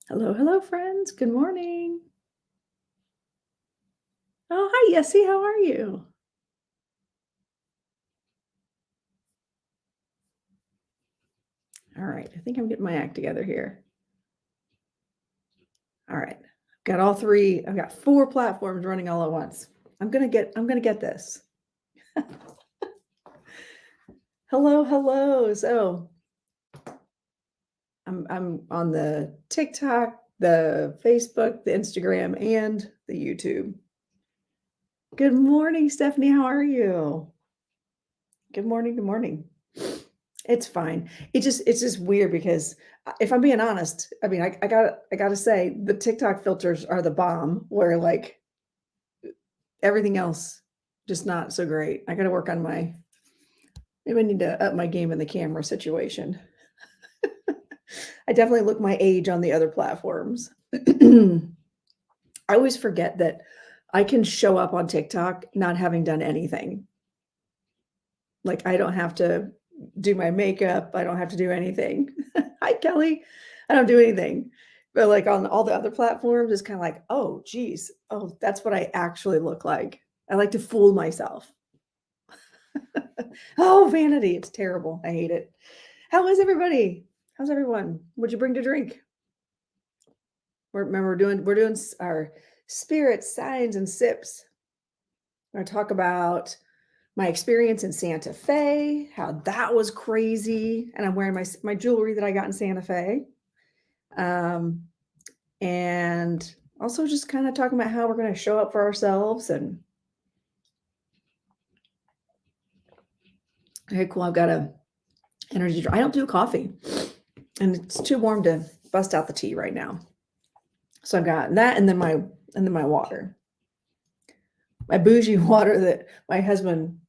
Hello, hello, friends. Good morning. Oh, hi, Yessie. How are you? All right. I think I'm getting my act together here. All right. Got all three. I've got four platforms running all at once. I'm gonna get this. Hello, hello. So I'm on the TikTok, the Facebook, the Instagram, and the YouTube. Good morning, Stephanie. How are you? Good morning. Good morning. It's fine. It's just weird because if I'm being honest, I mean, I gotta say the TikTok filters are the bomb where like everything else just not so great. I gotta work on maybe I need to up my game in the camera situation. I definitely look my age on the other platforms. I always forget that I can show up on TikTok not having done anything. Like I don't have to do my makeup. I don't have to do anything. Hi, Kelly. I don't do anything. But like on all the other platforms, it's kind of like, oh, geez. Oh, that's what I actually look like. I like to fool myself. Oh, vanity. It's terrible. I hate it. How is everybody? How's everyone? What'd you bring to drink? Remember, we're doing our spirit signs and sips. We're gonna talk about my experience in Santa Fe, how that was crazy, and I'm wearing my jewelry that I got in Santa Fe. Um, and also just kind of talking about how we're going to show up for ourselves. And okay, cool. I've got a energy drink. I don't do coffee, and it's too warm to bust out the tea right now. So I've got that, and then my water, my bougie water that my husband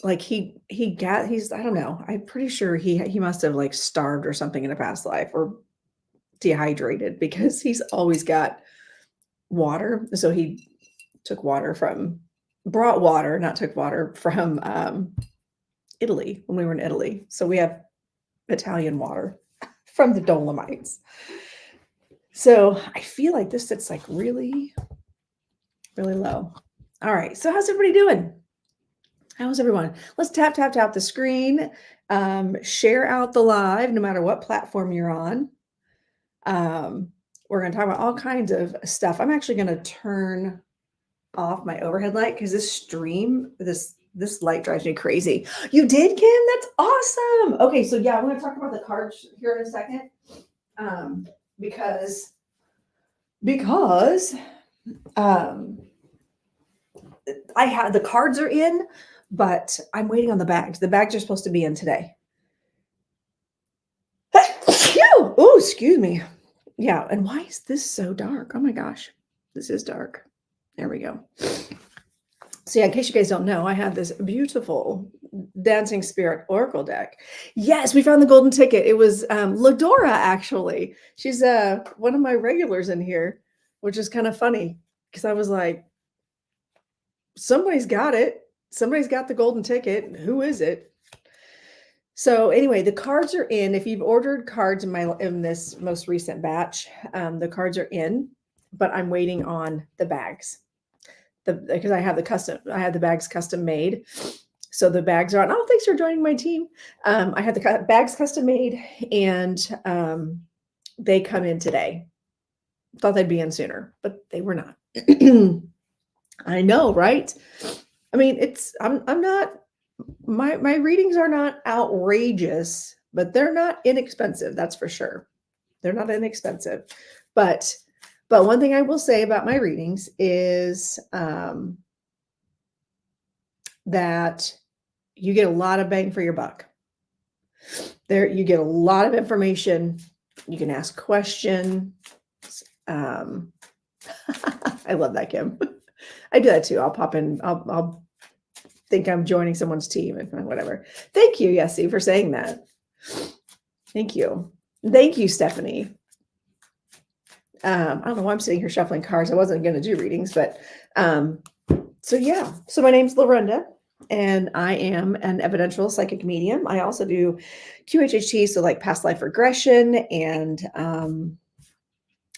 like he's I don't know. I'm pretty sure he must have like starved or something in a past life or dehydrated because he's always got water. So he brought water, not took water from Italy when we were in Italy. So we have Italian water from the Dolomites. So I feel like this sits like really, really low. All right. So how's everybody doing? How's everyone? Let's tap the screen. Share out the live, no matter what platform you're on. We're going to talk about all kinds of stuff. I'm actually going to turn off my overhead light because this light drives me crazy. You did, Kim? That's awesome. Okay, so yeah, I'm going to talk about the cards here in a second. Um, because because um, I have the cards are in, but I'm waiting on the bags. The bags are supposed to be in today. Oh, excuse me. Yeah, and why is this so dark? Oh my gosh, this is dark. There we go. So yeah, in case you guys don't know, I have this beautiful Dancing Spirit Oracle deck. Yes, we found the golden ticket. It was Ladora, actually. She's one of my regulars in here, which is kind of funny because I was like, somebody's got it. Somebody's got the golden ticket. Who is it? So anyway, the cards are in. If you've ordered cards in this most recent batch, the cards are in, but I'm waiting on the bags. Because I have the bags custom made. So the bags are on. Oh, thanks for joining my team. I had the bags custom made, and they come in today. Thought they'd be in sooner, but they were not. I know, right? I mean, I'm not my readings are not outrageous, but they're not inexpensive. That's for sure. They're not inexpensive, but one thing I will say about my readings is that you get a lot of bang for your buck. There, you get a lot of information. You can ask questions. I love that, Kim. I do that too. I'll pop in. I'll think I'm joining someone's team and whatever. Thank you, Yessie, for saying that. Thank you. Thank you, Stephanie. I don't know why I'm sitting here shuffling cards. I wasn't going to do readings, but so yeah. So my name's Lorinda. and I am an evidential psychic medium. I also do QHHT, so like past life regression, and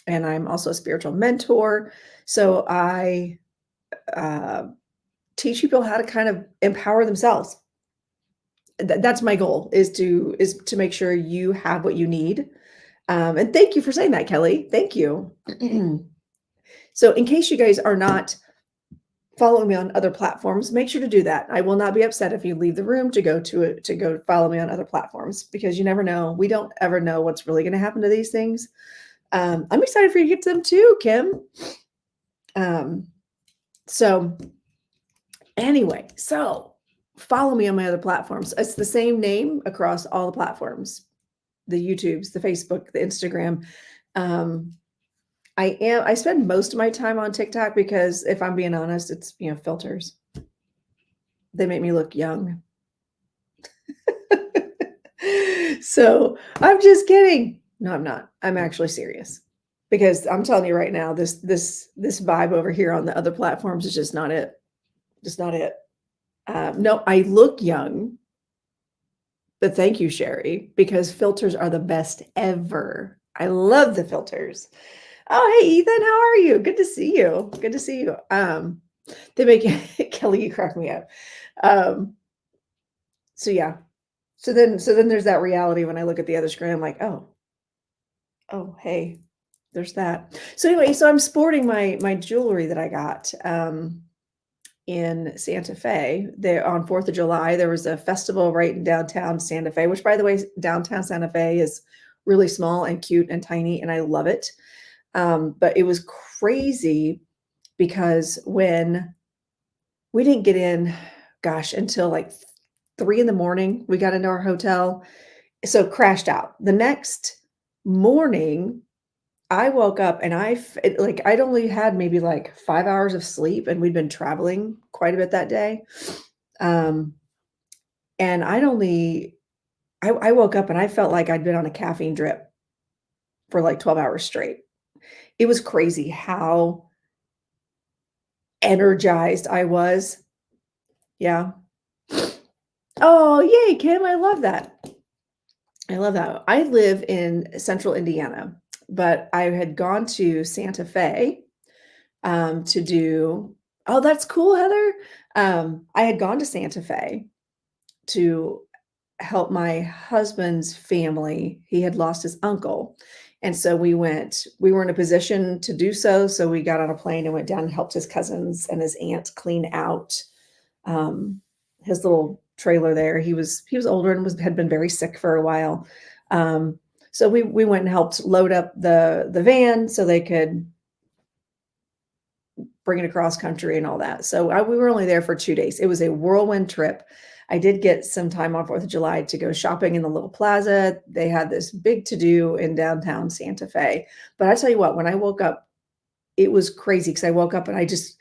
I'm also a spiritual mentor. So I uh, teach people how to kind of empower themselves. That's my goal is to make sure you have what you need. And thank you for saying that, Kelly. Thank you. So in case you guys are not following me on other platforms, make sure to do that. I will not be upset if you leave the room to go follow me on other platforms, because you never know. We don't ever know what's really going to happen to these things. I'm excited for you to get to them too, Kim. So anyway, so follow me on my other platforms. It's the same name across all the platforms, the YouTubes, the Facebook, the Instagram. I spend most of my time on TikTok because if I'm being honest, it's, filters. They make me look young. So I'm just kidding. No, I'm not. I'm actually serious, because I'm telling you right now, this vibe over here on the other platforms is just not it. Just not it. No, I look young, but thank you, Sherry, because filters are the best ever. I love the filters. Oh, hey, Ethan, how are you? Good to see you. Good to see you. They make Kelly, you crack me up. Um, so yeah. So then there's that reality when I look at the other screen. I'm like, oh, hey, there's that. So anyway, so I'm sporting my jewelry that I got in Santa Fe. There on 4th of July, there was a festival right in downtown Santa Fe, which, by the way, downtown Santa Fe is really small and cute and tiny, and I love it. But it was crazy because when we didn't get in, gosh, until like 3 in the morning, we got into our hotel. So crashed out. The next morning, I woke up and like I'd only had maybe like 5 hours of sleep, and we'd been traveling quite a bit that day. Um, and I woke up and I felt like I'd been on a caffeine drip for like 12 hours straight. It was crazy how energized I was. Yeah. Oh, yay, Kim. I love that. I love that. I live in central Indiana, but I had gone to Santa Fe to do. Oh, that's cool, Heather. I had gone to Santa Fe to help my husband's family. He had lost his uncle. And so we went, we were in a position to do so. So we got on a plane and went down and helped his cousins and his aunt clean out um, his little trailer there. He was older and had been very sick for a while. Um, so we went and helped load up the van so they could bring it across country and all that. So we were only there for 2 days. It was a whirlwind trip. I did get some time on 4th of July to go shopping in the little plaza. They had this big to do in downtown Santa Fe. But I tell you what, when I woke up, it was crazy because I woke up and I just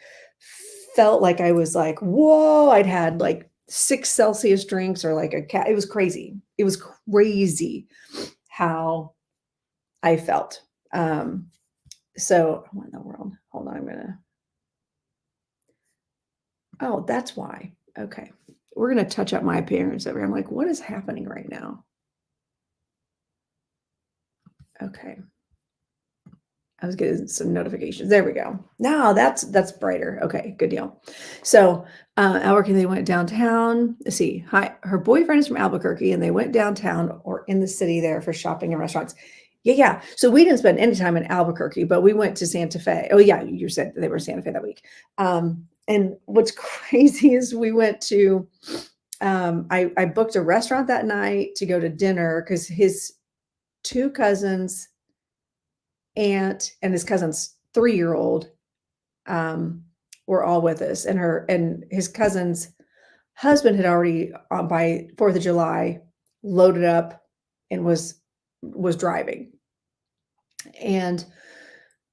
felt like I was like, whoa, I'd had like 6 Celsius drinks or like a cat. It was crazy. It was crazy how I felt. So what in the world? Hold on, oh, that's why. Okay. We're going to touch up my appearance over here. I'm like, what is happening right now? Okay. I was getting some notifications. There we go. Now that's brighter. Okay, good deal. So Albuquerque, they went downtown. Let's see. Hi, her boyfriend is from Albuquerque, and they went downtown or in the city there for shopping and restaurants. Yeah. So we didn't spend any time in Albuquerque, but we went to Santa Fe. Oh yeah, you said they were in Santa Fe that week. And what's crazy is we went to. I booked a restaurant that night to go to dinner because his 2 cousins, aunt, and his cousin's 3-year-old were all with us, and his cousin's husband had already by 4th of July loaded up and was driving, and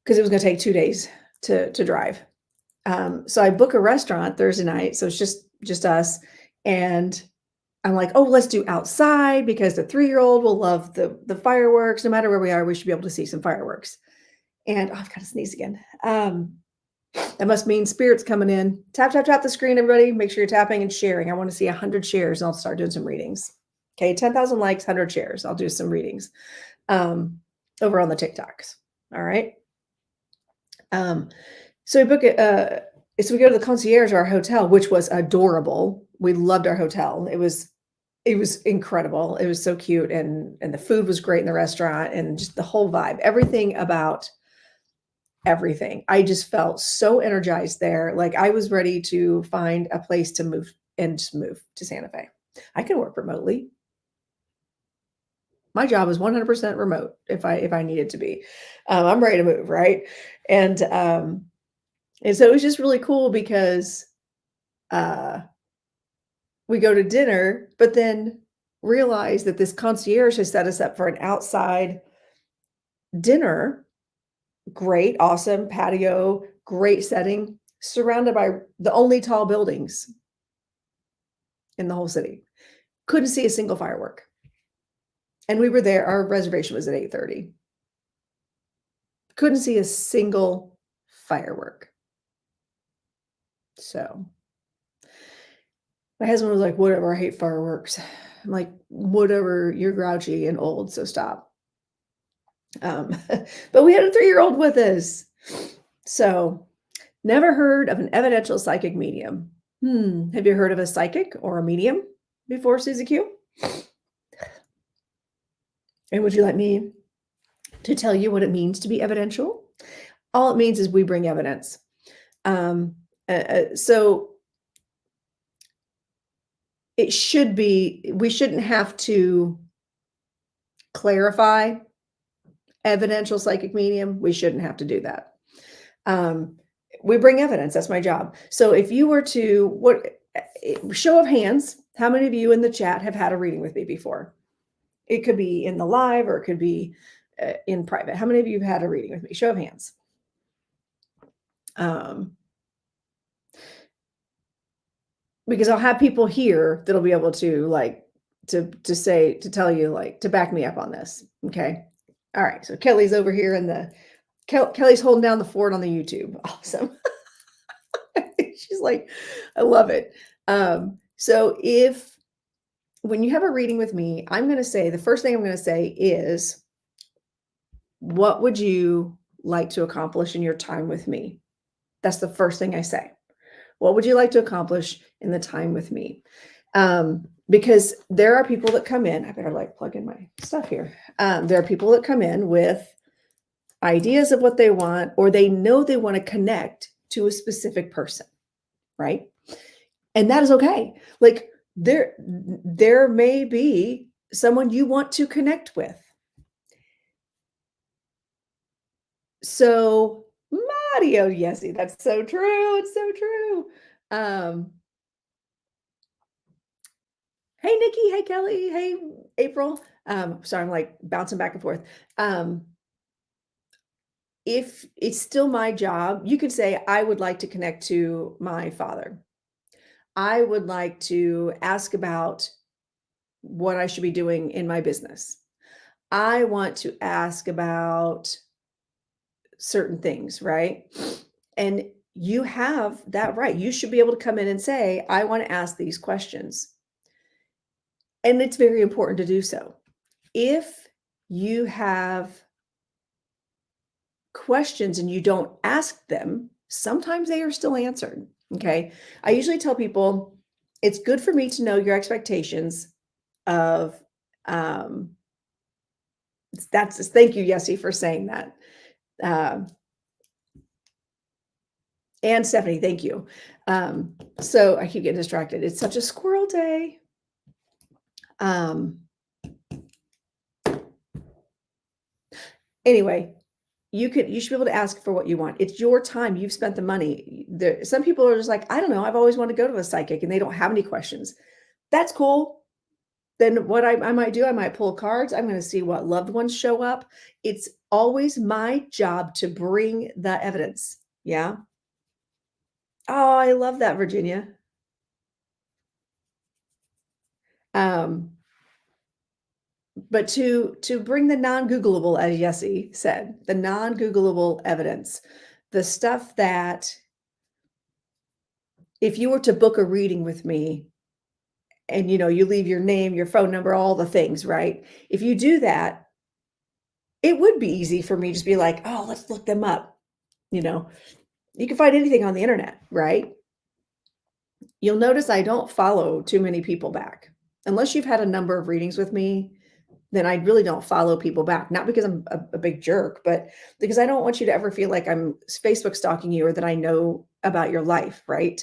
because it was going to take 2 days to drive. So I book a restaurant Thursday night, so it's just us, and I'm like, oh, let's do outside because the 3-year-old will love the fireworks. No matter where we are, we should be able to see some fireworks. And I've got to sneeze again. That must mean spirits coming in. Tap, tap, tap the screen, everybody. Make sure you're tapping and sharing. I want to see 100 shares and I'll start doing some readings. Okay, 10,000 likes, 100 shares. I'll do some readings over on the TikToks. All right. So we book it. So we go to the concierge, our hotel, which was adorable. We loved our hotel. It was incredible. It was so cute, and the food was great in the restaurant, and just the whole vibe, everything about everything. I just felt so energized there. Like I was ready to find a place to move and just move to Santa Fe. I can work remotely. My job is 100% remote if I needed to be. I'm ready to move, right? And so it was just really cool because we go to dinner, but then realize that this concierge has set us up for an outside dinner. Great, awesome patio, great setting, surrounded by the only tall buildings in the whole city. Couldn't see a single firework. And we were there, our reservation was at 8:30. Couldn't see a single firework. So my husband was like, "Whatever, I hate fireworks." I'm like, "Whatever, you're grouchy and old, so stop." But we had a 3-year-old with us. So, never heard of an evidential psychic medium. Have you heard of a psychic or a medium before, Susie Q? And would you like me to tell you what it means to be evidential? All it means is we bring evidence. So it should be, we shouldn't have to clarify evidential psychic medium. We shouldn't have to do that. We bring evidence. That's my job. So if you were to, show of hands, how many of you in the chat have had a reading with me before? It could be in the live or it could be in private. How many of you have had a reading with me? Show of hands. Because I'll have people here that'll be able to tell you, to back me up on this. Okay. All right. So Kelly's over here Kelly's holding down the fort on the YouTube. Awesome. She's like, I love it. So when you have a reading with me, the first thing I'm going to say is, what would you like to accomplish in your time with me? That's the first thing I say. What would you like to accomplish in the time with me? Because there are people that come in, I better plug in my stuff here. There are people that come in with ideas of what they want, or they know they want to connect to a specific person, right? And that is okay. Like there may be someone you want to connect with. So Mario, Yesy, that's so true. It's so true. Hey, Nikki. Hey, Kelly. Hey, April. Sorry, I'm bouncing back and forth. If it's still my job, you could say, I would like to connect to my father. I would like to ask about what I should be doing in my business. I want to ask about certain things, right? And you have that right. You should be able to come in and say, I want to ask these questions. And it's very important to do so. If you have questions and you don't ask them, sometimes they are still answered. Okay. I usually tell people it's good for me to know your expectations of, thank you, Yessie, for saying that. And Stephanie, thank you. So I keep getting distracted. It's such a squirrel day. Anyway, you should be able to ask for what you want. It's your time. You've spent the money. Some people are just like, I don't know. I've always wanted to go to a psychic and they don't have any questions. That's cool. Then what I might do, I might pull cards. I'm going to see what loved ones show up. It's always my job to bring the evidence. Yeah. Oh, I love that, Virginia. But to bring the non-Googleable, as Yessie said, the non-Googleable evidence, the stuff that if you were to book a reading with me and you leave your name, your phone number, all the things, right? If you do that, it would be easy for me to just be like, oh, let's look them up. You know, you can find anything on the internet, right? You'll notice I don't follow too many people back. Unless you've had a number of readings with me, then I really don't follow people back. Not because I'm a big jerk, but because I don't want you to ever feel like I'm Facebook stalking you or that I know about your life, right?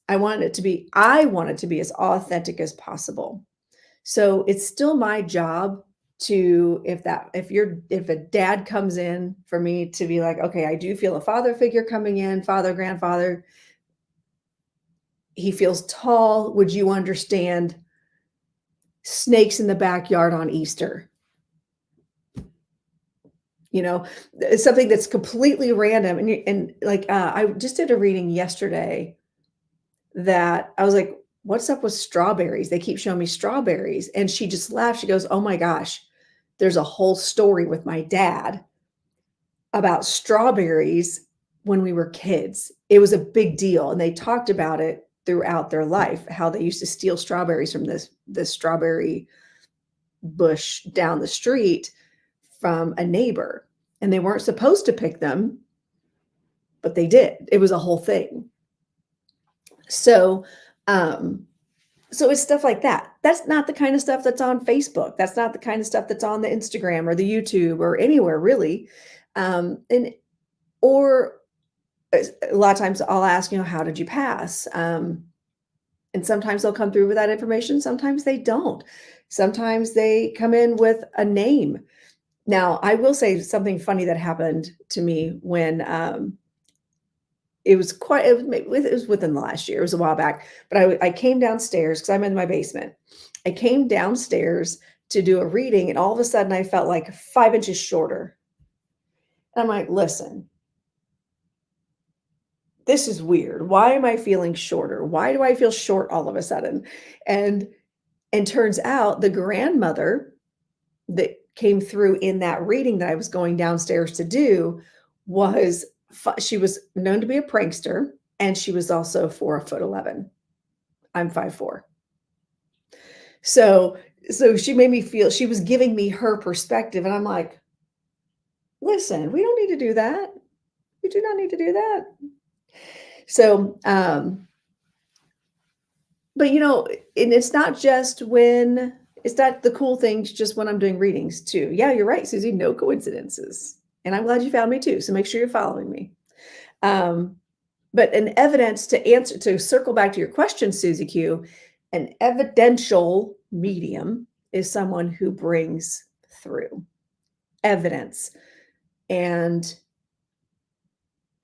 I want it to be as authentic as possible. So it's still my job to if a dad comes in for me to be like, okay, I do feel a father figure coming in, father, grandfather. He feels tall. Would you understand snakes in the backyard on Easter? It's something that's completely random. And like, I just did a reading yesterday that I was like, what's up with strawberries? They keep showing me strawberries. And she just laughed. She goes, oh my gosh, there's a whole story with my dad about strawberries when we were kids. It was a big deal. And they talked about it throughout their life, how they used to steal strawberries from this strawberry bush down the street from a neighbor. And they weren't supposed to pick them, but they did. It was a whole thing. So, so it's stuff like that. That's not the kind of stuff that's on Facebook. That's not the kind of stuff that's on the Instagram or the YouTube or anywhere really. And or a lot of times I'll ask, how did you pass? And sometimes they'll come through with that information. Sometimes they don't. Sometimes they come in with a name. Now, I will say something funny that happened to me when it was within the last year. It was a while back, but I came downstairs because I'm in my basement. I came downstairs to do a reading, and all of a sudden I felt like 5 inches shorter. And I'm like, listen, this is weird. Why am I feeling shorter? Why do I feel short all of a sudden? And turns out the grandmother that came through in that reading that I was going downstairs to do she was known to be a prankster, and she was also 4'11". I'm 5'4". So she made me feel she was giving me her perspective, and I'm like, listen, we don't need to do that. We do not need to do that. So, but and it's not the cool things just when I'm doing readings too. Yeah, you're right, Susie. No coincidences. And I'm glad you found me too. So make sure you're following me. But an evidence to circle back to your question, Susie Q, an evidential medium is someone who brings through evidence and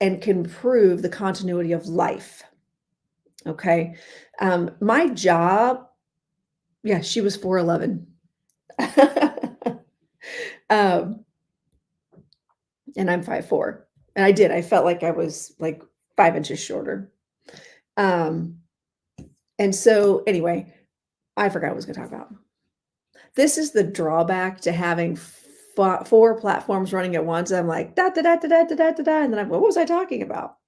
can prove the continuity of life. Okay. My job, yeah, she was 4'11". And I'm 5'4". And I felt like I was like 5 inches shorter. And so anyway, I forgot what I was going to talk about. This is the drawback to having 4 platforms running at once. I'm like, da, da, da, da, da, da, da, da. And then what was I talking about?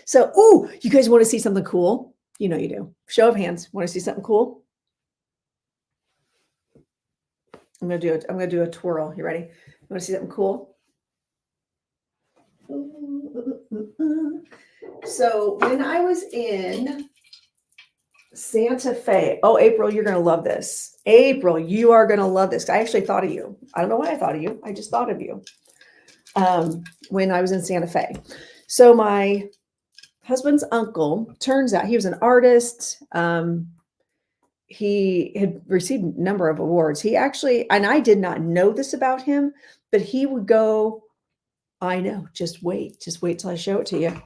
So, oh, you guys want to see something cool? You know you do. Show of hands. Want to see something cool? I'm gonna do a twirl. You ready? You want to see something cool? So when I was in Santa Fe, oh, April, you're going to love this. April, you are going to love this. I actually thought of you. I don't know why I thought of you. I just thought of you when I was in Santa Fe. So my husband's uncle, turns out he was an artist. He had received a number of awards. He actually, and I did not know this about him, but he would go, I know, just wait till I show it to you.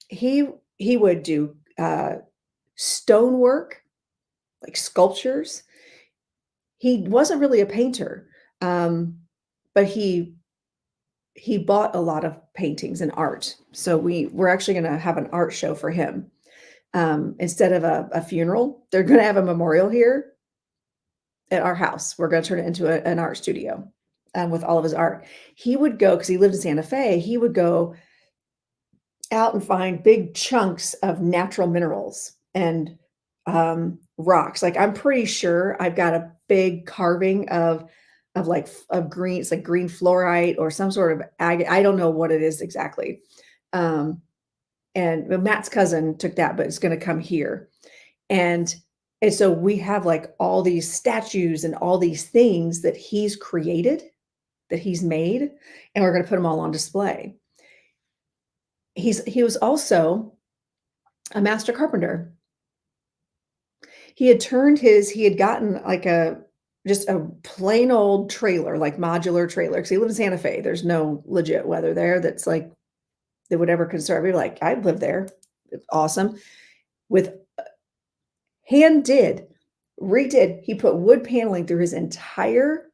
He would do stonework, like sculptures. He wasn't really a painter, but he bought a lot of paintings and art. So we're actually going to have an art show for him. Instead of a funeral, they're going to have a memorial here at our house. We're going to turn it into an art studio with all of his art. He would go, because he lived in Santa Fe, he would go out and find big chunks of natural minerals and rocks. Like I'm pretty sure I've got a big carving of like of green. It's like green fluorite or some sort of agate. I don't know what it is exactly. Um, and Matt's cousin took that, but it's going to come here. And and so we have like all these statues and all these things that he's created, that he's made, and we're going to put them all on display. He was also a master carpenter. He had gotten like a just a plain old trailer, like modular trailer, because he lived in Santa Fe. There's no legit weather there that's like that would ever concern me. Like I'd live there. It's awesome. With hand did, redid. He put wood paneling through his entire,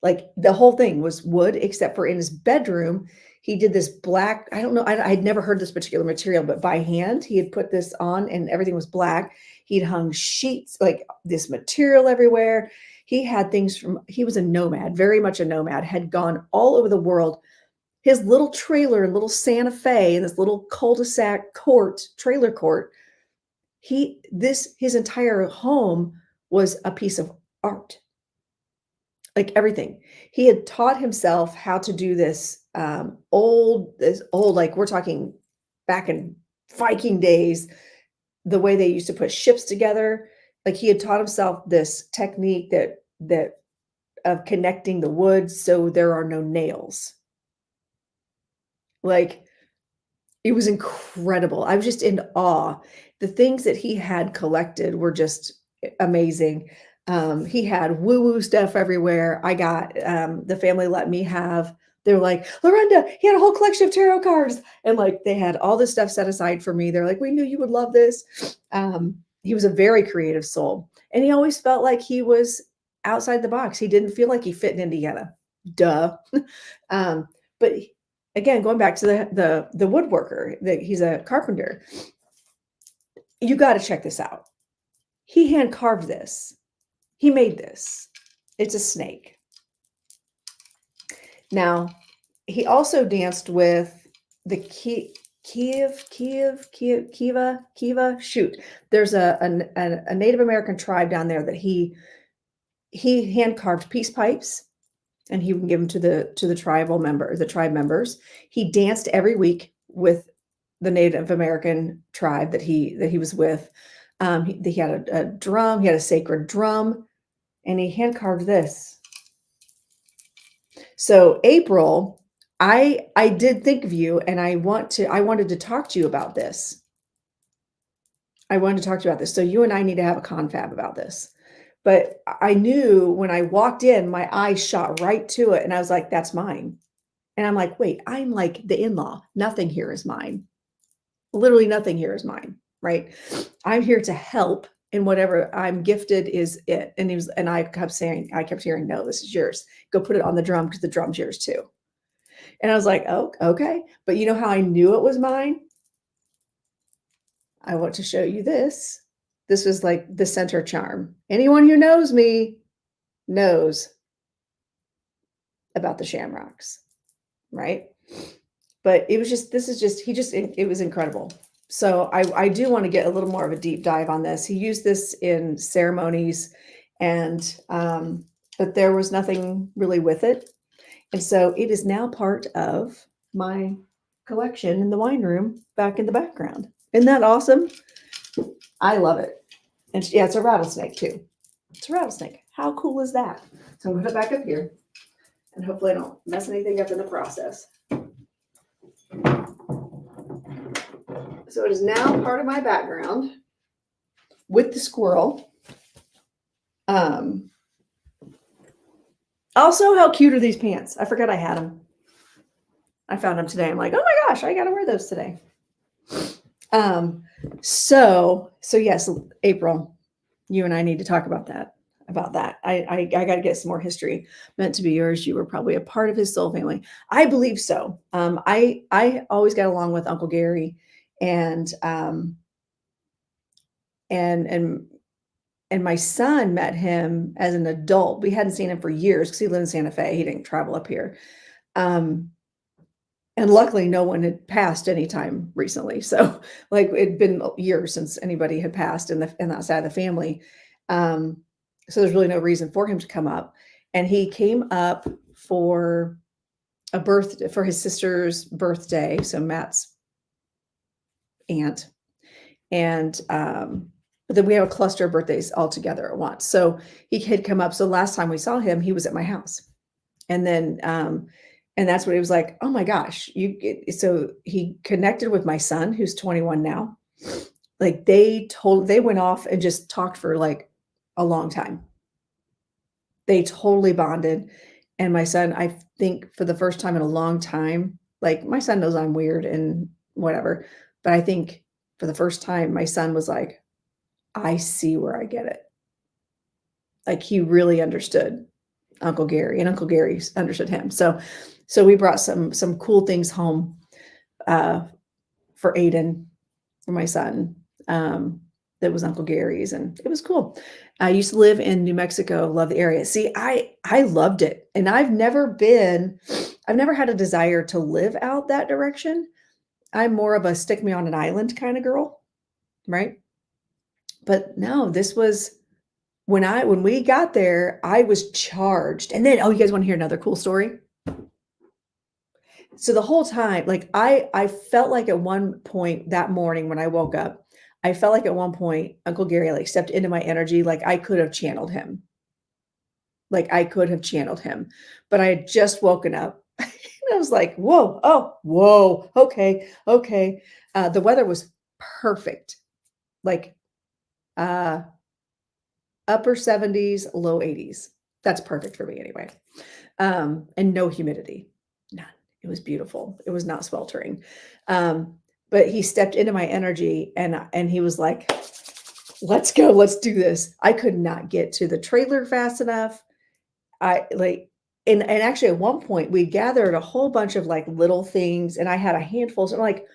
like the whole thing was wood, except for in his bedroom, he did this black. I don't know. I had never heard this particular material, but by hand, he had put this on and everything was black. He'd hung sheets, like this material everywhere. He had things he was a nomad, very much a nomad, had gone all over the world. His little trailer in little Santa Fe in this little cul-de-sac trailer court, his entire home was a piece of art. Like everything. He had taught himself how to do this old, like we're talking back in Viking days, the way they used to put ships together. Like he had taught himself this technique that of connecting the wood so there are no nails. Like it was incredible. I was just in awe. The things that he had collected were just amazing. He had woo-woo stuff everywhere. The family let me have, they were like, Lorinda, he had a whole collection of tarot cards. And like they had all this stuff set aside for me. They're like, we knew you would love this. He was a very creative soul. And he always felt like he was outside the box. He didn't feel like he fit in Indiana. Duh. But again, going back to the woodworker, that he's a carpenter. You got to check this out. He hand carved this. He made this. It's a snake. Now, he also danced with the Kiva. Shoot, there's a Native American tribe down there that he hand carved peace pipes, and he would give them to the tribe members. He danced every week with the Native American tribe that he was with. He had a drum. He had a sacred drum, and he hand carved this. So April, I did think of you, and I wanted to talk to you about this. I wanted to talk to you about this. So you and I need to have a confab about this. But I knew when I walked in, my eyes shot right to it, and I was like, that's mine. And I'm like, wait, I'm like the in-law. Nothing here is mine. Literally nothing here is mine, right? I'm here to help, and whatever I'm gifted is it. And I kept hearing, no, this is yours. Go put it on the drum because the drum's yours too. And I was like, oh, okay. But you know how I knew it was mine? I want to show you this. This was like the center charm. Anyone who knows me knows about the shamrocks, right? But it was just, it was incredible. So I do want to get a little more of a deep dive on this. He used this in ceremonies, and but there was nothing really with it. And so it is now part of my collection in the wine room back in the background. Isn't that awesome? I love it. And yeah, it's a rattlesnake too. It's a rattlesnake. How cool is that? So I'm going to put it back up here, and hopefully I don't mess anything up in the process. So it is now part of my background with the squirrel. Also, how cute are these pants? I forgot I had them. I found them today. I'm like, oh my gosh, I got to wear those today. So yes, April, you and I need to talk about that. I got to get some more history. Meant to be yours. You were probably a part of his soul family. I believe so. I always got along with Uncle Gary, and my son met him as an adult. We hadn't seen him for years because he lived in Santa Fe. He didn't travel up here. And luckily, no one had passed anytime recently. So, like, it'd been years since anybody had passed in that side of the family. Um, so there's really no reason for him to come up. And he came up for for his sister's birthday. So Matt's aunt. And but then we have a cluster of birthdays all together at once. So he had come up. So last time we saw him, he was at my house. And then and that's what he was like, oh my gosh, so he connected with my son who's 21 now. Like they went off and just talked for like a long time. They totally bonded. And my son, I think for the first time in a long time, like my son knows I'm weird and whatever, but I think for the first time, my son was like, I see where I get it. Like he really understood Uncle Gary, and Uncle Gary understood him. So we brought some cool things home for Aiden, for my son. That was Uncle Gary's, and it was cool. I used to live in New Mexico, love the area. See, I loved it, and I've never had a desire to live out that direction. I'm more of a stick me on an island kind of girl, right? But no, this was when we got there, I was charged. And then, oh, you guys want to hear another cool story? So the whole time, like I felt like at one point that morning when I woke up, I felt like at one point Uncle Gary like stepped into my energy, like I could have channeled him. Like I could have channeled him, but I had just woken up. And I was like, whoa, oh, whoa, okay, okay. The weather was perfect, like upper 70s, low 80s. That's perfect for me anyway. And no humidity, none. It was beautiful. It was not sweltering. But he stepped into my energy and he was like, let's go, let's do this. I could not get to the trailer fast enough. And actually at one point we gathered a whole bunch of like little things and I had a handful. So I'm like,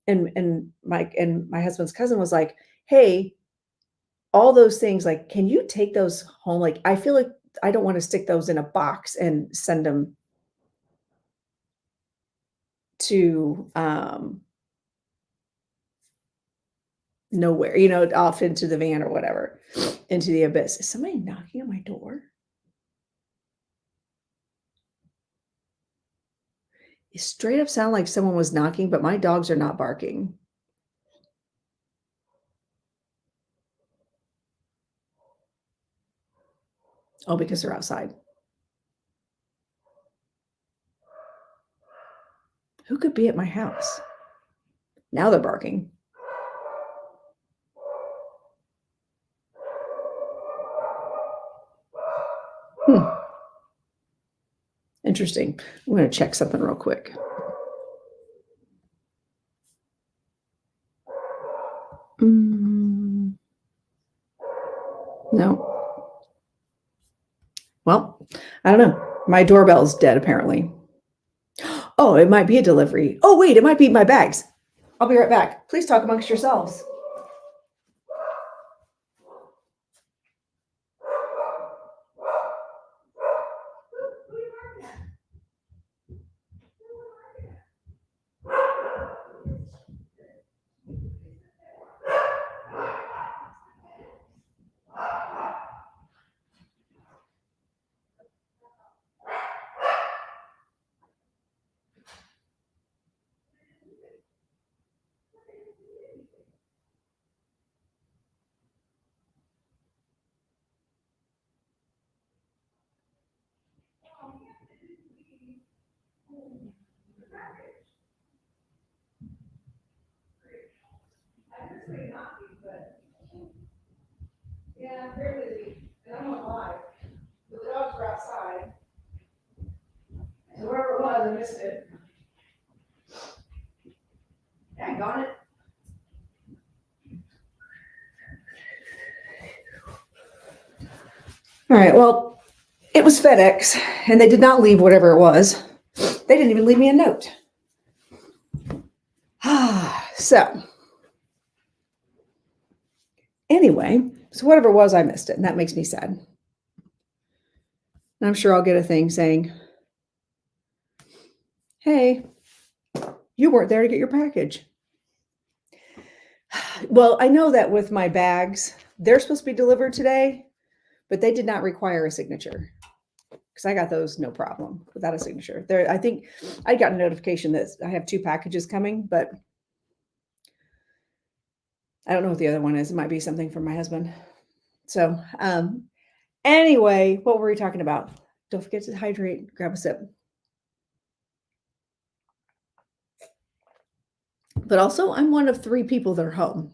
and my husband's cousin was like, hey, all those things, like, can you take those home? Like, I feel like I don't want to stick those in a box and send them to nowhere, off into the van or whatever, into the abyss. Is somebody knocking on my door? It straight up sounded like someone was knocking, but my dogs are not barking. Oh, because they're outside. Who could be at my house? Now they're barking. Interesting. I'm going to check something real quick. No. Well, I don't know. My doorbell's dead, apparently. Oh, it might be a delivery. Oh, wait, it might be my bags. I'll be right back. Please talk amongst yourselves. Yeah, they're busy, and I'm on live, but the dogs were outside. So wherever it was, I missed it. Dang on it. All right, well, it was FedEx, and they did not leave whatever it was. They didn't even leave me a note. So, anyway, so whatever it was, I missed it, and that makes me sad. And I'm sure I'll get a thing saying, hey, You weren't there to get your package. Well, I know that with my bags, they're supposed to be delivered today, but they did not require a signature because I got those no problem without a signature. There, I think I got a notification that I have 2 packages coming, but I don't know what the other one is. It might be something from my husband. So, anyway, what were we talking about? Don't forget to hydrate. Grab a sip. But also, I'm one of 3 people that are home.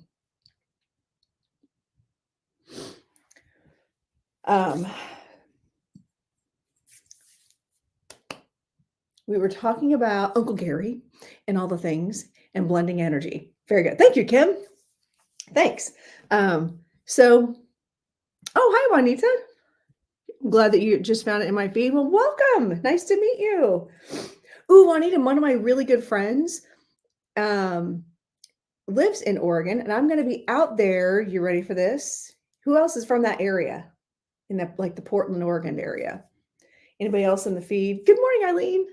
We were talking about Uncle Gary and all the things and blending energy. Very good. Thank you, Kim. Thanks. So, oh, hi, Juanita. I'm glad that you just found it in my feed. Well, welcome. Nice to meet you. Ooh, Juanita, one of my really good friends lives in Oregon, and I'm going to be out there. You ready for this? Who else is from that area? In that, like the Portland, Oregon area? Anybody else in the feed? Good morning, Eileen.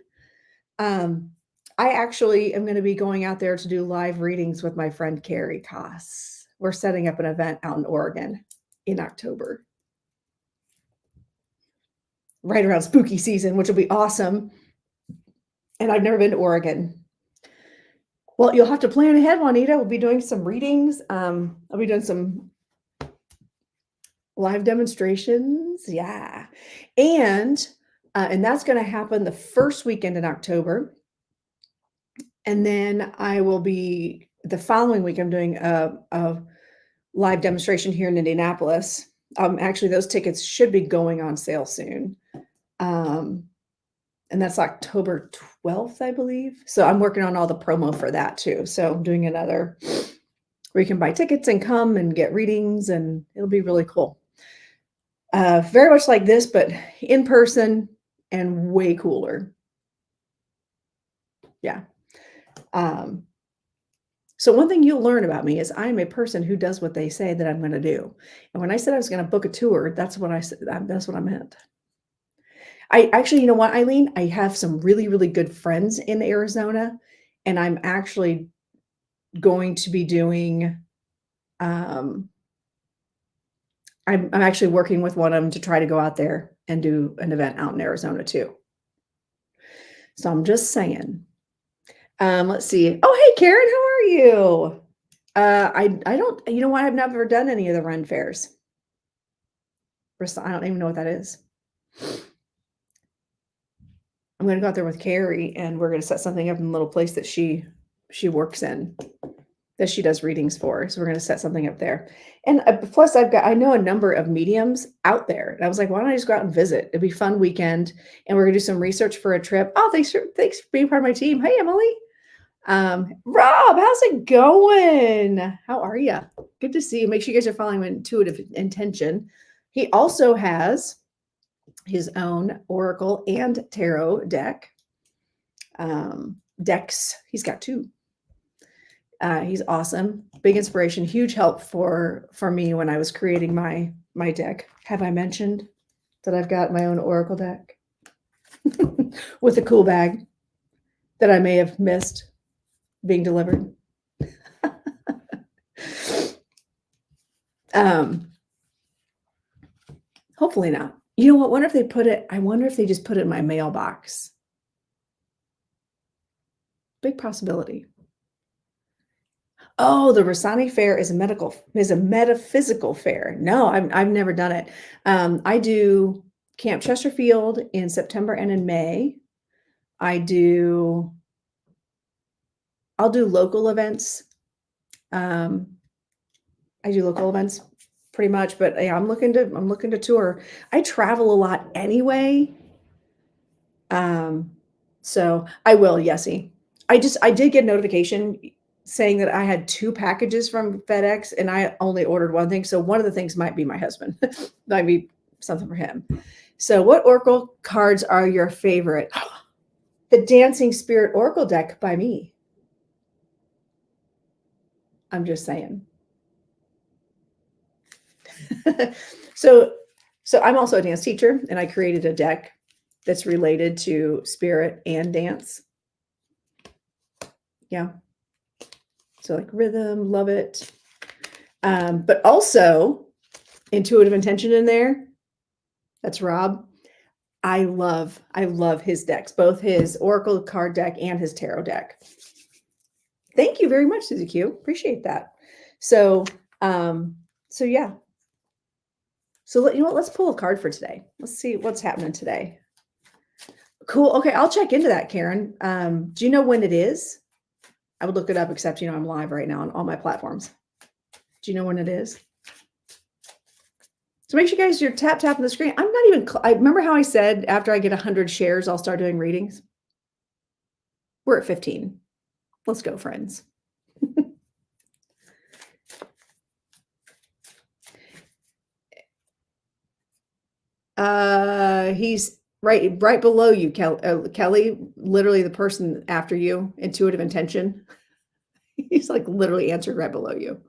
I actually am going to be going out there to do live readings with my friend Carrie Koss. We're setting up an event out in Oregon in October, right around spooky season, which will be awesome. And I've never been to Oregon. Well, you'll have to plan ahead, Juanita. We'll be doing some readings. I'll be doing some live demonstrations. Yeah. And that's going to happen the first weekend in October. And then I will be the following week. I'm doing a live demonstration here in Indianapolis. Actually, those tickets should be going on sale soon. And that's October 12th, I believe. So I'm working on all the promo for that too. So I'm doing another where you can buy tickets and come and get readings, and it'll be really cool. Very much like this, but in person and way cooler. Yeah. So one thing you'll learn about me is I'm a person who does what they say that I'm going to do. And when I said I was going to book a tour, that's what I said. That's what I meant. I actually, you know what, Eileen? I have some really, really good friends in Arizona, and I'm actually going to be doing. I'm actually working with one of them to try to go out there and do an event out in Arizona too. So I'm just saying. Let's see. Oh, hey, Karen, how are you? I don't, you know what? I've never done any of the run fairs. I don't even know what that is. I'm going to go out there with Carrie, and we're going to set something up in a little place that she works in, that she does readings for. So we're going to set something up there. And plus I know a number of mediums out there. And I was like, why don't I just go out and visit? It'd be a fun weekend. And we're going to do some research for a trip. Oh, thanks for being part of my team. Hey, Emily. Rob, how's it going? How are you? Good to see you. Make sure you guys are following Intuitive Intention. He also has his own Oracle and Tarot deck. Decks. He's got 2. He's awesome. Big inspiration, huge help for me when I was creating my deck. Have I mentioned that I've got my own Oracle deck with a cool bag that I may have missed being delivered? Hopefully not. You know what? I wonder if they just put it in my mailbox. Big possibility. Oh, the Rasani Fair is a metaphysical fair. No, I've never done it. I do Camp Chesterfield in September and in May. I'll do local events. I do local events pretty much, but yeah, I'm looking to tour. I travel a lot anyway. So I will, Yessie. I did get a notification saying that I had 2 packages from FedEx, and I only ordered one thing. So one of the things might be my husband. Might be something for him. So what Oracle cards are your favorite? The Dancing Spirit Oracle deck by me. I'm just saying. So I'm also a dance teacher, and I created a deck that's related to spirit and dance. Yeah. So like rhythm, love it. But also intuitive intention in there. That's Rob. I love his decks, both his Oracle card deck and his tarot deck. Thank you very much, Susie Q. Appreciate that. So, yeah. So you know what? Let's pull a card for today. Let's see what's happening today. Cool. Okay, I'll check into that, Karen. Do you know when it is? I would look it up, except I'm live right now on all my platforms. Do you know when it is? So make sure you guys, you're tapping the screen. I'm not even, I remember how I said after I get 100 shares, I'll start doing readings. We're at 15. Let's go, friends. He's right below you, Kelly, literally the person after you, intuitive intention. He's like literally answered right below you.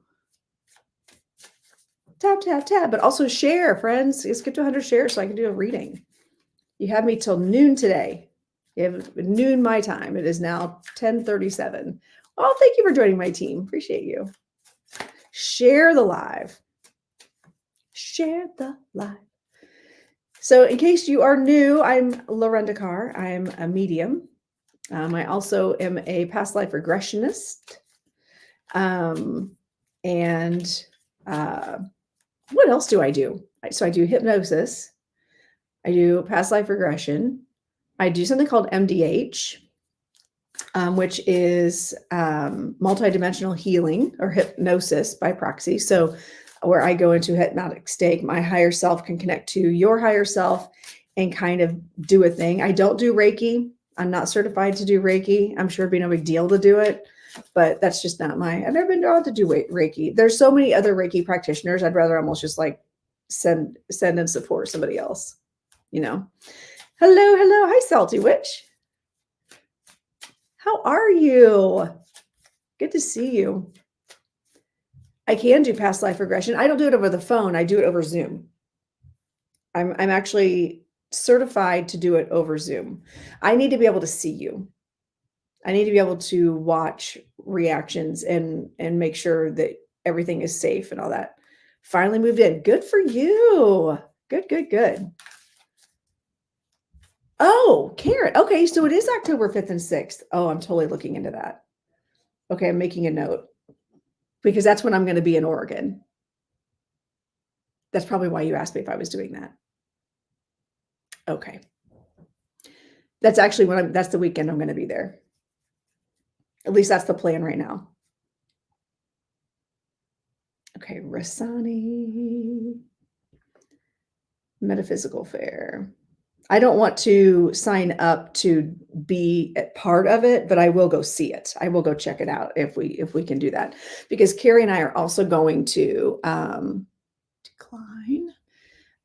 Tap, tap, tap, but also share, friends. Let's get to 100 shares so I can do a reading. You have me till noon today. You have noon my time. It is now 10:37. Oh, thank you for joining my team. Appreciate you. Share the live. Share the live. So in case you are new, I'm Lorenda Carr. I'm a medium. I also am a past life regressionist. What else do I do? So I do hypnosis. I do past life regression. I do something called MDH, which is multidimensional healing or hypnosis by proxy. So where I go into hypnotic state, my higher self can connect to your higher self and kind of do a thing. I don't do Reiki. I'm not certified to do Reiki. I'm sure it'd be no big deal to do it, but that's just not I've never been drawn to do Reiki. There's so many other Reiki practitioners. I'd rather almost just like send and support somebody else, Hello. Hi, Salty Witch. How are you? Good to see you. I can do past life regression. I don't do it over the phone. I do it over Zoom. I'm actually certified to do it over Zoom. I need to be able to see you. I need to be able to watch reactions and make sure that everything is safe and all that. Finally moved in. Good for you. Good. Oh, Karen. Okay, so it is October 5th and 6th. Oh, I'm totally looking into that. Okay, I'm making a note because that's when I'm going to be in Oregon. That's probably why you asked me if I was doing that. Okay. That's actually that's the weekend I'm going to be there. At least that's the plan right now. Okay, Rasani. Metaphysical Fair. I don't want to sign up to be a part of it, but I will go see it. I will go check it out if we can do that. Because Carrie and I are also going to decline.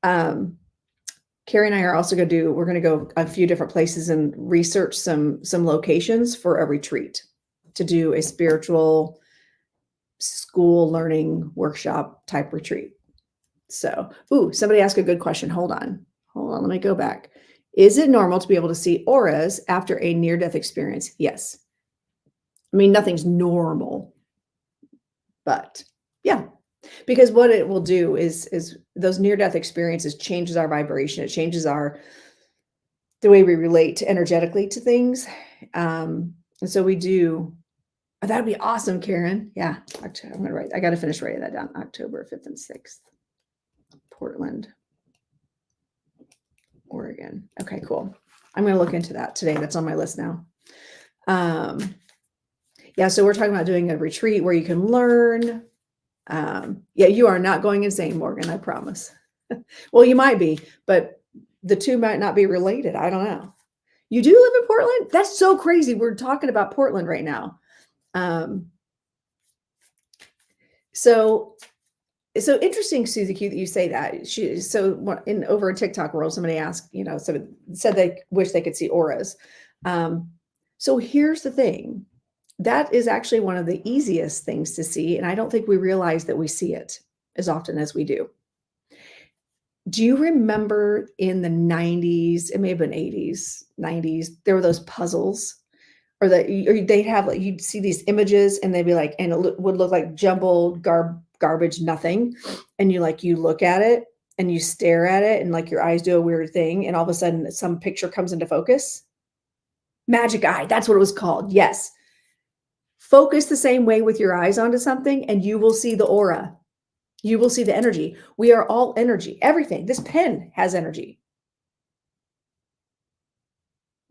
Carrie and I are also we're going to go a few different places and research some locations for a retreat to do a spiritual school learning workshop type retreat. So, somebody asked a good question. Hold on. Let me go back. Is it normal to be able to see auras after a near-death experience? Yes. I mean, nothing's normal, but yeah, because what it will do is those near-death experiences changes our vibration. It changes the way we relate energetically to things. And so we do. Oh, that'd be awesome, Karen. Yeah, I'm gonna write. I got to finish writing that down. October 5th and 6th, Portland, Oregon. Okay, cool. I'm going to look into that today. That's on my list now. Yeah, so we're talking about doing a retreat where you can learn. Yeah, you are not going insane, Morgan, I promise. Well, you might be, but the two might not be related. I don't know. You do live in Portland? That's so crazy. We're talking about Portland right now. So interesting, Susie Q, that you say that. Over a TikTok world, somebody asked, said they wish they could see auras. So here's the thing. That is actually one of the easiest things to see. And I don't think we realize that we see it as often as we do. Do you remember in the 90s, it may have been 80s, 90s, there were those puzzles or or they'd have like you'd see these images and they'd be like, and would look like jumbled garbage, nothing. And you look at it and you stare at it and like your eyes do a weird thing, and all of a sudden some picture comes into focus. Magic eye, that's what it was called. Yes. Focus the same way with your eyes onto something, and you will see the aura. You will see the energy. We are all energy. Everything. This pen has energy.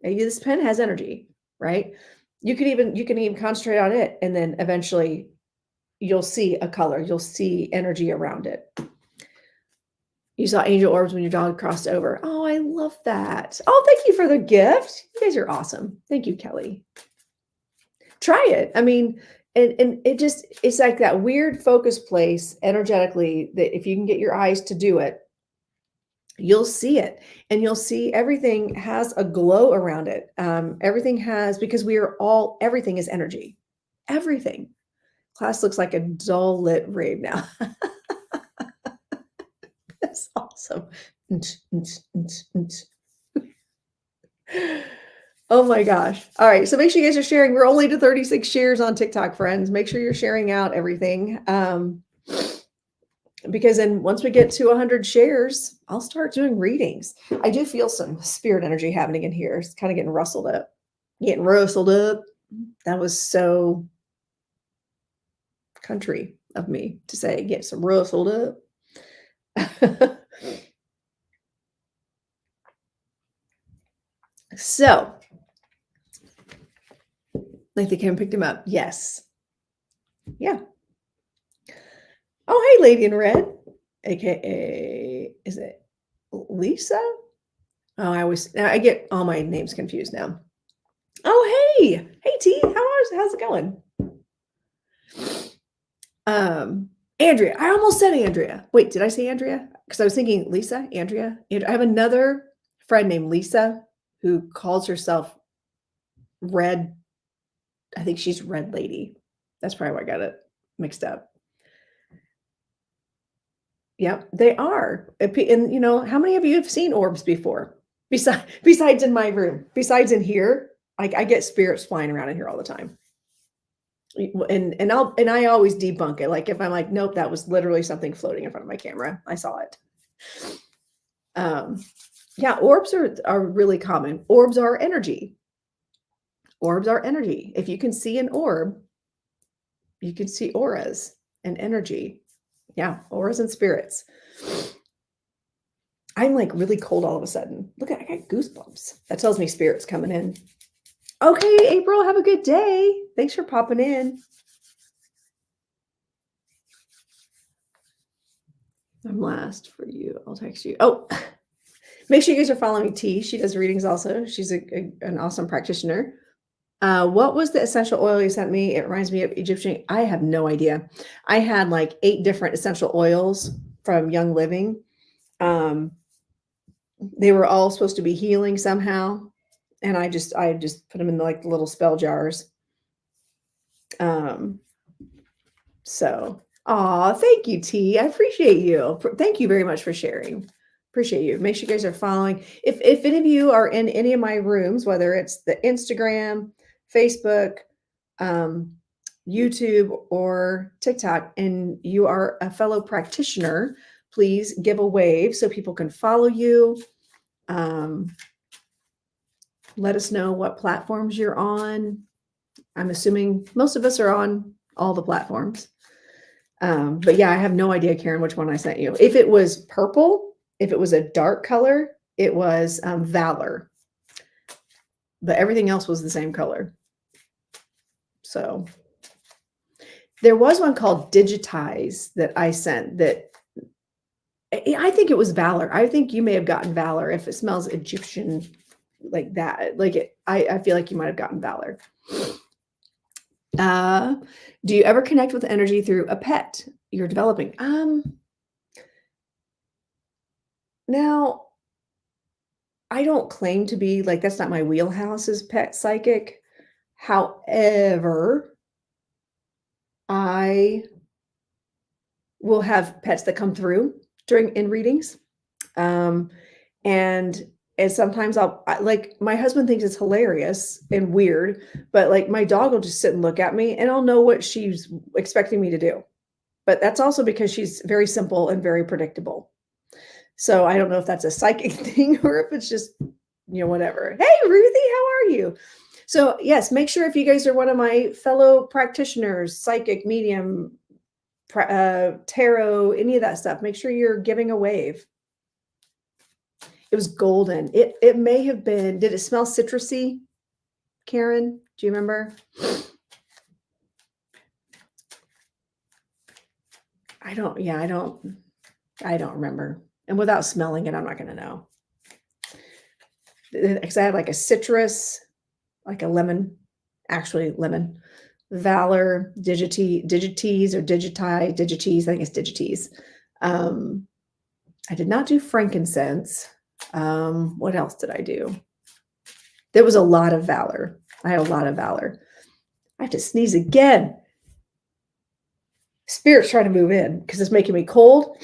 This pen has energy, right? You can even concentrate on it, and then eventually you'll see a color. You'll see energy around it. You saw angel orbs when your dog crossed over. Oh, I love that. Oh, thank you for the gift. You guys are awesome. Thank you, Kelly. Try it. I mean, and it's like that weird focus place energetically that if you can get your eyes to do it, you'll see it, and you'll see everything has a glow around it. Everything has, because everything is energy. Everything. Class looks like a dull lit rave now. That's awesome. Oh my gosh. All right. So make sure you guys are sharing. We're only to 36 shares on TikTok, friends. Make sure you're sharing out everything. Because then once we get to 100 shares, I'll start doing readings. I do feel some spirit energy happening in here. It's kind of getting rustled up. Getting rustled up. That was so country of me to say, get some rustled up. So, like they came and picked him up. Yes. Yeah. Oh, hey, Lady in Red, aka, is it Lisa? Oh, I get all my names confused now. Oh, hey, T, how's it going? Andrea, I almost said Andrea. Wait, did I say Andrea? Because I was thinking Lisa, Andrea. I have another friend named Lisa who calls herself Red. I think she's Red Lady. That's probably why I got it mixed up. Yep, they are. And how many of you have seen orbs before? Besides in my room, besides in here, I get spirits flying around in here all the time. And I always debunk it. Like if I'm like, nope, that was literally something floating in front of my camera. I saw it. Yeah, orbs are really common. Orbs are energy. Orbs are energy. If you can see an orb, you can see auras and energy. Yeah, auras and spirits. I'm like really cold all of a sudden. Look at, I got goosebumps. That tells me spirit's coming in. Okay, April, have a good day. Thanks for popping in. I'm last for you. I'll text you. Oh, make sure you guys are following T. She does readings also. She's an awesome practitioner. What was the essential oil you sent me? It reminds me of Egyptian. I have no idea. I had like 8 different essential oils from Young Living. They were all supposed to be healing somehow. And I just put them in like the little spell jars. So, thank you, T. I appreciate you. Thank you very much for sharing. Appreciate you. Make sure you guys are following. If any of you are in any of my rooms, whether it's the Instagram, Facebook, YouTube, or TikTok, and you are a fellow practitioner, please give a wave so people can follow you. Let us know what platforms you're on. I'm assuming most of us are on all the platforms. But yeah, I have no idea, Karen, which one I sent you. If it was purple, if it was a dark color, it was Valor. But everything else was the same color. So there was one called Digitize that I sent that I think it was Valor. I think you may have gotten Valor if it smells Egyptian like that. I feel like you might have gotten Valor. Do you ever connect with energy through a pet you're developing? Now, I don't claim to be like, that's not my wheelhouse is pet psychic. However, I will have pets that come through in readings. And And sometimes like my husband thinks it's hilarious and weird, but like my dog will just sit and look at me and I'll know what she's expecting me to do. But that's also because she's very simple and very predictable. So I don't know if that's a psychic thing or if it's just, whatever. Hey, Ruthie, how are you? So yes, make sure if you guys are one of my fellow practitioners, psychic, medium, tarot, any of that stuff, make sure you're giving a wave. It was golden. It may have been, did it smell citrusy? Karen, do you remember? I don't remember. And without smelling it, I'm not going to know. Because I had like a citrus, like a lemon, actually lemon, Valor, Digites or Digites. I think it's Digites. I did not do frankincense. What else did I do? There was a lot of Valor. I had a lot of Valor. I have to sneeze again. Spirit's trying to move in because it's making me cold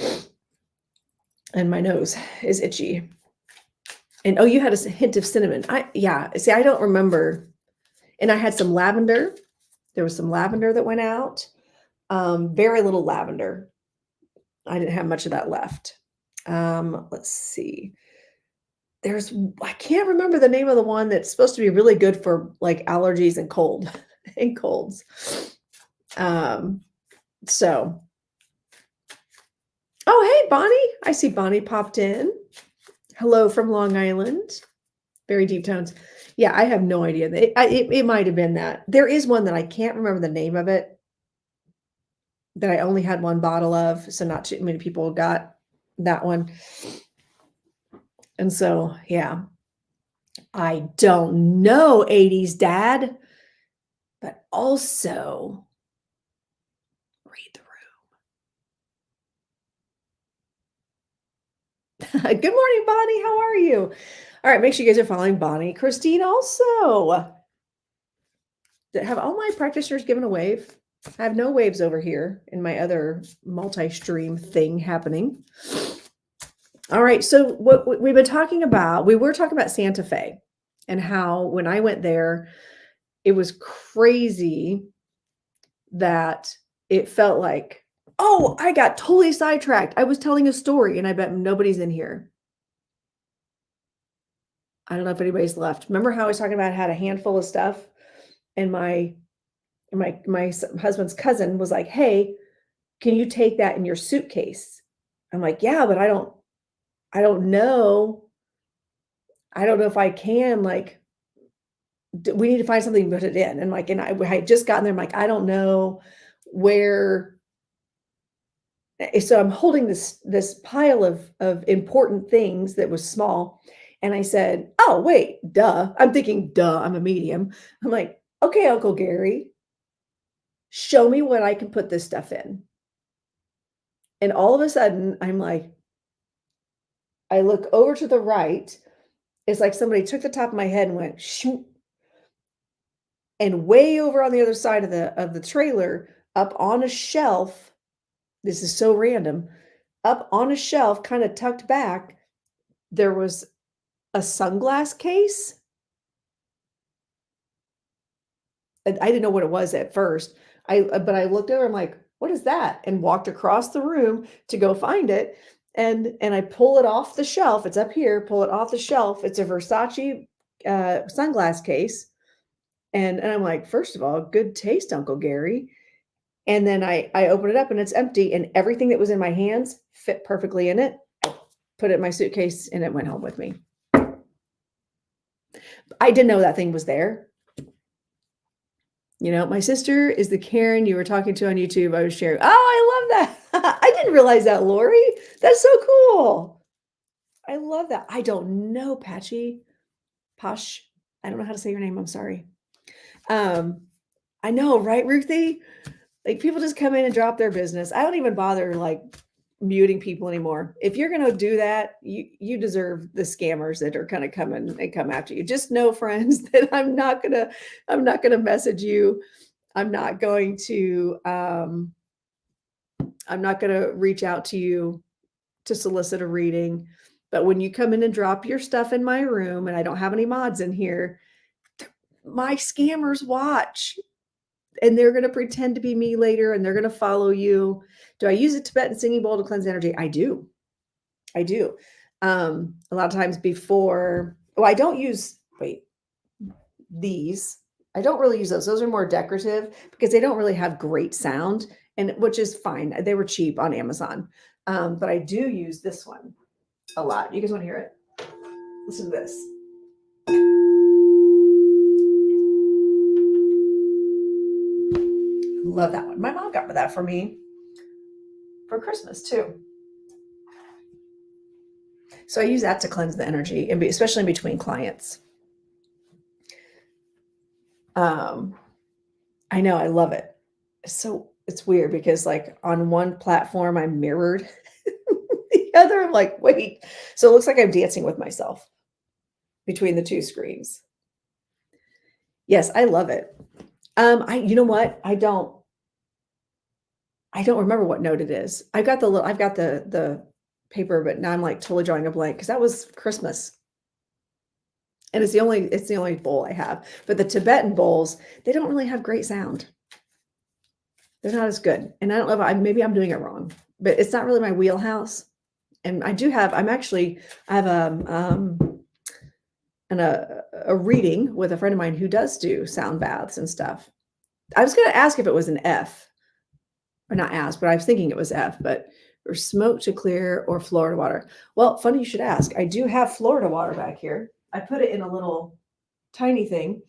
and my nose is itchy. And you had a hint of cinnamon. See, I don't remember. And I had some lavender. There was some lavender that went out. Very little lavender. I didn't have much of that left. Let's see. I can't remember the name of the one that's supposed to be really good for like allergies and colds. So, oh, hey, Bonnie. I see Bonnie popped in. Hello from Long Island. Very deep tones. Yeah, I have no idea. It might have been that. There is one that I can't remember the name of it that I only had one bottle of. So not too many people got that one. And so, yeah, I don't know 80s dad, but also read the room. Good morning, Bonnie. How are you? All right, make sure you guys are following Bonnie. Christine also. Have all my practitioners given a wave? I have no waves over here in my other multi-stream thing happening. All right, so what we've been talking about, we were talking about Santa Fe and how when I went there, it was crazy that it felt like, oh, I got totally sidetracked. I was telling a story and I bet nobody's in here. I don't know if anybody's left. Remember how I was talking about I had a handful of stuff and my husband's cousin was like, hey, can you take that in your suitcase? I'm like, yeah, but I don't know. I don't know if I can, like, we need to find something to put it in. And like, and I had just gotten there. I'm like, I don't know where. So I'm holding this pile of important things that was small. And I said, oh, wait, duh. I'm thinking, duh, I'm a medium. I'm like, okay, Uncle Gary, show me what I can put this stuff in. And all of a sudden, I'm like, I look over to the right. It's like somebody took the top of my head and went, shoot. And way over on the other side of the trailer, up on a shelf, this is so random, up on a shelf, kind of tucked back, there was a sunglass case. And I didn't know what it was at first. But I looked over, I'm like, what is that? And walked across the room to go find it. And I pull it off the shelf. It's up here, pull it off the shelf. It's a Versace sunglass case. And I'm like, first of all, good taste, Uncle Gary. And then I open it up and it's empty and everything that was in my hands fit perfectly in it. Put it in my suitcase and it went home with me. I didn't know that thing was there. You know, my sister is the Karen you were talking to on YouTube. I was sharing. Oh, I love that. I didn't realize that, Lori. That's so cool. I love that. I don't know, Patchy. Posh. I don't know how to say your name. I'm sorry. I know, right, Ruthie? Like people just come in and drop their business. I don't even bother like muting people anymore. If you're going to do that, you deserve the scammers that are kind of coming and come after you. Just know, friends, that I'm not going to message you. I'm not going to reach out to you to solicit a reading. But when you come in and drop your stuff in my room and I don't have any mods in here, my scammers watch and they're going to pretend to be me later and they're going to follow you. Do I use a Tibetan singing bowl to cleanse energy? I do. I do. A lot of times before, well, I don't use, these. I don't really use those. Those are more decorative because they don't really have great sound, and which is fine. They were cheap on Amazon. But I do use this one a lot. You guys want to hear it? Listen to this. Love that one. My mom got that for me for Christmas too. So I use that to cleanse the energy, and especially in between clients. I know, I love it. So it's weird because like on one platform I'm mirrored, the other I'm like, wait. So it looks like I'm dancing with myself between the two screens. Yes, I love it. You know what? I don't remember what note it is. I've got the paper, but now I'm like totally drawing a blank because that was Christmas. And it's the only bowl I have. But the Tibetan bowls, they don't really have great sound. They're not as good. And I don't know if maybe I'm doing it wrong, but it's not really my wheelhouse. And I have a reading with a friend of mine who does do sound baths and stuff. I was going to ask if it was an F, or not ask, but I was thinking it was F, but or smoke to clear or Florida water. Well, funny you should ask. I do have Florida water back here. I put it in a little tiny thing,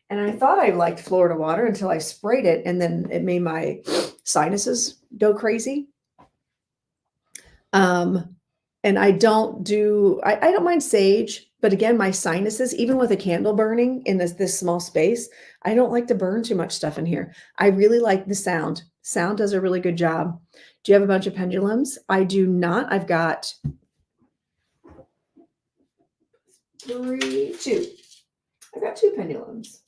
and I thought I liked Florida water until I sprayed it, and then it made my sinuses go crazy. And I don't mind sage, but again, my sinuses, even with a candle burning in this small space, I don't like to burn too much stuff in here. I really like the sound. Sound does a really good job. Do you have a bunch of pendulums? I do not. I've got two. I've got two pendulums.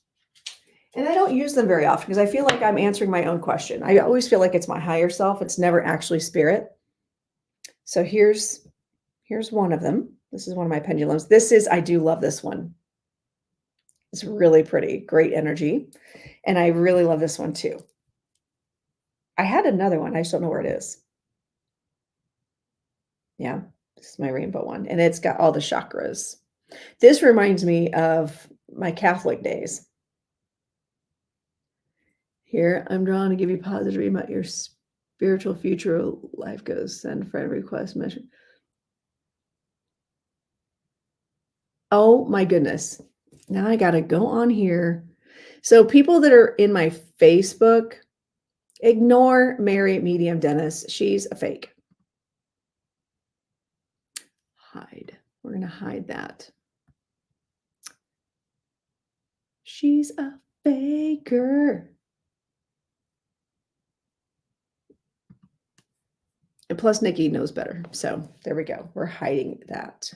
And I don't use them very often because I feel like I'm answering my own question. I always feel like it's my higher self. It's never actually spirit. So here's one of them. This is one of my pendulums. I do love this one. It's really pretty, great energy. And I really love this one too. I had another one. I just don't know where it is. Yeah, this is my rainbow one. And it's got all the chakras. This reminds me of my Catholic days. Here, I'm drawn to give you positive dream about your spiritual future life goes. Send friend request measure. Oh my goodness. Now I got to go on here. So people that are in my Facebook, ignore Mary Medium Dennis. She's a fake. Hide. We're going to hide that. She's a faker. And plus Nikki knows better. So there we go. We're hiding that.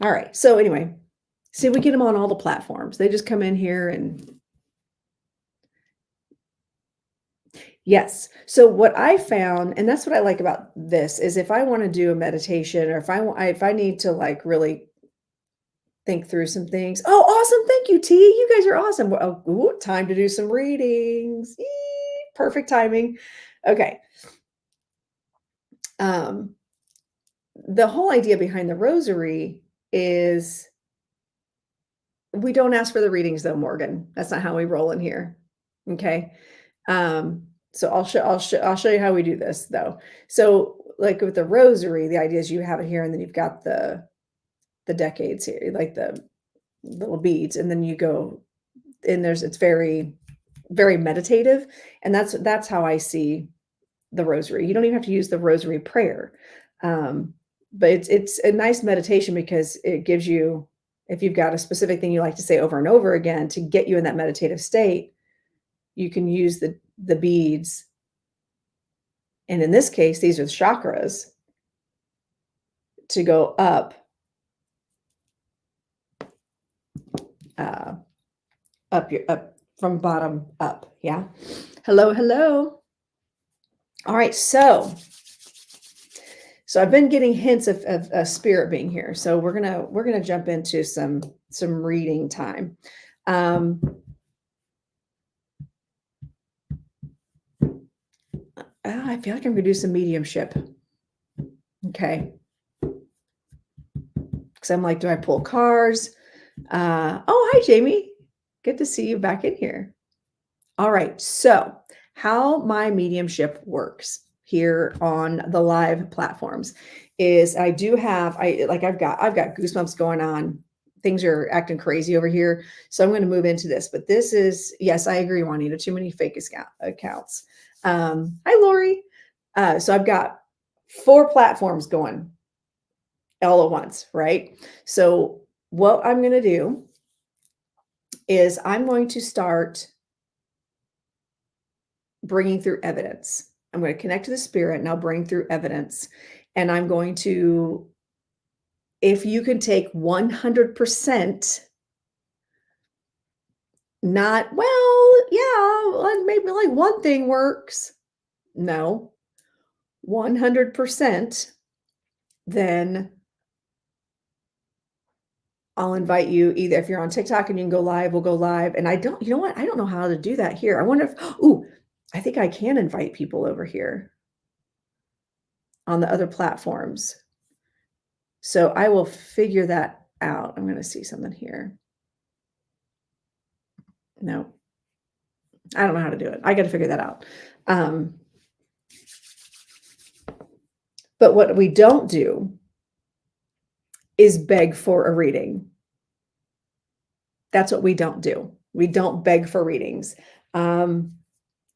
All right. So anyway, see, we get them on all the platforms. They just come in here and yes. So what I found, and that's what I like about this, is if I want to do a meditation or if I need to like really think through some things. Oh, awesome. Thank you, T. You guys are awesome. Oh, time to do some readings. Eee, perfect timing. Okay. The whole idea behind the rosary is we don't ask for the readings though, Morgan. That's not how we roll in here. Okay. So I'll show you how we do this though. So like with the rosary, the idea is you have it here and then you've got the decades here, like the little beads, and then you go in it's very, very meditative. And that's how I see the rosary. You don't even have to use the rosary prayer. But it's a nice meditation because it gives you, if you've got a specific thing you like to say over and over again to get you in that meditative state, you can use the beads. And in this case, these are the chakras to go up, up from bottom up. Yeah. Hello. All right. So So I've been getting hints of a spirit being here. So we're gonna jump into some reading time. Um, I feel like I'm gonna do some mediumship. Okay. Because I'm like, do I pull cards? Oh, hi, Jamie. Good to see you back in here. All right. So, how my mediumship works here on the live platforms is I do have I've got goosebumps going on. Things are acting crazy over here. So I'm going to move into this. But this is, yes, I agree, Juanita. Too many fake accounts. Hi, Lori. So I've got 4 platforms going all at once, right? So what I'm going to do is I'm going to start bringing through evidence. I'm going to connect to the spirit and I'll bring through evidence. And I'm going to, if you can take 100%, not, well, yeah, maybe like one thing works. No, 100%, then I'll invite you either if you're on TikTok and you can go live, we'll go live. And I don't, you know what? I don't know how to do that here. I wonder if, ooh, I think I can invite people over here on the other platforms. So I will figure that out. I'm going to see something here. No, I don't know how to do it. I got to figure that out. But what we don't do is beg for a reading. That's what we don't do. We don't beg for readings.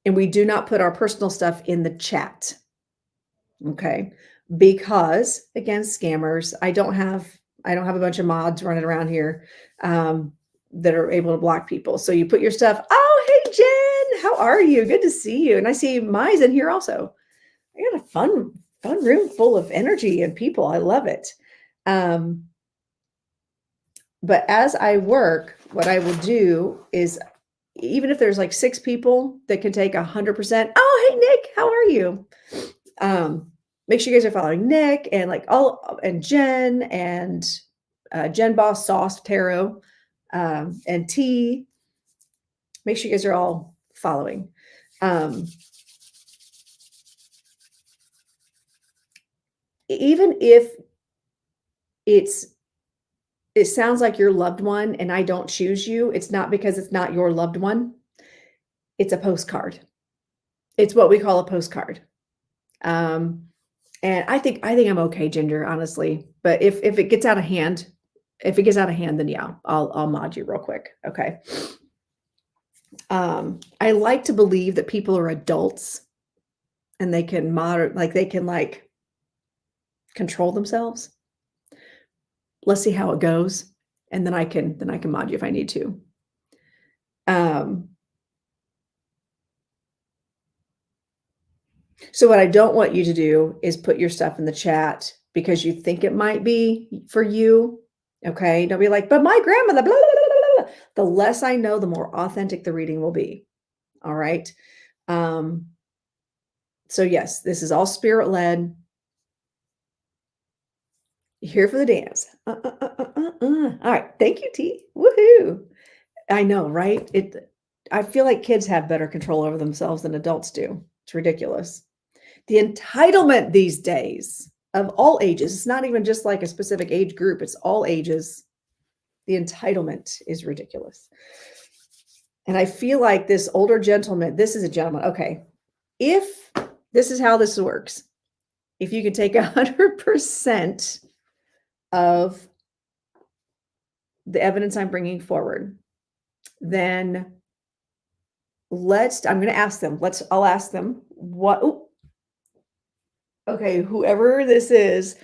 And we do not put our personal stuff in the chat. Okay. Because again, scammers, I don't have a bunch of mods running around here that are able to block people. So you put your stuff. Oh, hey, Jen, how are you? Good to see you. And I see Mai's in here also. I got a fun room full of energy and people. I love it. But as I work, what I will do is, even if there's like 6 people that can take 100%. Oh, hey, Nick, how are you? Make sure you guys are following Nick and and Jen and Jen Boss Sauce Tarot and T. Make sure you guys are all following. Even if it sounds like your loved one and I don't choose you, it's not because it's not your loved one. It's a postcard. It's what we call a postcard. And I think I'm okay, Ginger, honestly. But if it gets out of hand, then yeah, I'll mod you real quick. Okay. I like to believe that people are adults and they can control themselves. Let's see how it goes. And then I can mod you if I need to. So what I don't want you to do is put your stuff in the chat because you think it might be for you. Okay. Don't be like, but my grandmother, blah, blah, blah, blah. The less I know, the more authentic the reading will be. All right. So yes, this is all spirit led. Here for the dance. All right. Thank you, T. Woohoo. I know, right? I feel like kids have better control over themselves than adults do. It's ridiculous. The entitlement these days of all ages, it's not even just like a specific age group, it's all ages. The entitlement is ridiculous. And I feel like this older gentleman, this is a gentleman. Okay. If this is how this works, if you can take 100% of the evidence I'm bringing forward, then I'm going to ask them. I'll ask them what. Ooh, okay, whoever this is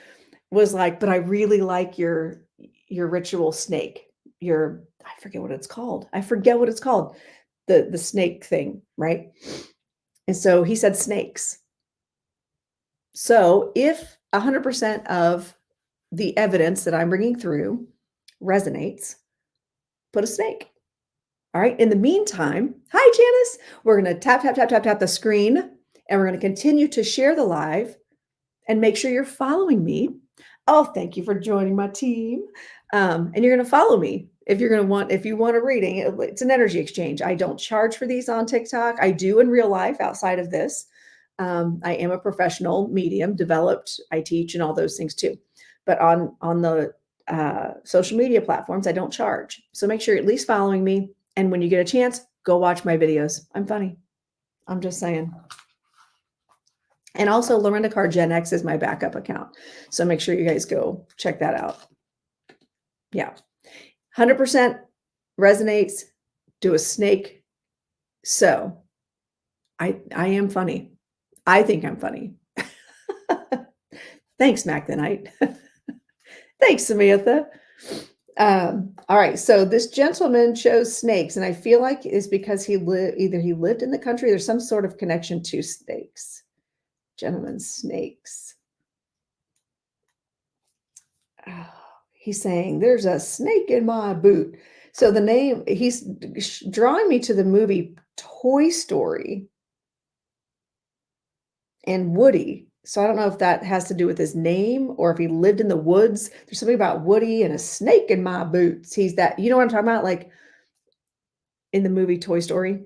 was like, but I really like your ritual snake. I forget what it's called. The snake thing, right? And so he said snakes. So if 100% of the evidence that I'm bringing through resonates, put a snake. All right. In the meantime, hi, Janice. We're going to tap the screen and we're going to continue to share the live and make sure you're following me. Oh, thank you for joining my team. And you're going to follow me if you want a reading. It's an energy exchange. I don't charge for these on TikTok. I do in real life outside of this. I am a professional medium, developed. I teach and all those things too. But on the social media platforms, I don't charge. So make sure you're at least following me. And when you get a chance, go watch my videos. I'm funny. I'm just saying. And also Lorinda Carr Gen X is my backup account. So make sure you guys go check that out. Yeah. 100% resonates. Do a snake. So I am funny. I think I'm funny. Thanks, Mac the Knight. Thanks, Samantha. All right. So this gentleman chose snakes, and I feel like it's because either he lived in the country, there's some sort of connection to snakes. Gentlemen, snakes. Oh, he's saying there's a snake in my boot. So the name, he's drawing me to the movie Toy Story and Woody. So I don't know if that has to do with his name or if he lived in the woods. There's something about Woody and a snake in my boots. He's that, you know what I'm talking about? Like in the movie Toy Story.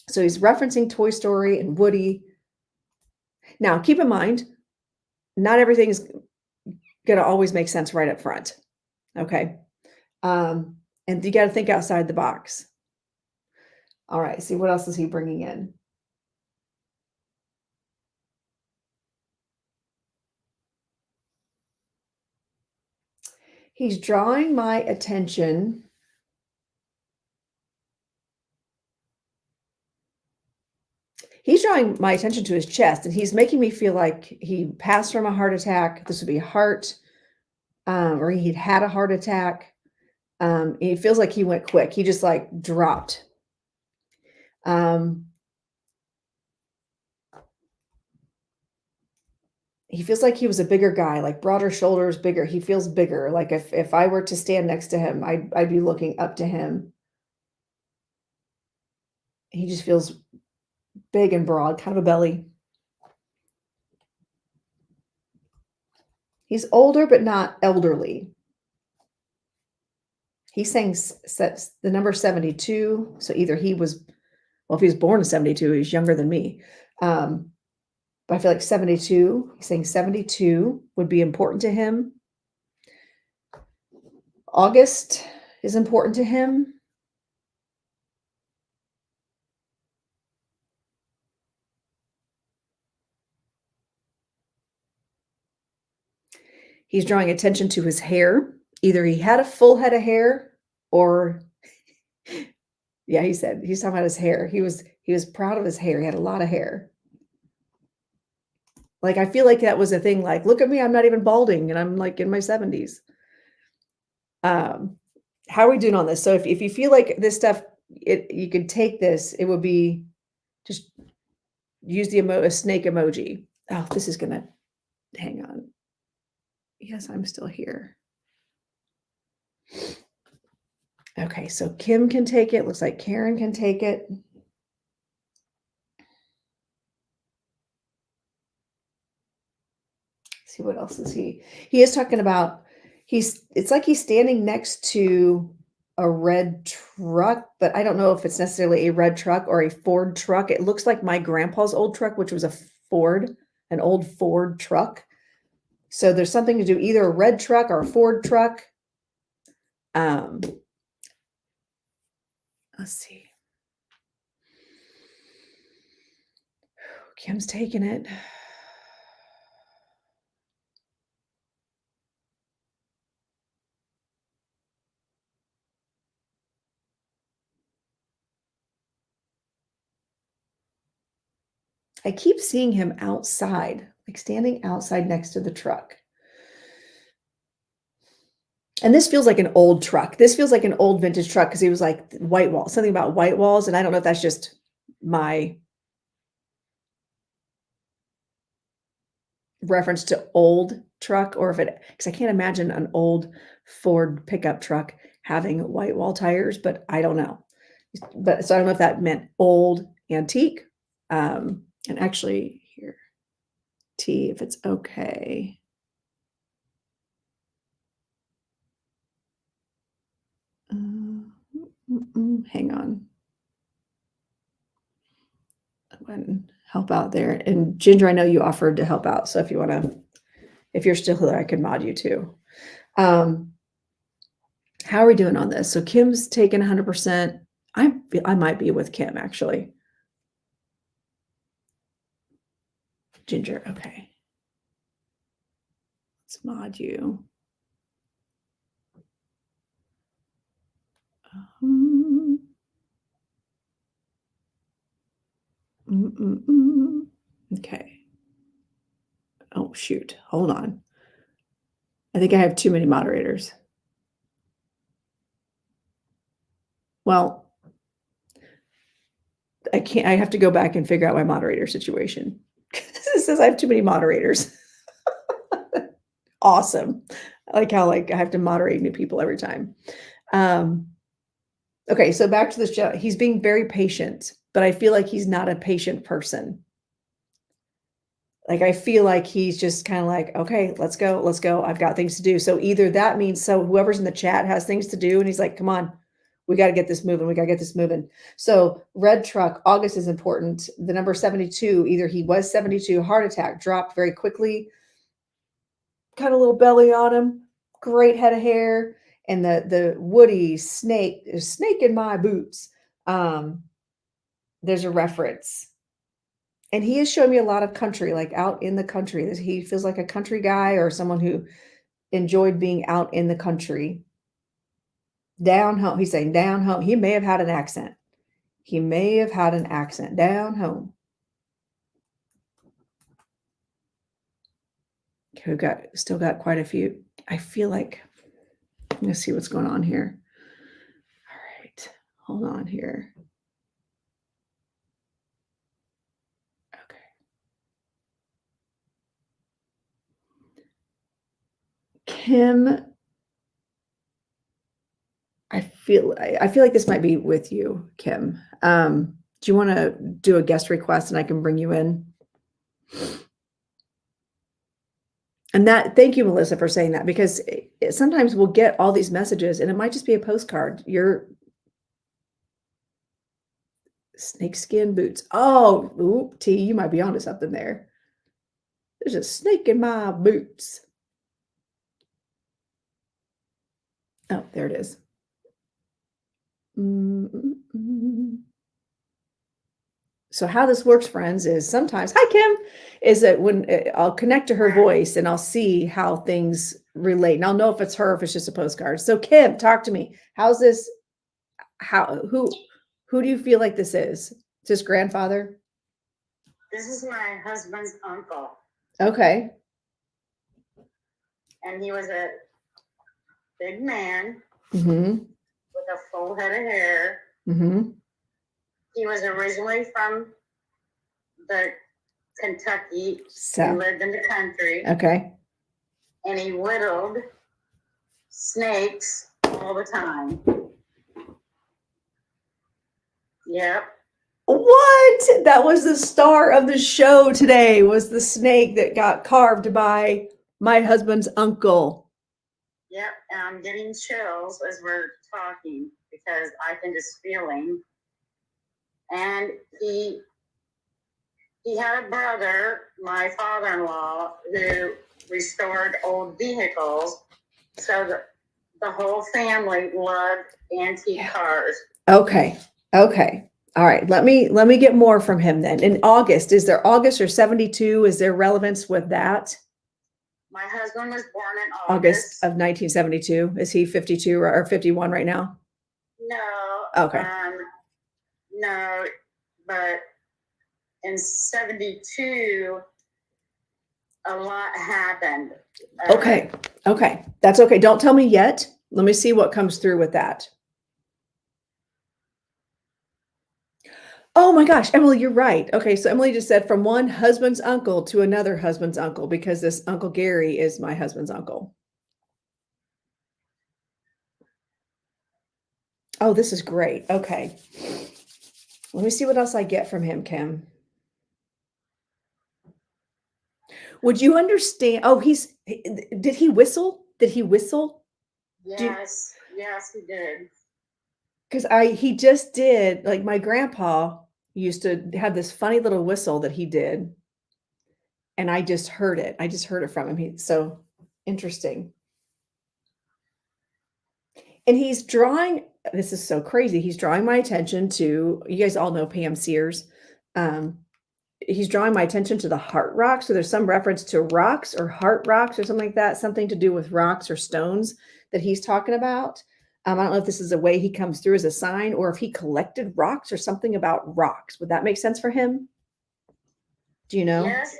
So he's referencing Toy Story and Woody. Now, keep in mind, not everything's going to always make sense right up front. Okay. And you got to think outside the box. All right. See, what else is he bringing in? He's drawing my attention. He's drawing my attention to his chest, and he's making me feel like he passed from a heart attack. This would be heart, or he'd had a heart attack. It feels like he went quick. He just like dropped. He feels like he was a bigger guy, like broader shoulders, bigger. He feels bigger. Like if I were to stand next to him, I'd be looking up to him. He just feels big and broad, kind of a belly. He's older, but not elderly. He's saying the number 72. So either he was, well, if he was born in 72, he's younger than me. But I feel like 72, he's saying 72 would be important to him. August is important to him. He's drawing attention to his hair. Either he had a full head of hair or yeah, he's talking about his hair. He was proud of his hair. He had a lot of hair. Like, I feel like that was a thing, like, look at me, I'm not even balding, and I'm like in my 70s. How are we doing on this? So if you feel like this stuff, you could take this, it would be just use the a snake emoji. Oh, this is gonna, hang on. Yes, I'm still here. Okay, so Kim can take it. Looks like Karen can take it. See, what else is he? He is talking about, it's like he's standing next to a red truck, but I don't know if it's necessarily a red truck or a Ford truck. It looks like my grandpa's old truck, which was a Ford, an old Ford truck. So there's something to do, either a red truck or a Ford truck. Let's see. Kim's taking it. I keep seeing him outside, like standing outside next to the truck. And this feels like an old truck. This feels like an old vintage truck because he was like white walls, something about white walls. And I don't know if that's just my reference to old truck or if it, because I can't imagine an old Ford pickup truck having white wall tires, but I don't know. But so I don't know if that meant old antique. And actually here, T, if it's okay. Hang on. I went and help out there. And Ginger, I know you offered to help out. So if you want to, if you're still there, I could mod you too. How are we doing on this? So Kim's taken 100%. I might be with Kim actually. Ginger, okay. Let's mod you. Okay. Oh, shoot. Hold on. I think I have too many moderators. Well, I can't. I have to go back and figure out my moderator situation. It says I have too many moderators. Awesome. I like how I have to moderate new people every time. Okay, so back to the show. He's being very patient, but I feel like he's not a patient person. Like, I feel like he's just kind of like, okay, let's go. I've got things to do. So either that means, so whoever's in the chat has things to do. And he's like, come on, we got to get this moving. So red truck, August is important. The number 72, either he was 72, heart attack, dropped very quickly, kind of little belly on him, great head of hair. And the Woody snake in my boots. There's a reference. And he is showing me a lot of country, like out in the country. He feels like a country guy or someone who enjoyed being out in the country. Down home. He's saying down home. He may have had an accent. Down home. Okay, we've still got quite a few. I feel like, I'm going to see what's going on here. All right. Hold on here. Kim, I feel like this might be with you, Kim. Do you want to do a guest request and I can bring you in? And thank you, Melissa, for saying that, because sometimes we'll get all these messages and it might just be a postcard. Your snakeskin boots. Oh, T, you might be onto something there. There's a snake in my boots. Oh, there it is. So how this works, friends, is sometimes, hi, Kim, is that when I'll connect to her voice and I'll see how things relate. And I'll know if it's her, if it's just a postcard. So Kim, talk to me. How's this? Who do you feel like this is? Is this grandfather? This is my husband's uncle. Okay. And he was a big man Mm-hmm. with a full head of hair. Mm-hmm. He was originally from the Kentucky. So he lived in the country. Okay. And he whittled snakes all the time. Yep. What? That was the star of the show today, was the snake that got carved by my husband's uncle. Yep. And I'm getting chills as we're talking because I can just feel him. And he had a brother, my father-in-law, who restored old vehicles. So the whole family loved antique cars. Okay. All right. Let me get more from him then. In August, is there August or 72? Is there relevance with that? My husband was born in August of 1972. Is he 52 or 51 right now? No. Okay. No, but in 72, a lot happened. Okay. That's okay. Don't tell me yet. Let me see what comes through with that. Oh my gosh, Emily, you're right. Okay, so Emily just said from one husband's uncle to another husband's uncle, because this Uncle Gary is my husband's uncle. Oh, this is great. Okay. Let me see what else I get from him, Kim. Would you understand? Oh, did he whistle? Did he whistle? Yes, yes, he did. Because he just did, like my grandpa used to have this funny little whistle that he did, and I just heard it. I just heard it from him. So interesting. And he's drawing, this is so crazy. He's drawing my attention to, you guys all know Pam Sears. Um, he's drawing my attention to the heart rock. So there's some reference to rocks or heart rocks or something like that, something to do with rocks or stones that he's talking about. I don't know if this is a way he comes through as a sign or if he collected rocks or something about rocks. Would that make sense for him? Do you know? Yes,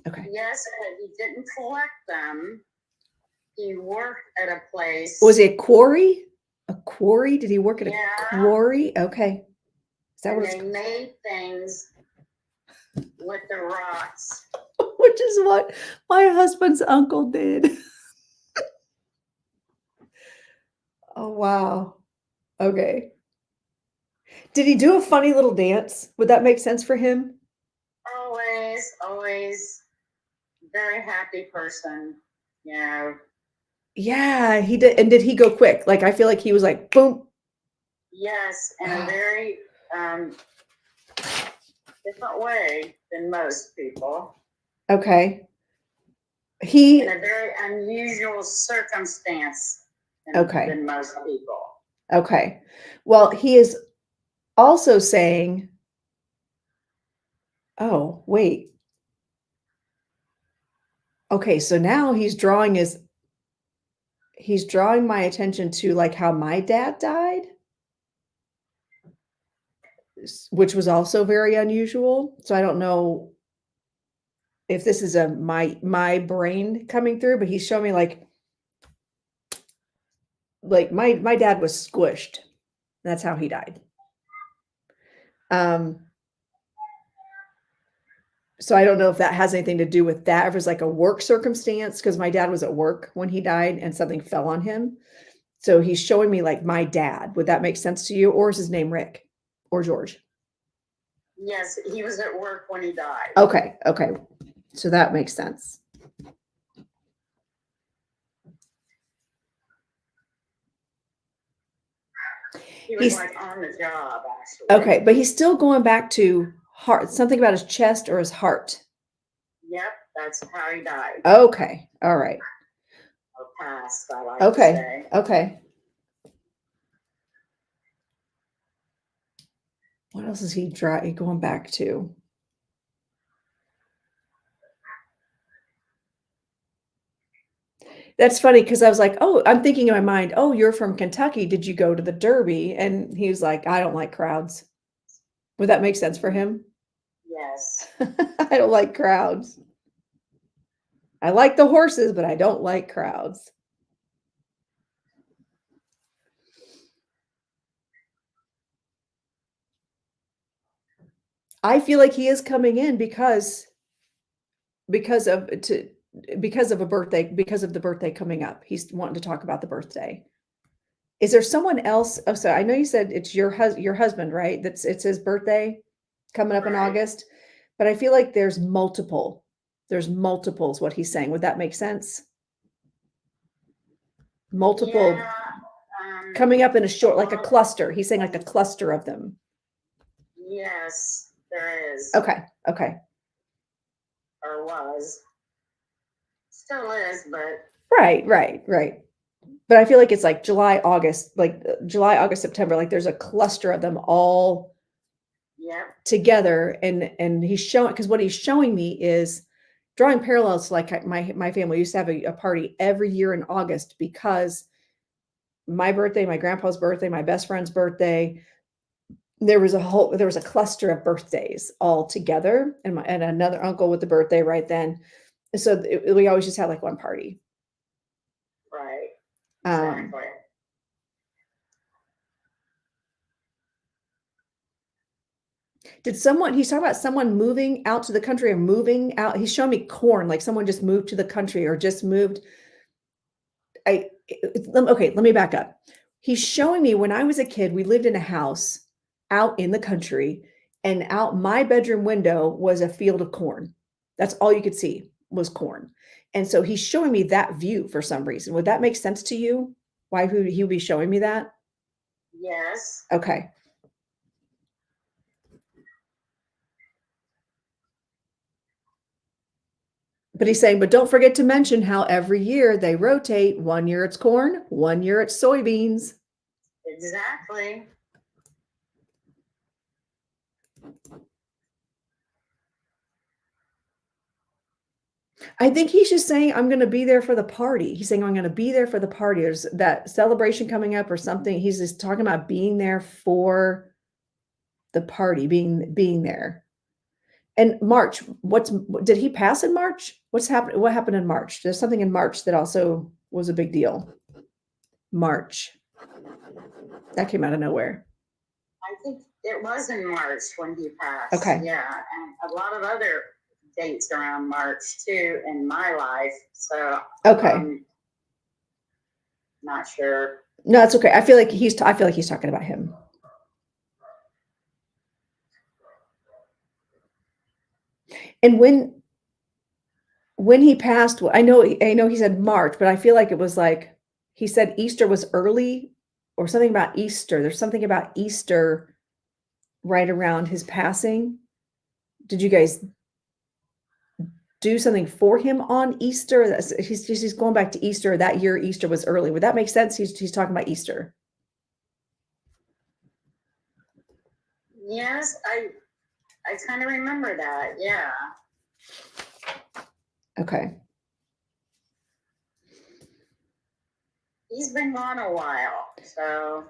Okay. yes, but he didn't collect them. He worked at a place. Was it a quarry? A quarry? Did he work at a Yeah. quarry? Okay. Is that And what they made things with the rocks. which is what my husband's uncle did. Oh, wow. Okay. Did he do a funny little dance? Would that make sense for him? Always, always very happy person, you know. Yeah, he did. And did he go quick? Like, I feel like he was like, boom. Yes, in a very different way than most people. Okay. In a very unusual circumstance than most people. Okay. Well, he is also saying, oh, wait. Okay, so now he's drawing my attention to like how my dad died, which was also very unusual. So I don't know if this is my brain coming through, but he's showing me like my dad was squished. That's how he died. So I don't know if that has anything to do with that, if it's like a work circumstance, because my dad was at work when he died and something fell on him. So he's showing me like my dad. Would that make sense to you? Or is his name Rick or George? Yes, he was at work when he died. Okay. Okay. So that makes sense. He was like on the job, actually. Okay, but he's still going back to heart, something about his chest or his heart. Yep, that's how he died. Okay. All right. Or passed, I like to say. Okay. What else is he going back to? That's funny because I was like, oh, I'm thinking in my mind, oh, you're from Kentucky. Did you go to the Derby? And he was like, I don't like crowds. Would that make sense for him? Yes. I don't like crowds. I like the horses, but I don't like crowds. I feel like he is coming in because of a birthday, because of the birthday coming up. He's wanting to talk about the birthday. Is there someone else? Oh, so I know you said it's your husband, right? It's his birthday coming up in August, but I feel like there's multiples what he's saying. Would that make sense? Multiple coming up in a short, like a cluster. He's saying like a cluster of them. Yes, there is. Okay. Or was. Still is, but. Right. But I feel like it's like July, August, September. Like there's a cluster of them all together. And he's showing, because what he's showing me is drawing parallels to like my family used to have a party every year in August because my birthday, my grandpa's birthday, my best friend's birthday, there was a cluster of birthdays all together, and another uncle with the birthday right then. So we always just had like one party. Right. Exactly. He's talking about someone moving out to the country or moving out. He's showing me corn, like someone just moved to the country or just moved. Okay, let me back up. He's showing me when I was a kid, we lived in a house out in the country, and out my bedroom window was a field of corn. That's all you could see. was corn. And so he's showing me that view for some reason. Would that make sense to you? Why he would be showing me that? Yes. Okay. But he's saying, but don't forget to mention how every year they rotate. 1 year it's corn, 1 year it's soybeans. Exactly. I think he's just saying, I'm going to be there for the party. He's saying, I'm going to be there for the party. There's that celebration coming up or something. He's just talking about being there for the party, being there. And March, did he pass in March? What happened in March? There's something in March that also was a big deal. March. That came out of nowhere. I think it was in March when he passed. Okay. Yeah, and a lot of other dates around March too in my life. So Okay. Not sure. No, it's okay. I feel like he's talking about him. And when he passed, I know he said March, but I feel like it was like he said Easter was early or something about Easter. There's something about Easter right around his passing. Did you guys do something for him on Easter? He's going back to Easter. That year Easter was early. Would that make sense? He's talking about Easter. Yes, I kind of remember that. Yeah. Okay. He's been gone a while, so.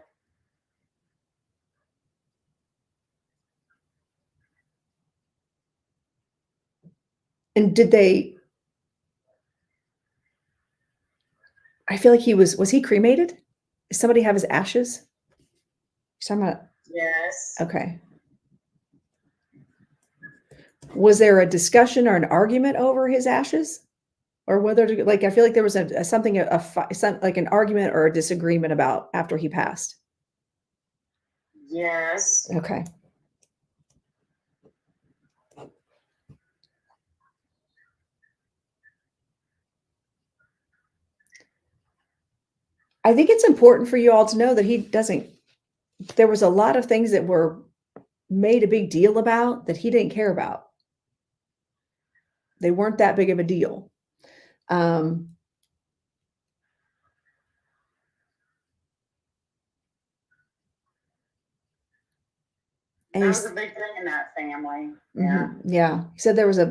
And I feel like was he cremated? Does somebody have his ashes? He's talking about. Yes. Okay. Was there a discussion or an argument over his ashes? Or whether to, like, I feel like there was something like an argument or a disagreement about after he passed. Yes. Okay. I think it's important for you all to know that there was a lot of things that were made a big deal about that he didn't care about. They weren't that big of a deal. And That was a big thing in that family. Yeah. Yeah. He said there was a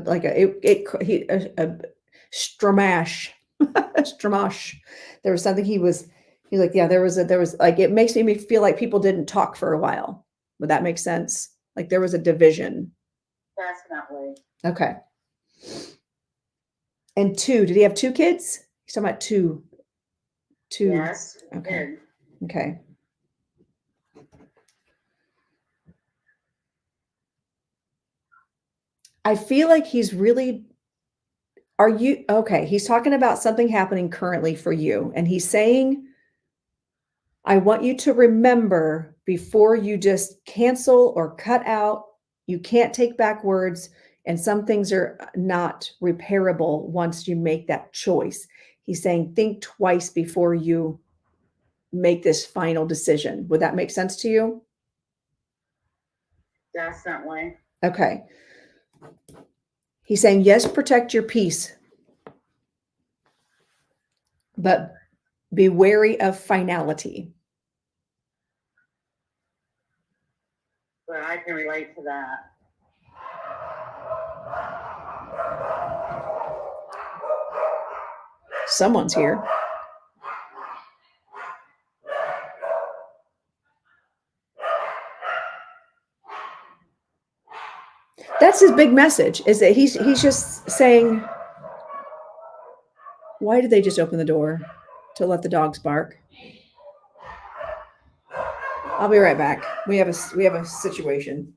stramash. Stramash. There was something he's like, yeah, there was like, it makes me feel like people didn't talk for a while. Would that make sense? Like there was a division. Definitely. Okay. And did he have 2 kids? He's talking about 2. Yes. Okay. Did. Okay. I feel like he's really. Are you okay? He's talking about something happening currently for you, and he's saying, I want you to remember before you just cancel or cut out. You can't take back words, and some things are not repairable once you make that choice. He's saying, think twice before you make this final decision. Would that make sense to you? Definitely. Okay. He's saying, yes, protect your peace, but be wary of finality. But I can relate to that. Someone's here. That's his big message, is that he's just saying, why did they just open the door to let the dogs bark? I'll be right back. We have a situation.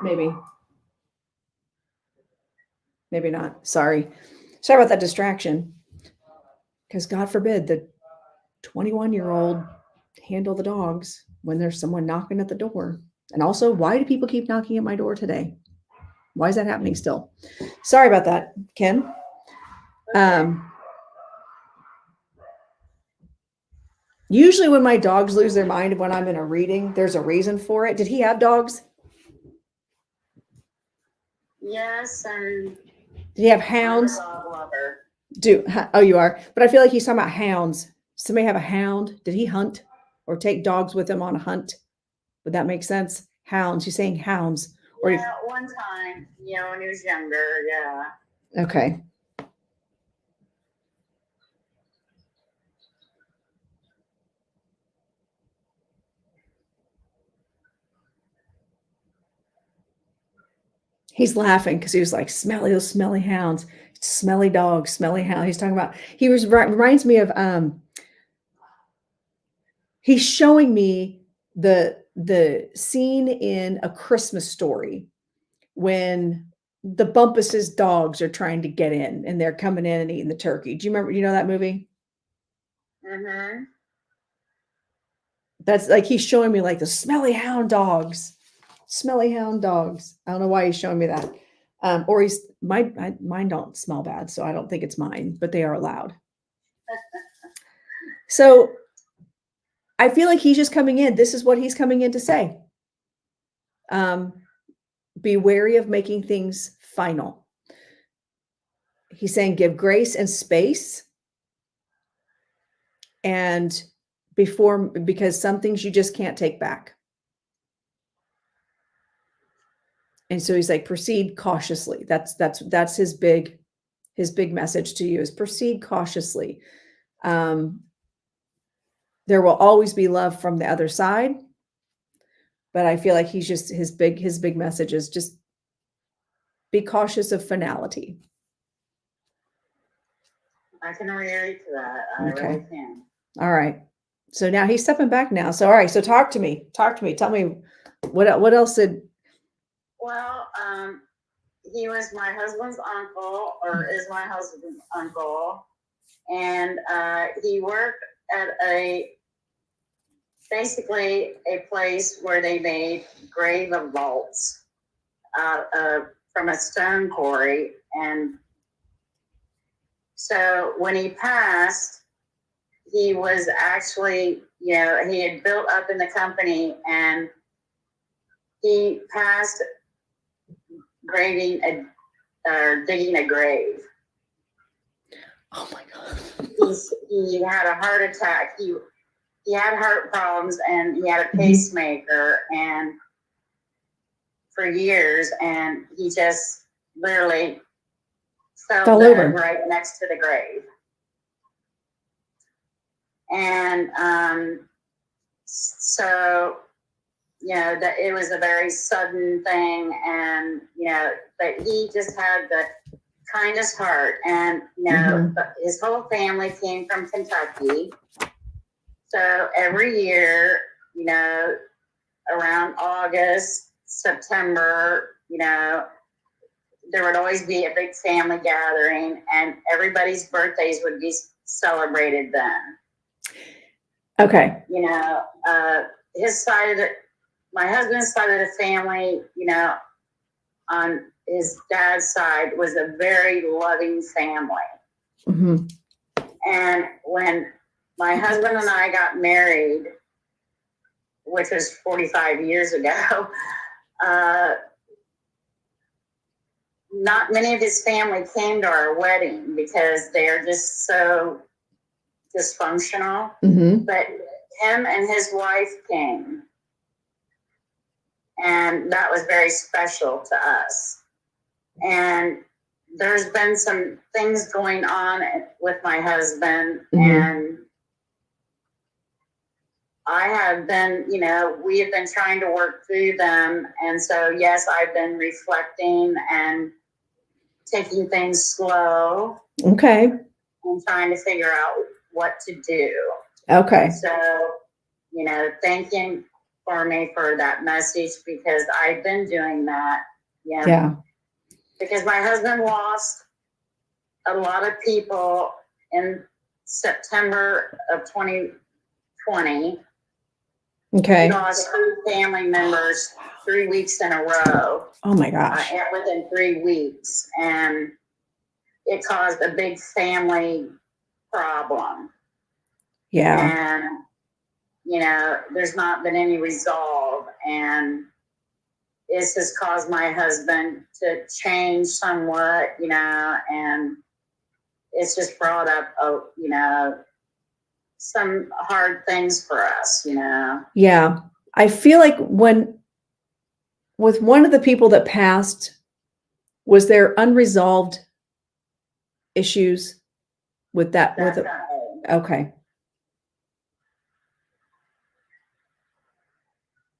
Maybe not. Sorry about that distraction. Because God forbid the 21-year-old handle the dogs when there's someone knocking at the door. And also, why do people keep knocking at my door today? Why is that happening still? Sorry about that, Ken. Um, usually when my dogs lose their mind when I'm in a reading, there's a reason for it. Did he have dogs? Yes, and Did he have I'm a hounds? dog lover. Oh, you are. But I feel like he's talking about hounds. Somebody have a hound? Did he hunt or take dogs with him on a hunt? Would that make sense? Hounds. You're saying hounds. Or Yeah, one time, when he was younger, yeah. okay. He's laughing because he was like, smelly, those smelly hounds, smelly dogs, smelly hound. He's talking about, reminds me of, he's showing me the scene in A Christmas Story when the Bumpus's dogs are trying to get in and they're coming in and eating the turkey. Do you remember, you know that movie? Mm-hmm. That's like, he's showing me like the smelly hound dogs. Smelly hound dogs. I don't know why he's showing me that. Or mine don't smell bad, so I don't think it's mine, but they are loud. So I feel like he's just coming in. This is what he's coming in to say. Be wary of making things final. He's saying give grace and space. And because some things you just can't take back. And so he's like, proceed cautiously. That's his big message to you is proceed cautiously. There will always be love from the other side, but I feel like he's just his big message is just be cautious of finality. I can relate to that. I really can. All right. So now he's stepping back now. So all right. So talk to me. Tell me what else did. Well, he was my husband's uncle, or is my husband's uncle, and he worked at basically a place where they made grave vaults from a stone quarry. And so when he passed, he was actually, he had built up in the company, and he passed digging a grave. Oh my God. He had a heart attack. He had heart problems, and he had a pacemaker, and for years, and he just literally fell over right next to the grave. And so, that it was a very sudden thing, and but he just had the kindest heart, and his whole family came from Kentucky. So every year, around August, September, there would always be a big family gathering, and everybody's birthdays would be celebrated then. Okay. My husband's side of the family, on his dad's side, was a very loving family. Mm-hmm. And when my husband and I got married, which was 45 years ago, not many of his family came to our wedding because they're just so dysfunctional. Mm-hmm. But him and his wife came, and that was very special to us. And there's been some things going on with my husband, and I have been, we have been trying to work through them. And so, yes, I've been reflecting and taking things slow. Okay. And trying to figure out what to do. Okay. So, thank him for me for that message, because I've been doing that. Yeah. Because my husband lost a lot of people in September of 2020. Okay. He lost 3 family members 3 weeks in a row. Oh my gosh. Within 3 weeks. And it caused a big family problem. Yeah. And, you know, there's not been any resolve. And this has caused my husband to change somewhat, you know, and it's just brought up, you know, some hard things for us, you know. Yeah. I feel like with one of the people that passed, was there unresolved issues with that, with it? Definitely. Okay.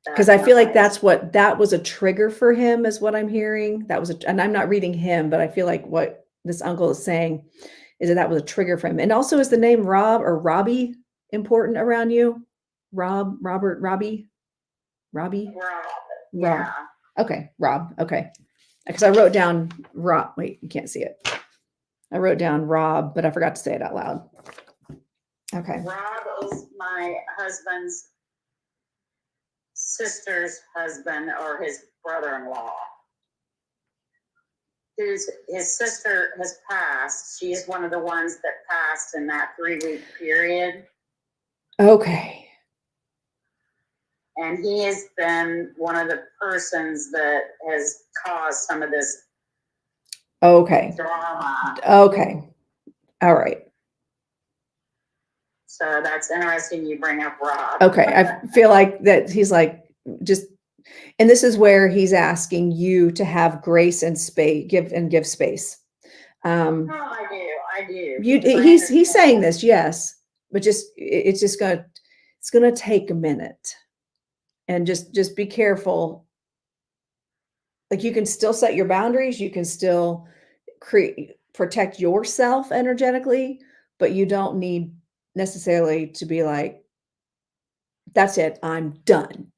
Because I feel like that was a trigger for him, is what I'm hearing. And I'm not reading him, but I feel like what this uncle is saying is that was a trigger for him. And also, is the name Rob or Robbie important around you? Robert, Robbie? Rob. Rob. Yeah. Okay, Rob. Okay. Because I wrote down Rob. Wait, you can't see it. I wrote down Rob, but I forgot to say it out loud. Okay. Rob is my husband's sister's husband, or his brother-in-law. His sister has passed. She's one of the ones that passed in that 3-week period. Okay. And he has been one of the persons that has caused some of this drama. Okay. All right. So that's interesting you bring up Rob. Okay. I feel like that he's like, just, and this is where he's asking you to have grace and space, give space. Oh, I do. He's saying this, yes, but it's gonna take a minute, and just be careful. Like, you can still set your boundaries, you can still protect yourself energetically, but you don't need necessarily to be like, that's it, I'm done.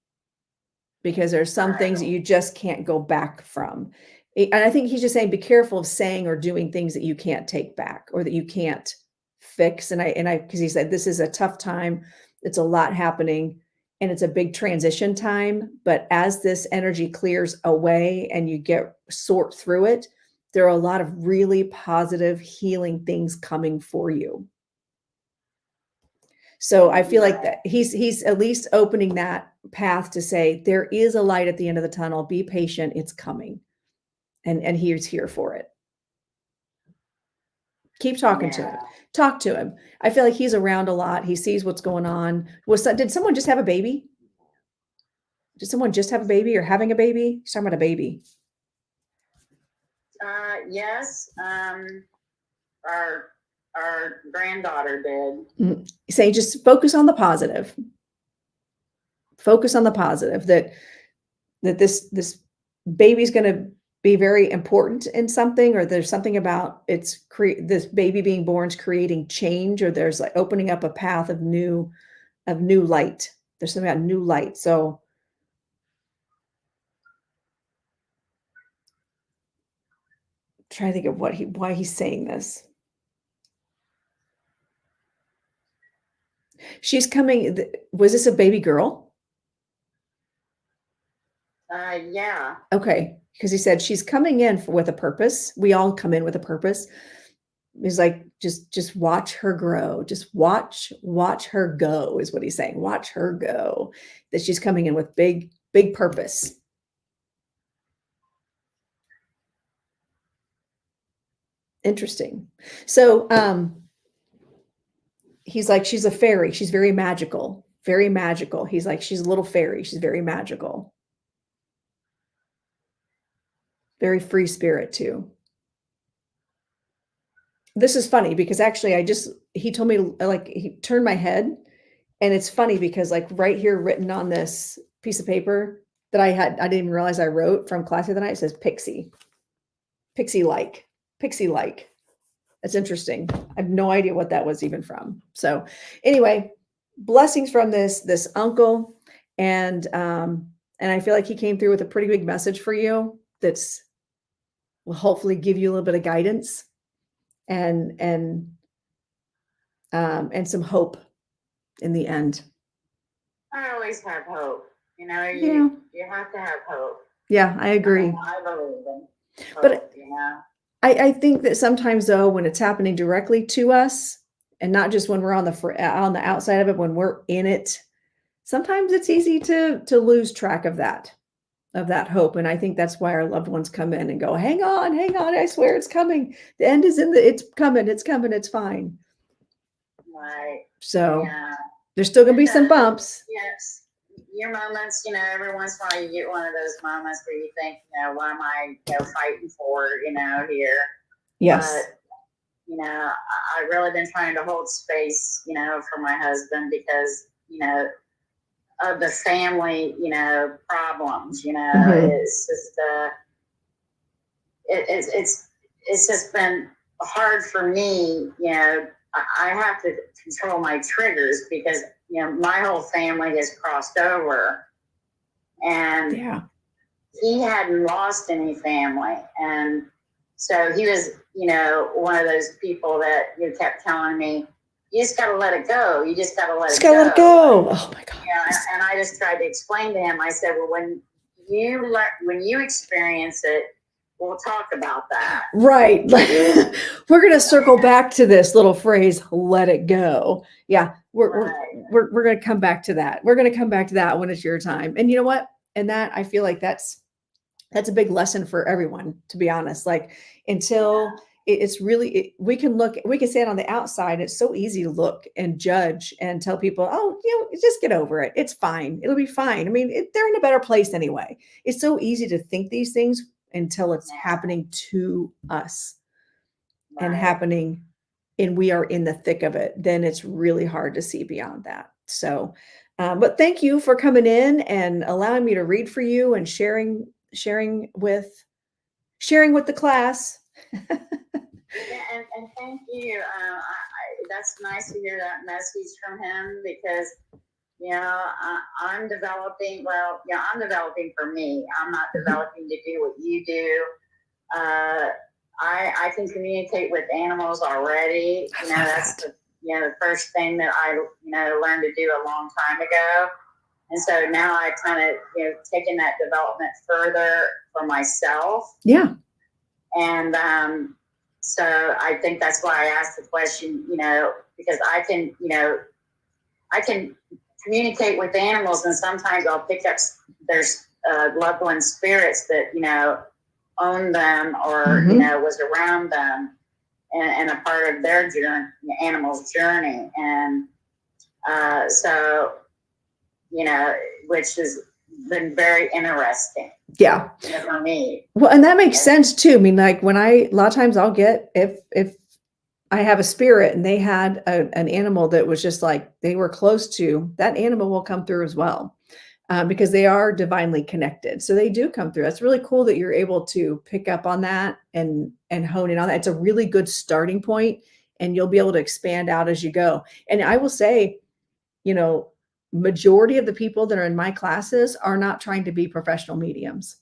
Because there's some things that you just can't go back from. And I think he's just saying, be careful of saying or doing things that you can't take back or that you can't fix. Because he said, this is a tough time. It's a lot happening and it's a big transition time. But as this energy clears away and you sort through it, there are a lot of really positive healing things coming for you. So I feel like that he's at least opening that path to say, there is a light at the end of the tunnel. Be patient. It's coming. And he's here for it. Keep talking to him. Talk to him. I feel like he's around a lot. He sees what's going on. Did someone just have a baby? Did someone just have a baby or having a baby? He's talking about a baby. Yes. Our granddaughter did. Say, just focus on the positive. Focus on the positive, that this baby's going to be very important in something, or there's something about this baby being born is creating change, or there's like opening up a path of new light. There's something about new light. So try to think of why he's saying this. She's coming. Was this a baby girl? Yeah. Okay. Because he said she's coming in with a purpose. We all come in with a purpose. He's like, just watch her grow. Just watch her go, is what he's saying. Watch her go. That she's coming in with big purpose. Interesting. So he's like, she's a fairy. She's very magical. Very magical. He's like, she's a little fairy. She's very magical. Very free spirit too. This is funny because actually he told me, like, he turned my head, and it's funny because like right here written on this piece of paper that I didn't even realize I wrote from class the other night, it says pixie. Pixie-like. That's interesting. I have no idea what that was even from. So anyway, blessings from this uncle. And I feel like he came through with a pretty big message for you that's will hopefully give you a little bit of guidance and some hope in the end. I always have hope. You know, you have to have hope. Yeah, I agree. I believe in hope, But you know. I think that sometimes though, when it's happening directly to us and not just when we're on on the outside of it, when we're in it, sometimes it's easy to lose track of that hope. And I think that's why our loved ones come in and go, hang on, I swear it's coming. The end is it's coming, it's fine. Right. So Yeah. there's still gonna be some bumps. Yes. Your moments, every once in a while you get one of those moments where you think, what am I, fighting for, here. Yes. But, I've really been trying to hold space, for my husband because, of the family, problems, it's just, it's just been hard for me, I have to control my triggers because, my whole family has crossed over and Yeah. he hadn't lost any family. And so he was, one of those people that kept telling me, you just got to let it go. You just got to let it go. Let it go. Oh my God. And I just tried to explain to him. I said, well, when you experience it, we'll talk about that. Right. We're going to circle back to this little phrase, let it go. Yeah. We're going to come back to that. We're going to come back to that when it's your time. And you know what? And that, I feel like that's a big lesson for everyone, to be honest. Like until it's really, we can say it on the outside. It's so easy to look and judge and tell people, oh, just get over it. It's fine. It'll be fine. I mean, they're in a better place anyway. It's so easy to think these things until it's happening to us and happening and we are in the thick of it. Then it's really hard to see beyond that. So, but thank you for coming in and allowing me to read for you and sharing with the class. Yeah, and thank you. That's nice to hear that message from him because, I'm developing. Well, I'm developing for me. I'm not developing to do what you do. I can communicate with animals already. That's the first thing that I learned to do a long time ago. And so now I kind of, taken that development further for myself. Yeah. And so I think that's why I asked the question, because I can communicate with animals and sometimes I'll pick up their loved one spirits that, owned them or, was around them and a part of their journey, animal's journey. And so, which has been very interesting. Yeah. For me. Well, and that makes sense too. I mean, like when a lot of times I'll get, if I have a spirit and they had an animal that was just like they were close to, that animal will come through as well because they are divinely connected. So they do come through. That's really cool that you're able to pick up on that and hone in on that. It's a really good starting point and you'll be able to expand out as you go. And I will say, majority of the people that are in my classes are not trying to be professional mediums.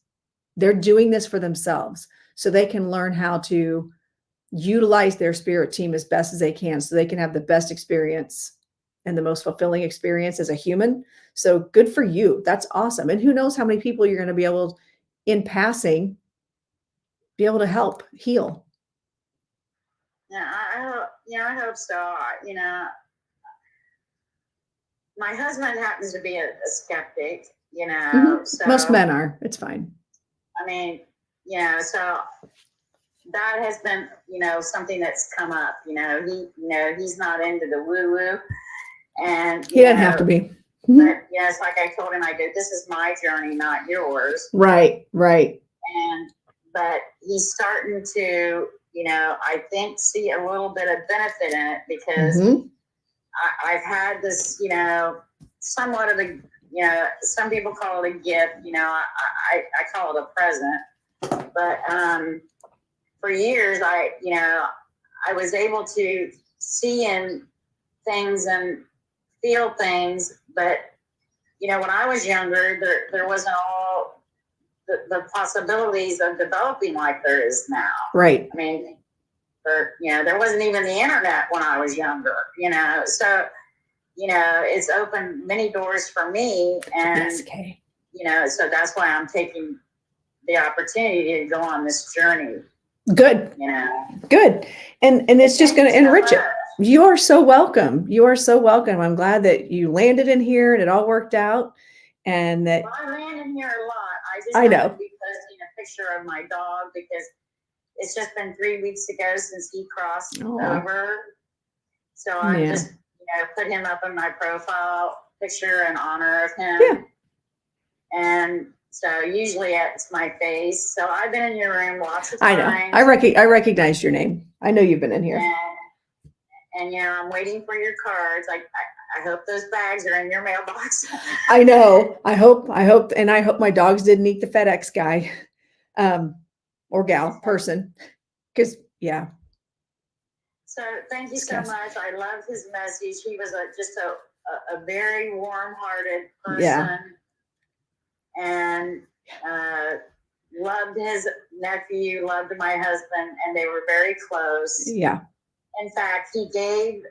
They're doing this for themselves so they can learn how to utilize their spirit team as best as they can so they can have the best experience and the most fulfilling experience as a human. So good for you. That's awesome. And who knows how many people you're going to be able, in passing, be able to help heal. Yeah, I hope so. My husband happens to be a skeptic, so most men are. It's fine. I mean, so that has been, something that's come up. He's not into the woo-woo, and he doesn't have to be. But yes, like I told him, this is my journey, not yours. Right. But he's starting to, I think, see a little bit of benefit in it because I've had this, somewhat of a, some people call it a gift, I call it a present. But for years, I was able to see in things and feel things, but, when I was younger, there wasn't all the possibilities of developing like there is now. Right. I mean, there wasn't even the internet when I was younger, so, it's opened many doors for me. And, yes, okay. So that's why I'm taking the opportunity to go on this journey. Good, you know. good. And it's just going Thank to you so enrich it. much. You are so welcome. You are so welcome. I'm glad that you landed in here and it all worked out and that Well, I ran in here a lot. I just I happen know. to be posting a picture of my dog because it's just been 3 weeks ago since he crossed Oh, over. So I yeah. just, put him up in my profile picture in honor of him. Yeah. And so usually it's my face. So I've been in your room lots of I times. know. I recognize your name. I know you've been in here. And I'm waiting for your cards. I hope those bags are in your mailbox. I know. I hope, and I hope my dogs didn't eat the FedEx guy, or gal person. Cause yeah. So thank you so Discuss. much. I love his message. He was just a very warm-hearted person. Yeah. And loved his nephew, loved my husband, and they were very close. Yeah. In fact, he gave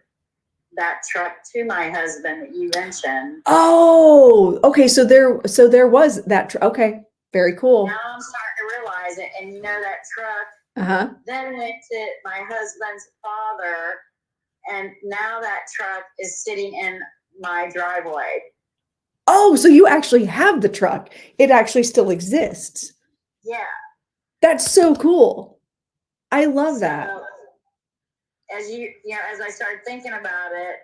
that truck to my husband that you mentioned. Oh, okay. So there was that. Okay. Very cool. Now I'm starting to realize it. And that truck Uh-huh. then went to my husband's father, and now that truck is sitting in my driveway. Oh, so you actually have the truck. It actually still exists. Yeah. That's so cool. I love that. As as I started thinking about it,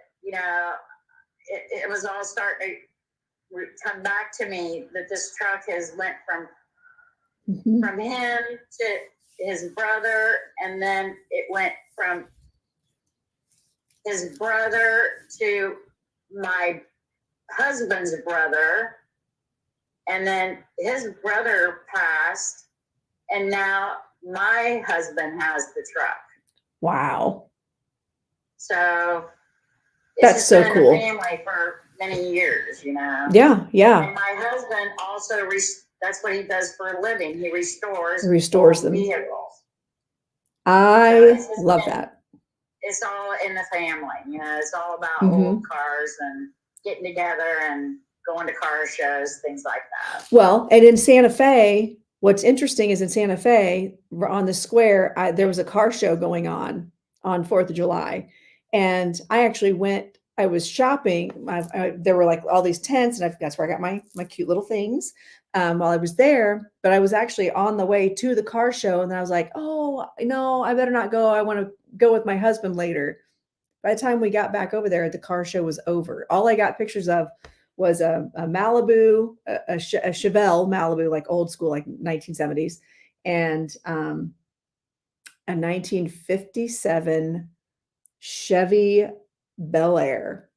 it was all starting to come back to me that this truck has went from him to his brother, and then it went from his brother to my husband's brother, and then his brother passed, and now my husband has the truck. Wow. So that's so cool. In the family for many years, Yeah, yeah. And my husband also that's what he does for a living. He restores them. Vehicles. I love that. It's all in the family, it's all about old cars and getting together and going to car shows, things like that. Well, and in Santa Fe, what's interesting is in Santa Fe, on the square, there was a car show going on 4th of July. And I actually went, I was shopping. There were like all these tents, and that's where I got my cute little things while I was there. But I was actually on the way to the car show, and then I was like, oh, no, I better not go. I want to go with my husband later. By the time we got back over there, the car show was over. All I got pictures of was a Malibu, a Chevelle Malibu, like old school, like 1970s, and a 1957 Chevy Bel Air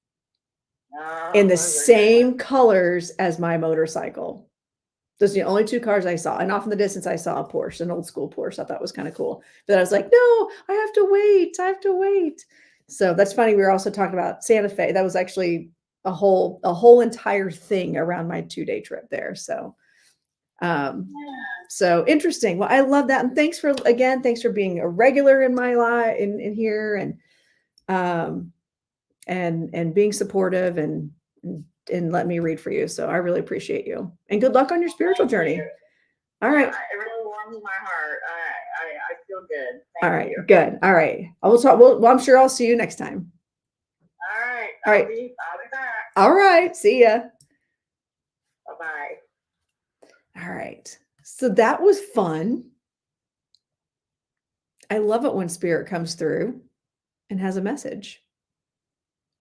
in the same colors as my motorcycle. Those are the only two cars I saw. And off in the distance, I saw a Porsche, an old school Porsche. I thought was kind of cool. But I was like, no, I have to wait. I have to wait. So that's funny. We were also talking about Santa Fe. That was actually a whole entire thing around my 2-day trip there. So, so interesting. Well, I love that. And thanks for being a regular in my life in here, and being supportive and let me read for you. So I really appreciate you, and good luck on your spiritual journey. All right. It really warms my heart. I feel good. All right. Good. All right. I will talk. Well, I'm sure I'll see you next time. All right. All right. I'll be back. All right. See ya. Bye-bye. All right. So that was fun. I love it when spirit comes through and has a message.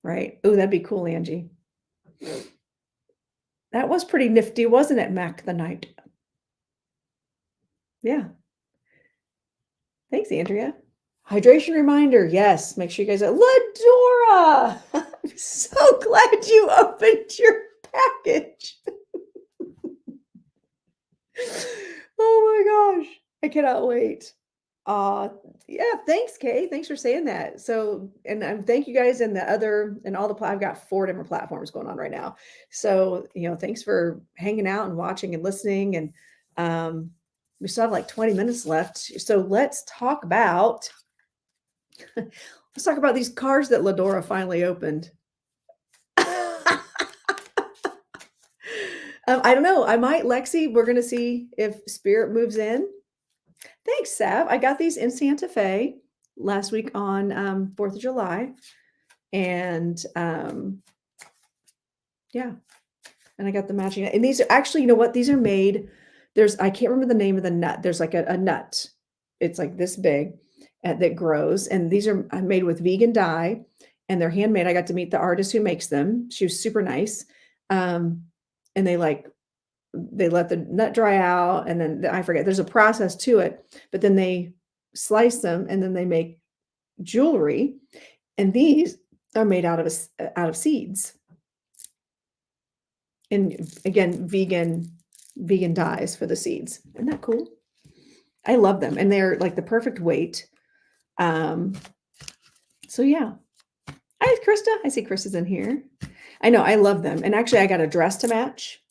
Right? Oh, that'd be cool, Angie. That was pretty nifty, wasn't it, Mac the Knight? Yeah. Thanks, Andrea. Hydration reminder. Yes. Make sure you guys are. Ladora! I'm so glad you opened your package. Oh my gosh. I cannot wait. Yeah, thanks, Kay. Thanks for saying that. So, and thank you guys and I've got 4 different platforms going on right now. So, thanks for hanging out and watching and listening. And we still have like 20 minutes left. So let's talk about these cars that Ladora finally opened. I don't know. I might, Lexi, we're going to see if spirit moves in Thanks, Sav. I got these in Santa Fe last week on 4th of July. And yeah, and I got the matching. And these are actually, you know what? These are made. I can't remember the name of the nut. There's like a nut. It's like this big that grows. And these are made with vegan dye and they're handmade. I got to meet the artist who makes them. She was super nice. And they let the nut dry out and then I forget, there's a process to it, but then they slice them and then they make jewelry. And these are made out of seeds. And again, vegan dyes for the seeds. Isn't that cool? I love them. And they're like the perfect weight. So yeah. Hi, Krista. I see Krista's in here. I know, I love them. And actually I got a dress to match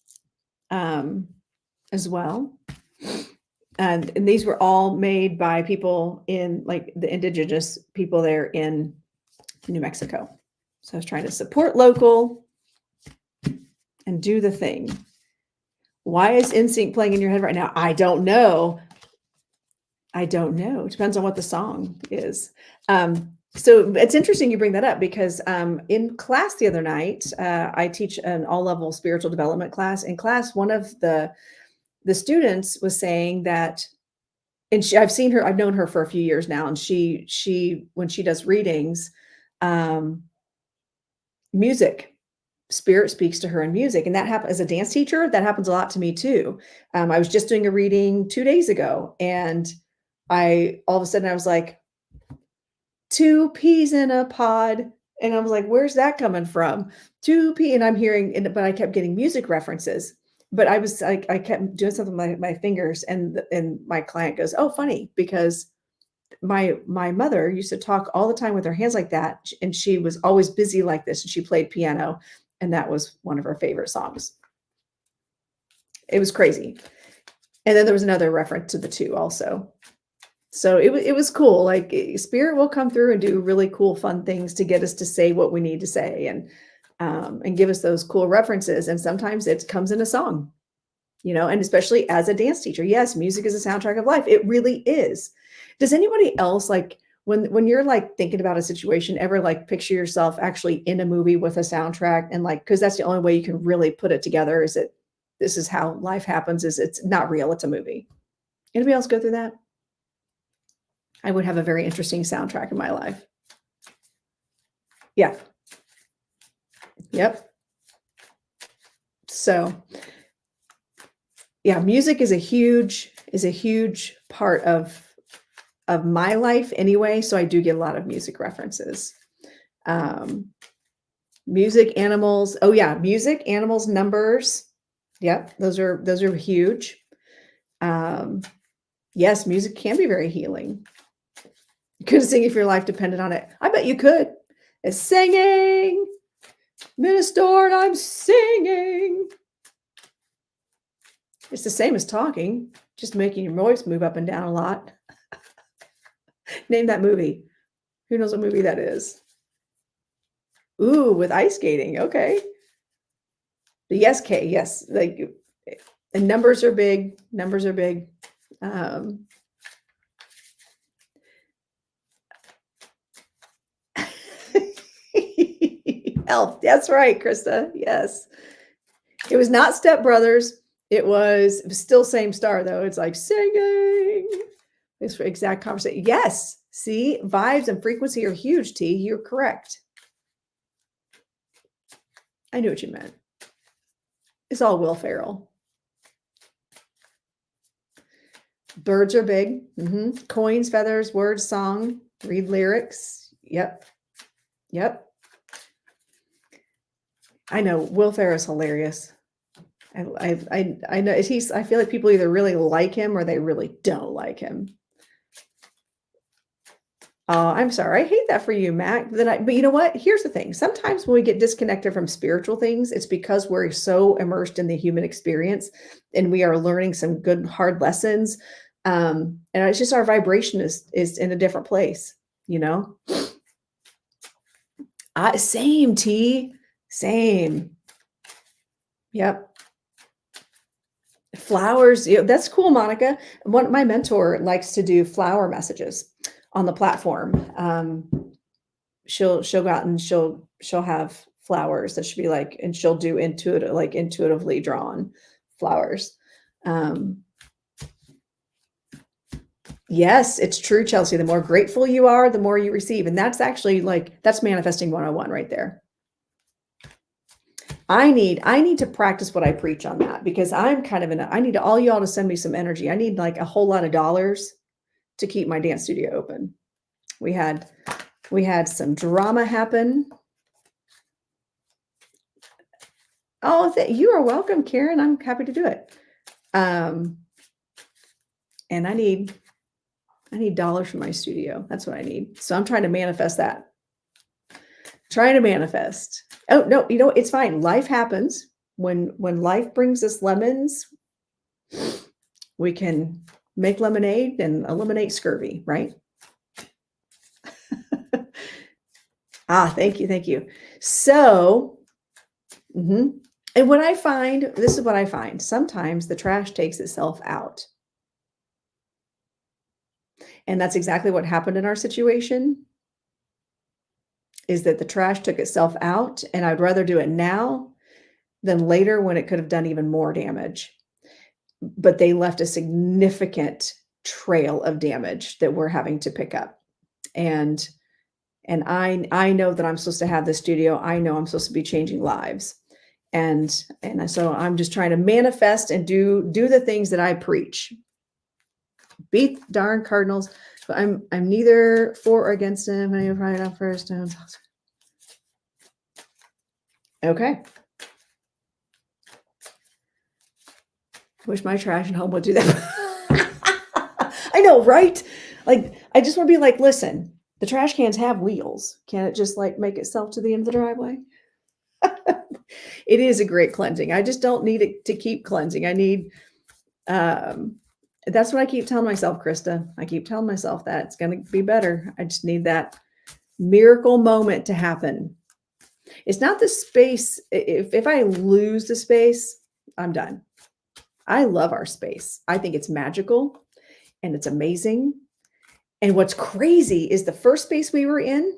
as well. And these were all made by people in like the indigenous people there in New Mexico. So I was trying to support local and do the thing. Why is NSYNC playing in your head right now? I don't know. It depends on what the song is. So it's interesting you bring that up because in class the other night, I teach an all-level spiritual development class. In class, one of the students was saying that, and I've known her for a few years now, and she when she does readings, music, spirit speaks to her in music. And that happens as a dance teacher. That happens a lot to me too. I was just doing a reading 2 days ago and all of a sudden I was like, 2 peas in a pod. And I was like, where's that coming from? 2 p. And I'm hearing, but I kept getting music references, but I was like, I kept doing something with my fingers and my client goes, oh, funny, because my mother used to talk all the time with her hands like that. And she was always busy like this. And she played piano. And that was one of her favorite songs. It was crazy. And then there was another reference to the 2 also. So it was cool. Like spirit will come through and do really cool, fun things to get us to say what we need to say and give us those cool references. And sometimes it comes in a song, and especially as a dance teacher. Yes, music is a soundtrack of life. It really is. Does anybody else like when you're like thinking about a situation ever like picture yourself actually in a movie with a soundtrack and like, because that's the only way you can really put it together is that this is how life happens, is it's not real, it's a movie. Anybody else go through that? I would have a very interesting soundtrack in my life. Yeah. Yep. So yeah, music is a huge part of my life anyway. So I do get a lot of music references. Music, animals. Oh yeah. Music, animals, numbers. Yep. Those are huge. Yes, music can be very healing. You could sing if your life depended on it. I bet you could. It's singing. Minister, and I'm singing. It's the same as talking, just making your voice move up and down a lot. Name that movie. Who knows what movie that is? Ooh, with ice skating. Okay. The yes, K, yes. Like, and numbers are big. Numbers are big. Elf. That's right, Krista. Yes. It was not Step Brothers. It was still same star though. It's like singing. It's for exact conversation. Yes. See, vibes and frequency are huge, T. You're correct. I knew what you meant. It's all Will Ferrell. Birds are big. Coins, feathers, words, song, read lyrics. Yep. I know Will Ferrell is hilarious. I know I feel like people either really like him or they really don't like him. I'm sorry. I hate that for you, Mac. But you know what? Here's the thing. Sometimes when we get disconnected from spiritual things, it's because we're so immersed in the human experience and we are learning some good, hard lessons. And it's just our vibration is in a different place, Same, T. Same. Yep. flowers. That's cool, Monica. My mentor likes to do flower messages on the platform. She'll go out and she'll have flowers that should be like, and she'll do intuitively drawn flowers. Yes, it's true, Chelsea. The more grateful you are, the more you receive. And that's actually that's manifesting 101 right there. I need to practice what I preach on that, because I'm kind of I need all y'all to send me some energy. I need like a whole lot of dollars to keep my dance studio open. We had some drama happen. Oh, you are welcome, Karen. I'm happy to do it. And I need dollars for my studio. That's what I need. So I'm trying to manifest that. Trying to manifest. Oh, no, it's fine. Life happens. When life brings us lemons, we can make lemonade and eliminate scurvy, right? Thank you. So, and what I find, this is what I find. Sometimes the trash takes itself out. And that's exactly what happened in our situation, is that the trash took itself out, and I'd rather do it now than later when it could have done even more damage. But they left a significant trail of damage that we're having to pick up. And I know that I'm supposed to have the studio. I know I'm supposed to be changing lives. And so I'm just trying to manifest and do the things that I preach. Beat darn Cardinals. But I'm neither for or against him. I probably not first. Okay. Wish my trash and home would do that. I know, right? Like, I just want to be like, listen, the trash cans have wheels. Can it just like make itself to the end of the driveway? It is a great cleansing. I just don't need it to keep cleansing. I need, that's what I keep telling myself, Krista. I keep telling myself that it's going to be better. I just need that miracle moment to happen. It's not the space. If I lose the space, I'm done. I love our space. I think it's magical and it's amazing. And what's crazy is the first space we were in,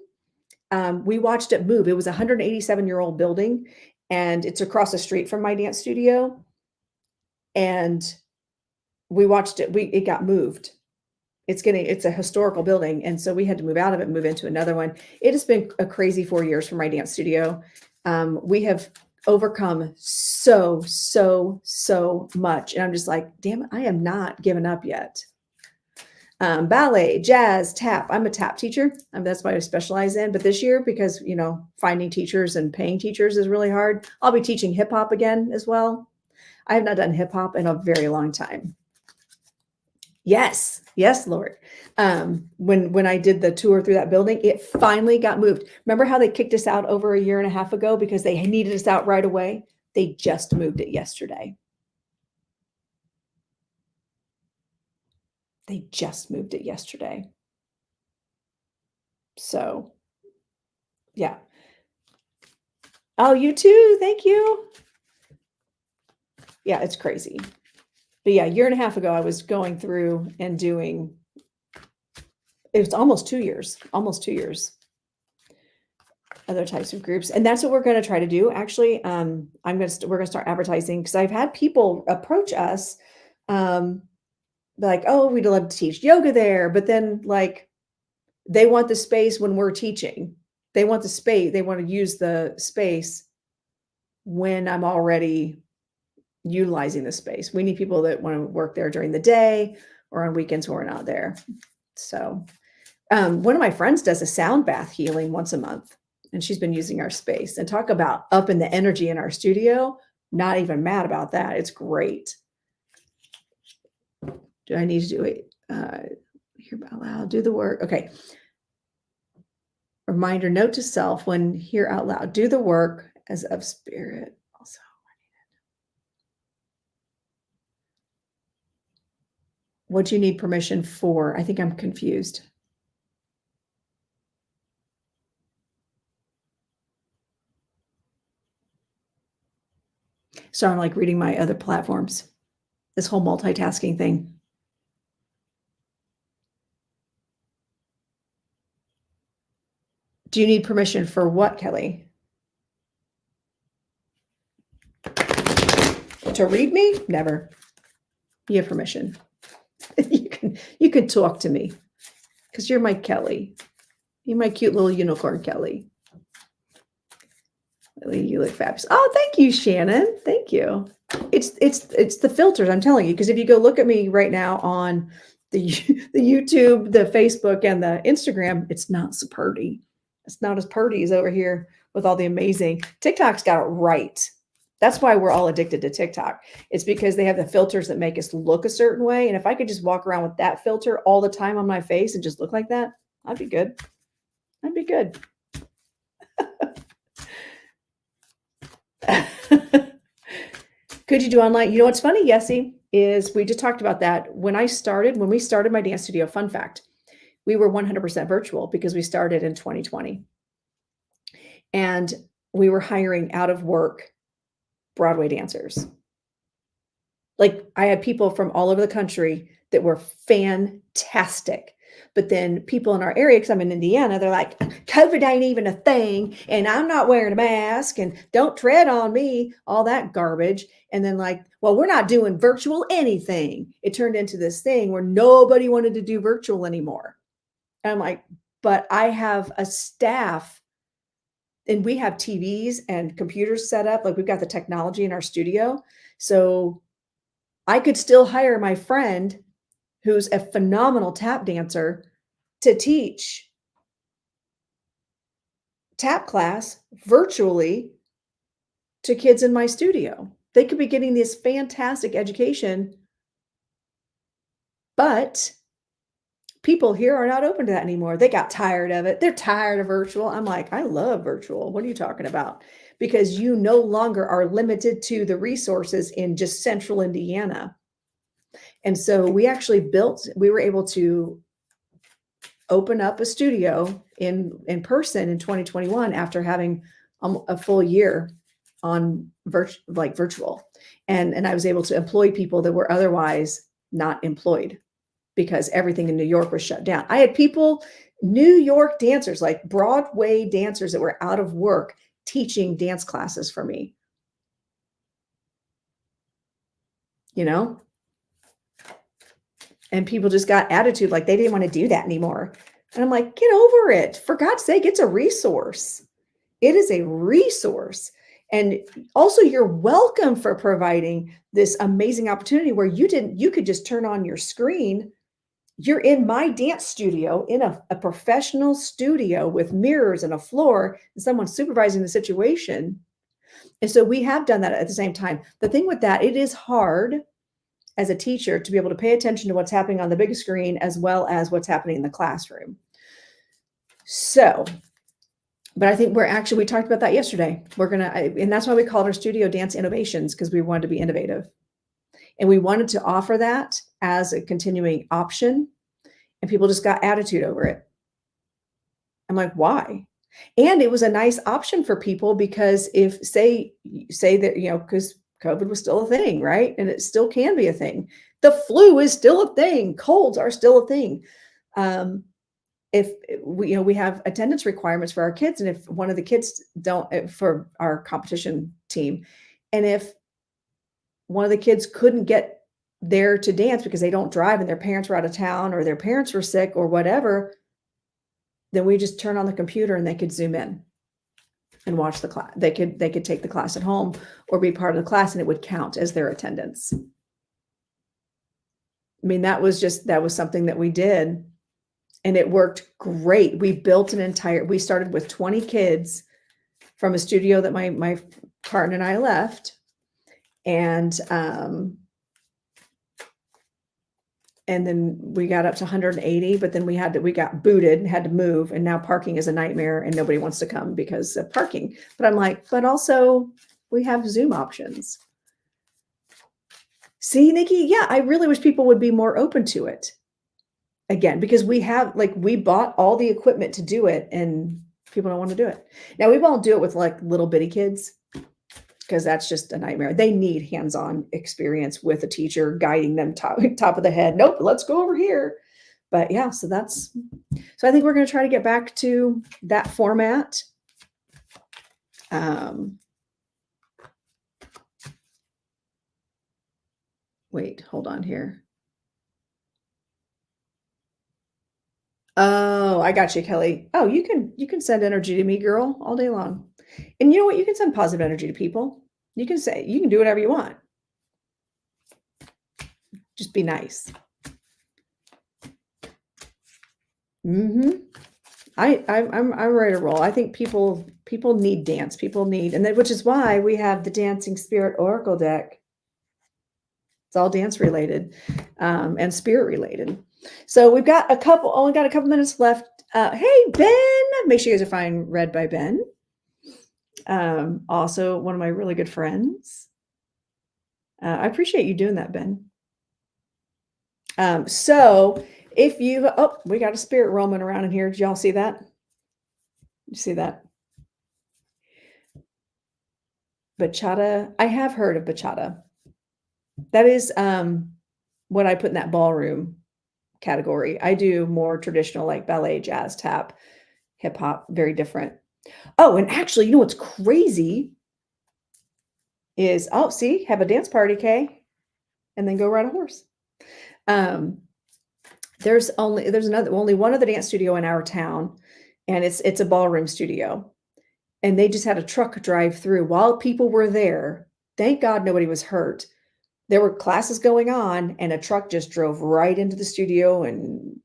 we watched it move. It was a 187-year-old building, and it's across the street from my dance studio. And we watched it. It got moved. It's a historical building. And so we had to move out of it, move into another one. It has been a crazy 4 years for my dance studio. We have overcome so much. And I'm just like, damn it, I am not giving up yet. Ballet, jazz, tap. I'm a tap teacher. That's what I specialize in. But this year, because, finding teachers and paying teachers is really hard, I'll be teaching hip hop again as well. I have not done hip hop in a very long time. Yes, Lord. When I did the tour through that building, it finally got moved. Remember how they kicked us out over 1.5 years ago because they needed us out right away? They just moved it yesterday. So, yeah. Oh, you too. Thank you. Yeah, it's crazy. But yeah, 1.5 years ago, I was going through and doing, it was almost 2 years, other types of groups. And that's what we're going to try to do. Actually, we're going to start advertising, because I've had people approach us, like, oh, we'd love to teach yoga there. But then they want the space when we're teaching. They want the space. They want to use the space when I'm already utilizing the space. We need people that want to work there during the day or on weekends when we're not there. So one of my friends does a sound bath healing once a month, and she's been using our space. And talk about upping the energy in our studio. Not even mad about that. It's great. Do I need to do it? Hear out loud, do the work. Okay. Reminder, note to self when hear out loud, do the work as of spirit. Also, what do you need permission for? I think I'm confused. So I'm reading my other platforms. this whole multitasking thing. Do you need permission for what, Kelly? To read me? Never. You have permission. You can talk to me because you're my Kelly. You're my cute little unicorn Kelly. You look fabulous. Oh, thank you, Shannon. Thank you. It's the filters, I'm telling you, because if you go look at me right now on the YouTube, the Facebook, and the Instagram, it's not so pretty. It's not as pretty as over here with all the amazing. TikTok's got it right. That's why we're all addicted to TikTok. It's because they have the filters that make us look a certain way. And if I could just walk around with that filter all the time on my face and just look like that, I'd be good. I'd be good. Could you do online? You know what's funny, Yessie, is we just talked about that. When we started my dance studio, fun fact, we were 100% virtual because we started in 2020. And we were hiring out of work Broadway dancers. Like I had people from all over the country that were fantastic. But then people in our area, because I'm in Indiana, they're like, COVID ain't even a thing. And I'm not wearing a mask and don't tread on me, all that garbage. And then like, well, we're not doing virtual anything. It turned into this thing where nobody wanted to do virtual anymore. And I'm like, but I have a staff and we have TVs and computers set up. Like we've got the technology in our studio. So I could still hire my friend who's a phenomenal tap dancer to teach tap class virtually to kids in my studio. They could be getting this fantastic education, but people here are not open to that anymore. They got tired of it. They're tired of virtual. I'm like, I love virtual. What are you talking about? Because you no longer are limited to the resources in just central Indiana. And so we were able to open up a studio in person in 2021 after having a full year on virtual. And I was able to employ people that were otherwise not employed because everything in New York was shut down. I had people, New York dancers, like Broadway dancers that were out of work teaching dance classes for me. You know? And people just got attitude like they didn't want to do that anymore. And I'm like, get over it. For God's sake, it's a resource. It is a resource. And also you're welcome for providing this amazing opportunity where you could just turn on your screen. You're in my dance studio, in a professional studio with mirrors and a floor, and someone supervising the situation. And so we have done that at the same time. The thing with that, it is hard as a teacher to be able to pay attention to what's happening on the big screen as well as what's happening in the classroom. So, but I think we talked about that yesterday. And that's why we called our studio Dance Innovations, because we wanted to be innovative. And we wanted to offer that as a continuing option. And people just got attitude over it. I'm like, why? And it was a nice option for people because if say that, because COVID was still a thing, right? And it still can be a thing. The flu is still a thing. Colds are still a thing. If we have attendance requirements for our kids, and if one of the kids don't, for our competition team, and if one of the kids couldn't get there to dance because they don't drive and their parents were out of town or their parents were sick or whatever, then we just turn on the computer and they could Zoom in and watch the class. They could take the class at home or be part of the class, and it would count as their attendance. I mean, that was something that we did, and it worked great. We started with 20 kids from a studio that my partner and I left. And then we got up to 180, but then we got booted and had to move. And now parking is a nightmare and nobody wants to come because of parking. But I'm like, but also we have Zoom options. See, Nikki, yeah, I really wish people would be more open to it. Again, because we bought all the equipment to do it and people don't want to do it. Now we won't do it with like little bitty kids because that's just a nightmare. They need hands-on experience with a teacher guiding them top of the head. Nope, let's go over here. But yeah, so I think we're going to try to get back to that format. Wait, hold on here. Oh, I got you, Kelly. Oh, you can send energy to me, girl, all day long. And you know what? You can send positive energy to people. You can do whatever you want. Just be nice. I'm ready to roll. I think people need dance. People need, and then which is why we have the Dancing Spirit Oracle deck. It's all dance related, and spirit related. So we've got only got a couple minutes left. Hey, Ben, make sure you guys are fine. Read by Ben. Also one of my really good friends. I appreciate you doing that, Ben. So if you, we got a spirit roaming around in here. Did y'all see that? You see that? Bachata. I have heard of bachata. That is what I put in that ballroom category. I do more traditional like ballet, jazz, tap, hip hop, very different. Oh, and actually, you know what's crazy is, see, have a dance party, Kay, and then go ride a horse. There's only one other dance studio in our town, and it's a ballroom studio. And they just had a truck drive through while people were there. Thank God nobody was hurt. There were classes going on, and a truck just drove right into the studio, and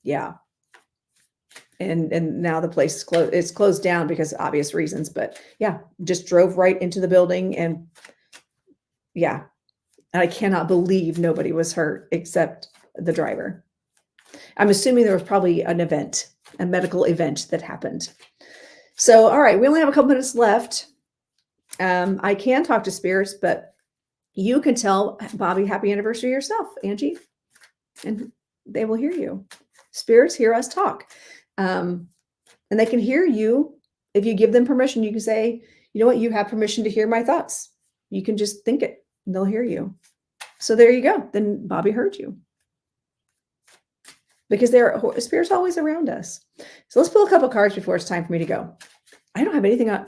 yeah. And now the place is closed. It's closed down because of obvious reasons, but yeah, just drove right into the building, and yeah. And I cannot believe nobody was hurt except the driver. I'm assuming there was probably a medical event that happened. So, all right, we only have a couple minutes left. I can talk to spirits, but you can tell Bobby happy anniversary yourself, Angie, and they will hear you. Spirits hear us talk. And they can hear you. If you give them permission, you can say, you know what, you have permission to hear my thoughts. You can just think it and they'll hear you. So there you go. Then Bobby heard you. Because spirits always around us. So let's pull a couple cards before it's time for me to go. I don't have anything on.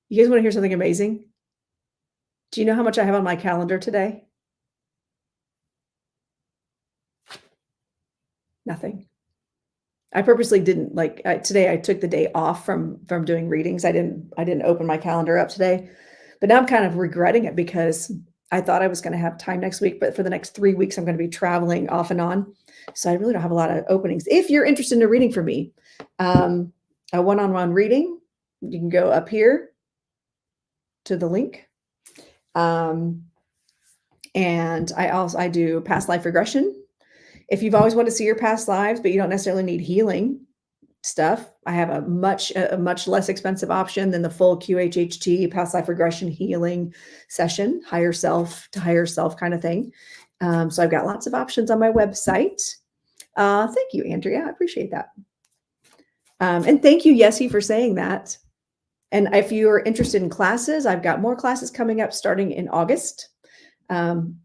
You guys want to hear something amazing? Do you know how much I have on my calendar today? Nothing. I purposely didn't today. I took the day off from doing readings. I didn't open my calendar up today, but now I'm kind of regretting it because I thought I was going to have time next week, but for the next 3 weeks, I'm going to be traveling off and on. So I really don't have a lot of openings. If you're interested in a reading for me, a one-on-one reading, you can go up here to the link. And I do past life regression. If you've always wanted to see your past lives, but you don't necessarily need healing stuff, I have a much less expensive option than the full QHHT past life regression healing session, higher self to higher self kind of thing. So I've got lots of options on my website. Thank you, Andrea. I appreciate that. And thank you, Yessie, for saying that. And if you're interested in classes, I've got more classes coming up starting in August. And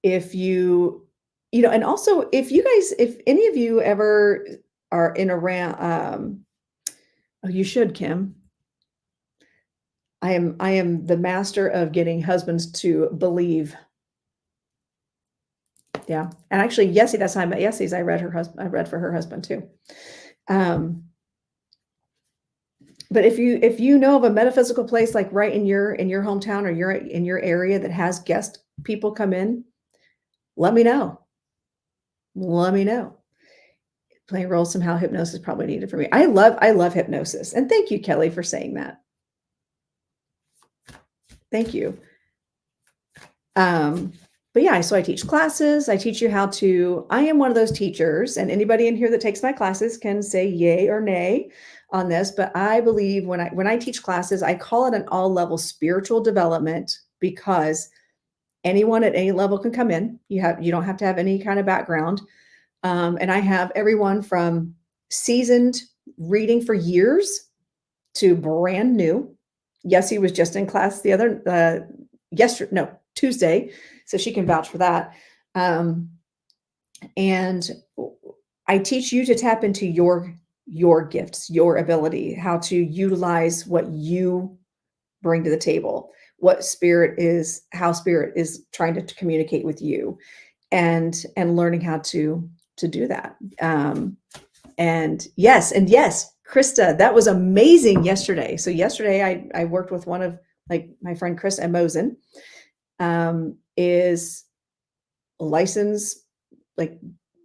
if and also if any of you ever are in around, you should, Kim. I am the master of getting husbands to believe. Yeah. And actually, Yessie, that's how I met Yessie's. I read for her husband too. But if you know of a metaphysical place, like right in your hometown or you're in your area that has guest people come in, let me know. Playing roles somehow, hypnosis is probably needed for me. I love hypnosis. And thank you, Kelly, for saying that. Thank you. But yeah, so I teach classes. I teach you I am one of those teachers, and anybody in here that takes my classes can say yay or nay on this, but I believe when I teach classes, I call it an all-level spiritual development because anyone at any level can come in. You don't have to have any kind of background. And I have everyone from seasoned reading for years to brand new. Yessie was just in class the other Tuesday, so she can vouch for that. And I teach you to tap into your gifts, your ability, how to utilize what you bring to the table, how spirit is trying to communicate with you, and learning how to do that. And yes, Krista, that was amazing yesterday. So yesterday I worked with one of my friend Krista Mosen, is licensed,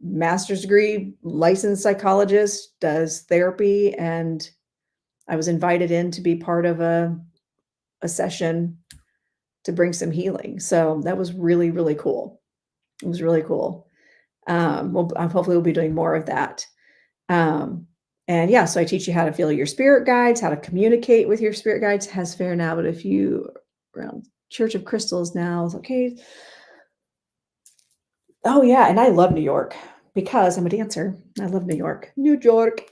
master's degree, licensed psychologist, does therapy. And I was invited in to be part of a session to bring some healing. So that was really, really cool. It was really cool. Hopefully we'll be doing more of that. And yeah, so I teach you how to feel your spirit guides, how to communicate with your spirit guides. Has fair now, but if you around Church of Crystals now, okay. Oh yeah, and I love New York because I'm a dancer. I love New York. New York.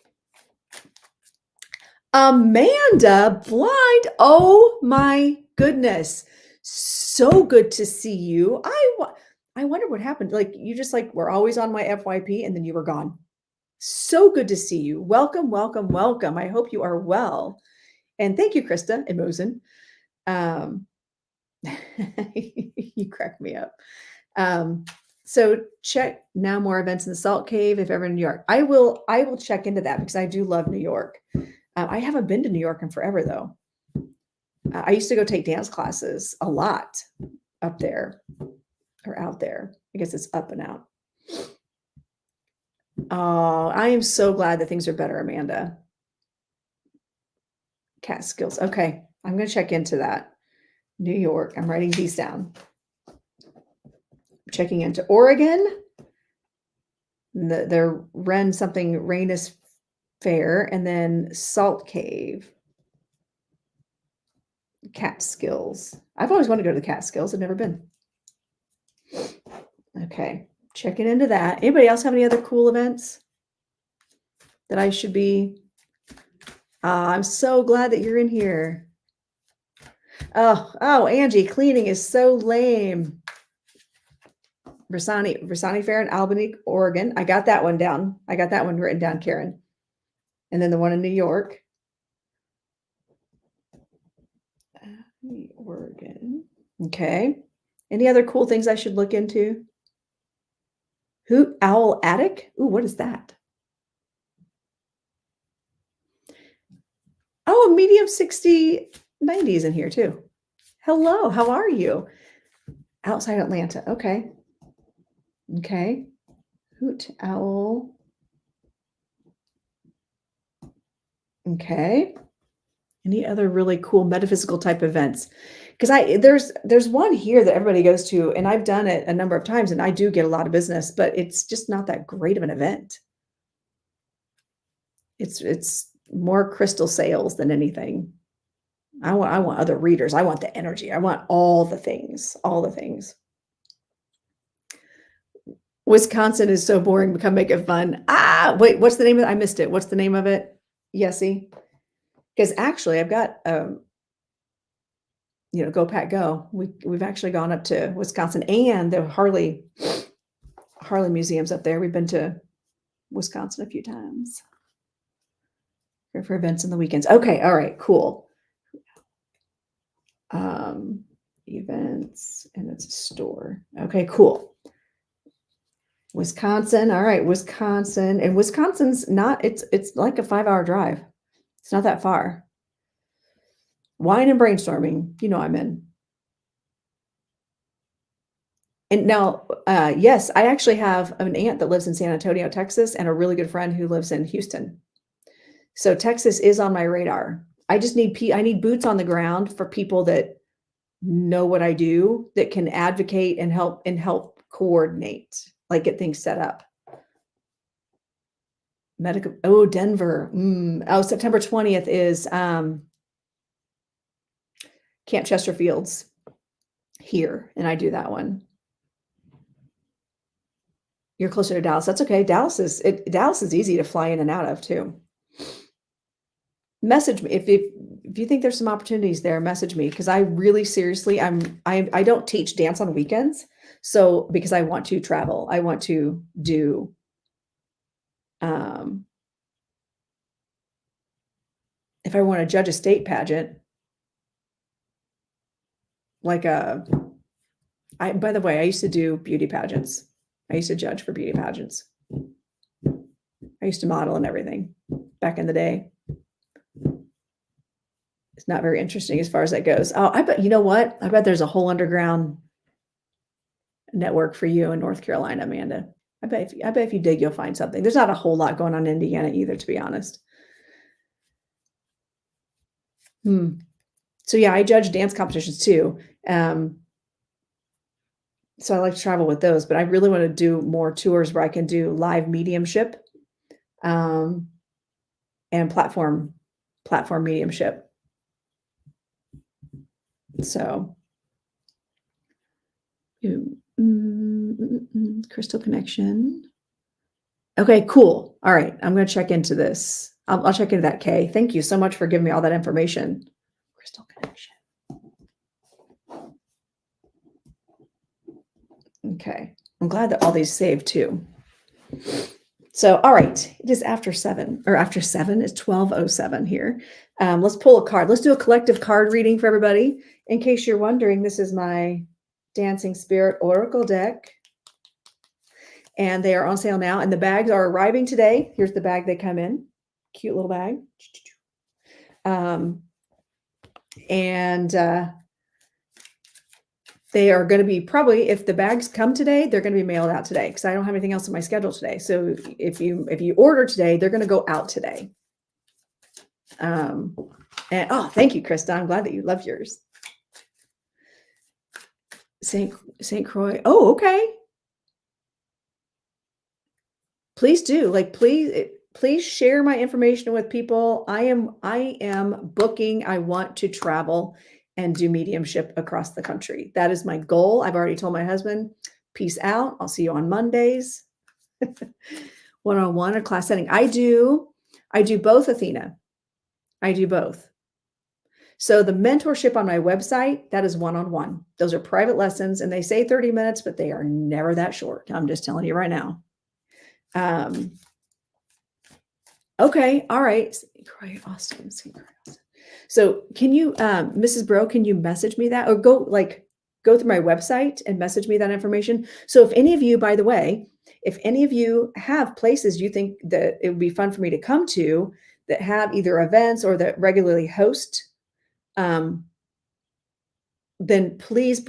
Amanda Blind. Oh my goodness. So good to see you. I wonder what happened. You just were always on my FYP and then you were gone. So good to see you. Welcome, welcome, welcome. I hope you are well. And thank you, Krista Emosen. You crack me up. So check now more events in the Salt Cave if ever in New York. I will check into that because I do love New York. I haven't been to New York in forever though. I used to go take dance classes a lot up there or out there. I guess it's up and out. Oh, I am so glad that things are better, Amanda. Catskills. Okay. I'm going to check into that. New York. I'm writing these down. Checking into Oregon. The Rainus Fair, and then Salt Cave. Catskills. I've always wanted to go to the Catskills. I've never been. Okay. Checking into that. Anybody else have any other cool events that I should be? I'm so glad that you're in here. Oh, Angie, cleaning is so lame. Versani Fair in Albany, Oregon. I got that one down. I got that one written down, Karen. And then the one in New York. Oregon. Okay. Any other cool things I should look into? Hoot Owl Attic? Ooh, what is that? Oh, a medium 60, 90s in here too. Hello, how are you? Outside Atlanta. Okay. Okay. Hoot Owl. Okay. Any other really cool metaphysical type events? Because there's one here that everybody goes to, and I've done it a number of times, and I do get a lot of business, but it's just not that great of an event. It's more crystal sales than anything. I want other readers. I want the energy. I want all the things. All the things. Wisconsin is so boring. Come make it fun. Wait, what's the name of it? I missed it. What's the name of it? Yessie. Because actually, I've got Go Pat Go. We've actually gone up to Wisconsin and the Harley museums up there. We've been to Wisconsin a few times for events in the weekends. Okay, all right, cool. Events, and it's a store. Okay, cool. Wisconsin. All right, Wisconsin. And Wisconsin's not, it's like a 5-hour drive. It's not that far. Wine and brainstorming, I'm in. And now, yes, I actually have an aunt that lives in San Antonio, Texas, and a really good friend who lives in Houston. So Texas is on my radar. I just need boots on the ground for people that know what I do, that can advocate and help coordinate, get things set up. Denver. September 20th is Camp Chesterfield's here, and I do that one. You're closer to Dallas. That's okay. Dallas is easy to fly in and out of too. message me if you think there's some opportunities there. Message me, because I really seriously I don't teach dance on weekends, so because I want to travel, I want to do if I want to judge a state pageant, like by the way, I used to do beauty pageants. I used to judge for beauty pageants. I used to model and everything back in the day. It's not very interesting as far as that goes. Oh, I bet, you know what? I bet there's a whole underground network for you in North Carolina, Amanda. I bet if you dig, you'll find something. There's not a whole lot going on in Indiana either, to be honest. So yeah, I judge dance competitions too. So I like to travel with those, but I really want to do more tours where I can do live mediumship, and platform mediumship. So, crystal connection. Okay, cool. All right, I'm going to check into this. I'll check into that, Kay. Thank you so much for giving me all that information. Crystal connection. Okay, I'm glad that all these saved too. So, all right, it is after 7, it's 12:07 here. Let's pull a card. Let's do a collective card reading for everybody. In case you're wondering, this is my Dancing Spirit Oracle deck, and they are on sale now, and the bags are arriving today. Here's the bag they come in. Cute little bag. They are going to be probably, if the bags come today, they're going to be mailed out today, because I don't have anything else on my schedule today. So if you order today, they're going to go out today. And oh, thank you, Krista. I'm glad that you love yours. St. Croix. Oh, okay. Please do. Please share my information with people. I am booking. I want to travel and do mediumship across the country. That is my goal. I've already told my husband, peace out. I'll see you on Mondays. One-on-one or class setting. I do both, Athena. I do both. So the mentorship on my website, that is one-on-one. Those are private lessons, and they say 30 minutes, but they are never that short. I'm just telling you right now. Okay. All right. Austin. So can you, Mrs. Bro, can you message me that, or go through my website and message me that information? So if any of you, by the way, if any of you have places you think that it would be fun for me to come to that have either events or that regularly host, then please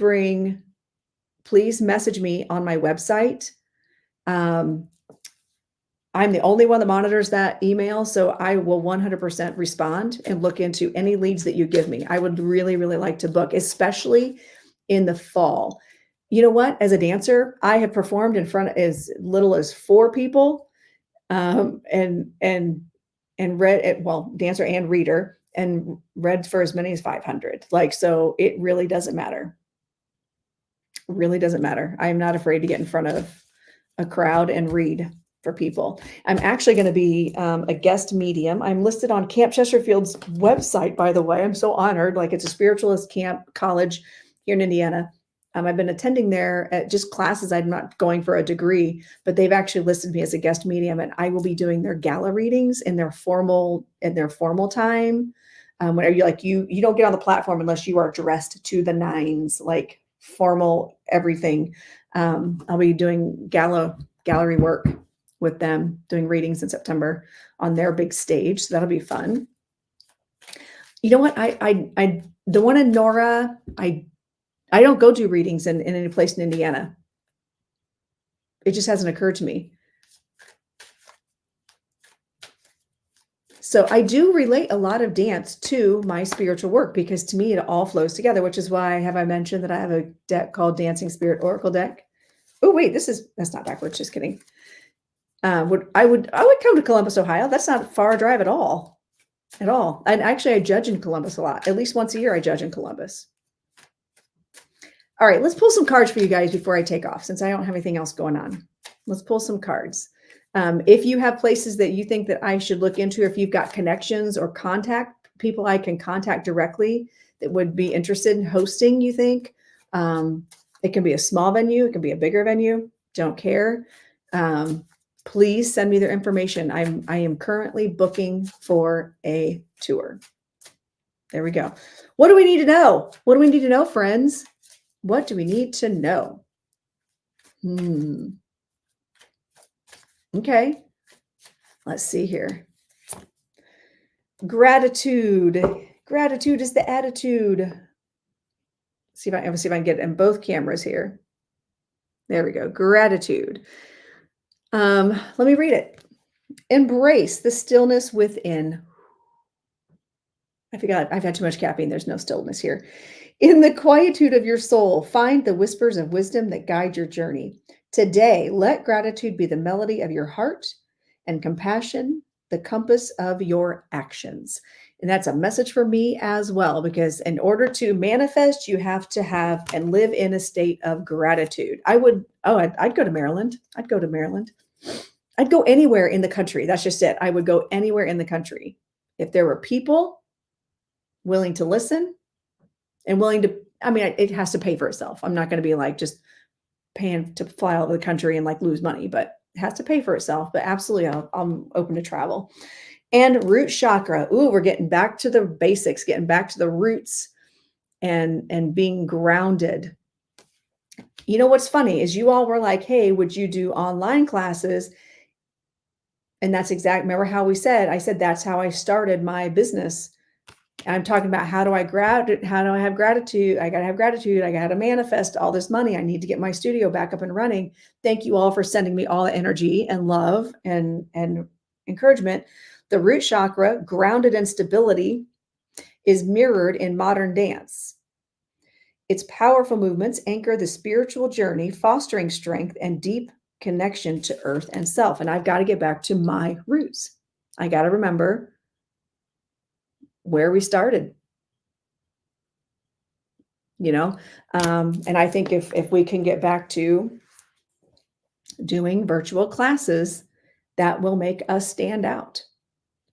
message me on my website. I'm the only one that monitors that email, so I will 100% respond and look into any leads that you give me. I would really, really like to book, especially in the fall. You know what? As a dancer, I have performed in front of as little as 4 people, and read, well, dancer and reader, and read for as many as 500. So it really doesn't matter. Really doesn't matter. I am not afraid to get in front of a crowd and read for people. I'm actually going to be a guest medium. I'm listed on Camp Chesterfield's website, by the way. I'm so honored. It's a spiritualist camp college here in Indiana. I've been attending there at just classes. I'm not going for a degree, but they've actually listed me as a guest medium, and I will be doing their gala readings in their formal time. Whenever you don't get on the platform unless you are dressed to the nines, formal everything. I'll be doing gallery work with them, doing readings in September on their big stage. So that'll be fun. You know what? The one in Nora, I don't go do readings in any place in Indiana. It just hasn't occurred to me. So I do relate a lot of dance to my spiritual work, because to me, it all flows together, which is why I mentioned that I have a deck called Dancing Spirit Oracle deck. Oh, wait, that's not backwards. Just kidding. I would come to Columbus, Ohio. That's not a far drive at all. And actually, I judge in Columbus a lot. At least once a year, I judge in Columbus. All right, let's pull some cards for you guys before I take off, since I don't have anything else going on. Let's pull some cards. If you have places that you think that I should look into, if you've got connections or contact people I can contact directly that would be interested in hosting, you think, it can be a small venue, it can be a bigger venue, don't care. Please send me their information. I am currently booking for a tour. There we go. What do we need to know? What do we need to know, friends? What do we need to know? Okay. Let's see here. Gratitude. Gratitude is the attitude. See if I can get it in both cameras here. There we go. Gratitude. Let me read it. Embrace the stillness within. I forgot. I've had too much caffeine. There's no stillness here. In the quietude of your soul, find the whispers of wisdom that guide your journey. Today, let gratitude be the melody of your heart and compassion, the compass of your actions. And that's a message for me as well, because in order to manifest, you have to have and live in a state of gratitude. I'd go to Maryland. I'd go to Maryland. I'd go anywhere in the country. That's just it. I would go anywhere in the country. If there were people willing to listen and willing to, I mean, it has to pay for itself. I'm not going to be like just paying to fly all over the country and like lose money, but it has to pay for itself. But absolutely, I'm open to travel. And root chakra. Ooh, we're getting back to the basics, getting back to the roots and being grounded. You know, what's funny is you all were like, hey, would you do online classes? And that's remember how I said, that's how I started my business. I'm talking about how do I have gratitude? I got to have gratitude. I got to manifest all this money. I need to get my studio back up and running. Thank you all for sending me all the energy and love and encouragement. The root chakra, grounded in stability, is mirrored in modern dance. Its powerful movements anchor the spiritual journey, fostering strength and deep connection to earth and self. And I've got to get back to my roots. I got to remember where we started, and I think if we can get back to doing virtual classes, that will make us stand out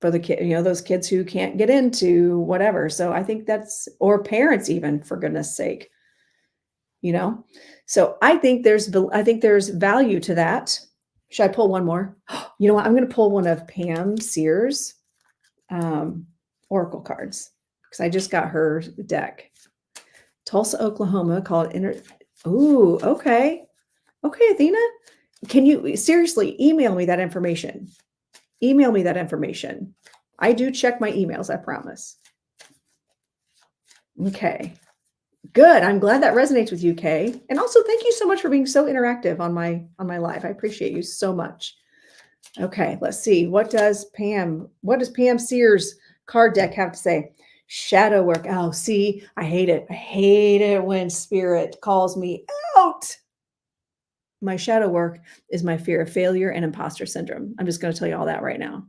for the kid, those kids who can't get into whatever. So I think or parents even, for goodness sake, so I think there's value to that. Should I pull one more? You know what? I'm going to pull one of Pam Sears oracle cards, because I just got her deck. Tulsa, Oklahoma, called Ooh, okay. Okay, Athena. Can you seriously email me that information? Email me that information. I do check my emails, I promise. Okay. Good. I'm glad that resonates with you, Kay. And also thank you so much for being so interactive on my live. I appreciate you so much. Okay, let's see. What does Pam Sears card deck have to say? Shadow work. Oh, see, I hate it. I hate it when spirit calls me out. My shadow work is my fear of failure and imposter syndrome. I'm just going to tell you all that right now.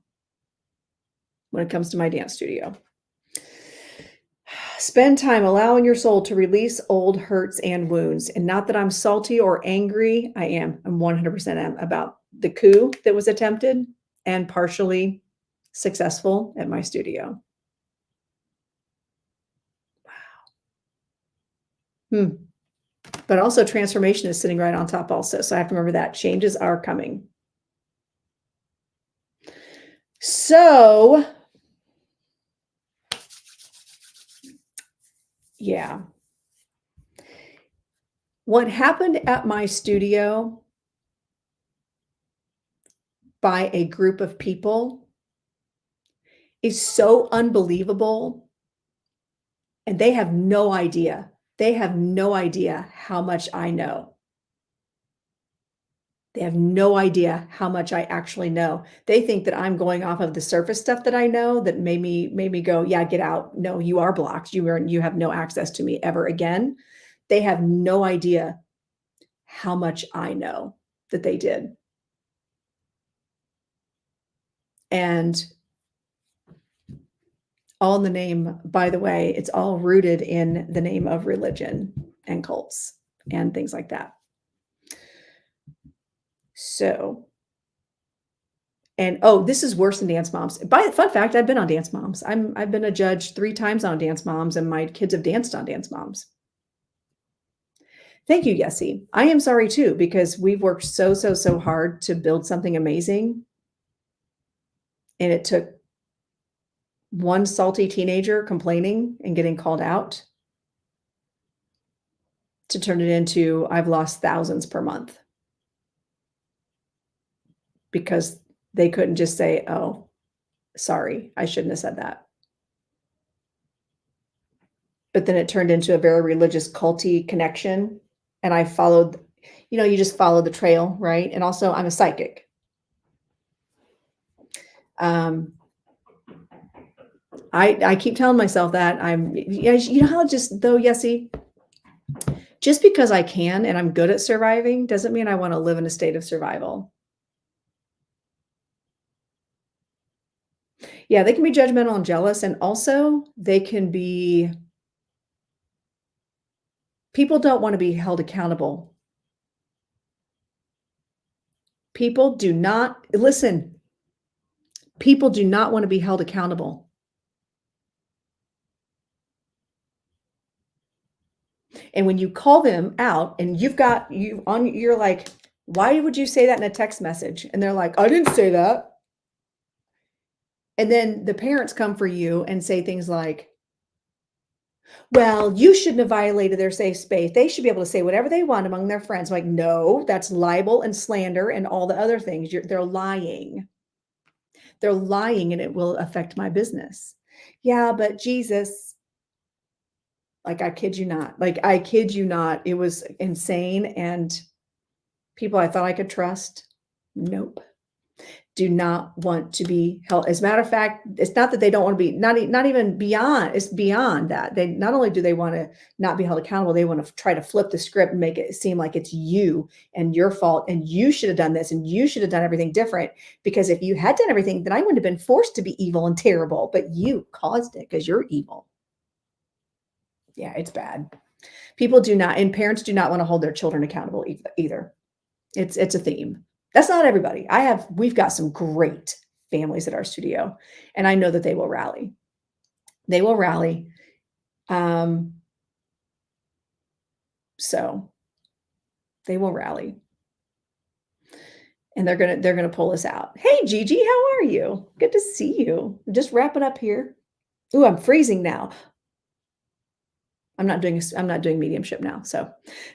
When it comes to my dance studio. Spend time allowing your soul to release old hurts and wounds. And not that I'm salty or angry. I'm 100% about the coup that was attempted and partially successful at my studio. Wow. But also transformation is sitting right on top also. So I have to remember that changes are coming. So yeah. What happened at my studio by a group of people is so unbelievable. And they have no idea. They have no idea how much I know. They have no idea how much I actually know. They think that I'm going off of the surface stuff that I know that made me go, yeah, get out. No, you are blocked. You have no access to me ever again. They have no idea how much I know that they did. And all in the name, by the way, it's all rooted in the name of religion and cults and things like that. So And oh, this is worse than Dance Moms. Fun fact, I've been on Dance Moms. I've been a judge 3 times on Dance Moms, and my kids have danced on Dance Moms. Thank you, Yessie. I am sorry too, because we've worked so hard to build something amazing. And it took one salty teenager complaining and getting called out to turn it into, I've lost thousands per month. Because they couldn't just say, "Oh, sorry, I shouldn't have said that." But then it turned into a very religious culty connection, and I followed, you just follow the trail, right? And also I'm a psychic. I keep telling myself that you know how just though, Yessie, just because I can and I'm good at surviving doesn't mean I want to live in a state of survival. Yeah, they can be judgmental and jealous, and also they can be people don't want to be held accountable. People do not listen. People do not want to be held accountable. And when you call them out and you're like, why would you say that in a text message? And they're like, I didn't say that. And then the parents come for you and say things like, well, you shouldn't have violated their safe space. They should be able to say whatever they want among their friends. Like, no, that's libel and slander and all the other things. They're lying. They're lying and it will affect my business. Yeah, but Jesus, like, I kid you not. Like, I kid you not. It was insane. And people I thought I could trust, nope. Do not want to be held. As a matter of fact, it's not that they don't want to be, not even beyond, it's beyond that. They not only do they want to not be held accountable, they want to try to flip the script and make it seem like it's you and your fault and you should have done this and you should have done everything different, because if you had done everything, then I wouldn't have been forced to be evil and terrible, but you caused it because you're evil. Yeah, it's bad. People do not, and parents do not want to hold their children accountable either. It's a theme. That's not everybody. We've got some great families at our studio, and I know that they will rally. They will rally. So they will rally. And they're gonna pull us out. Hey Gigi, how are you? Good to see you. Just wrapping up here. Ooh, I'm freezing now. I'm not doing mediumship now. So,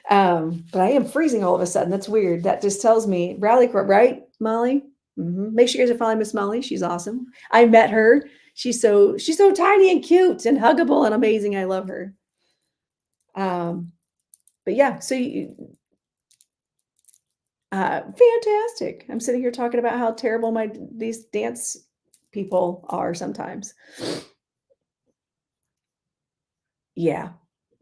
but I am freezing all of a sudden. That's weird. That just tells me rally, right, Molly? Make sure you guys are following Miss Molly. She's awesome. I met her. She's so tiny and cute and huggable and amazing. I love her. But yeah, so fantastic. I'm sitting here talking about how terrible these dance people are sometimes. Yeah.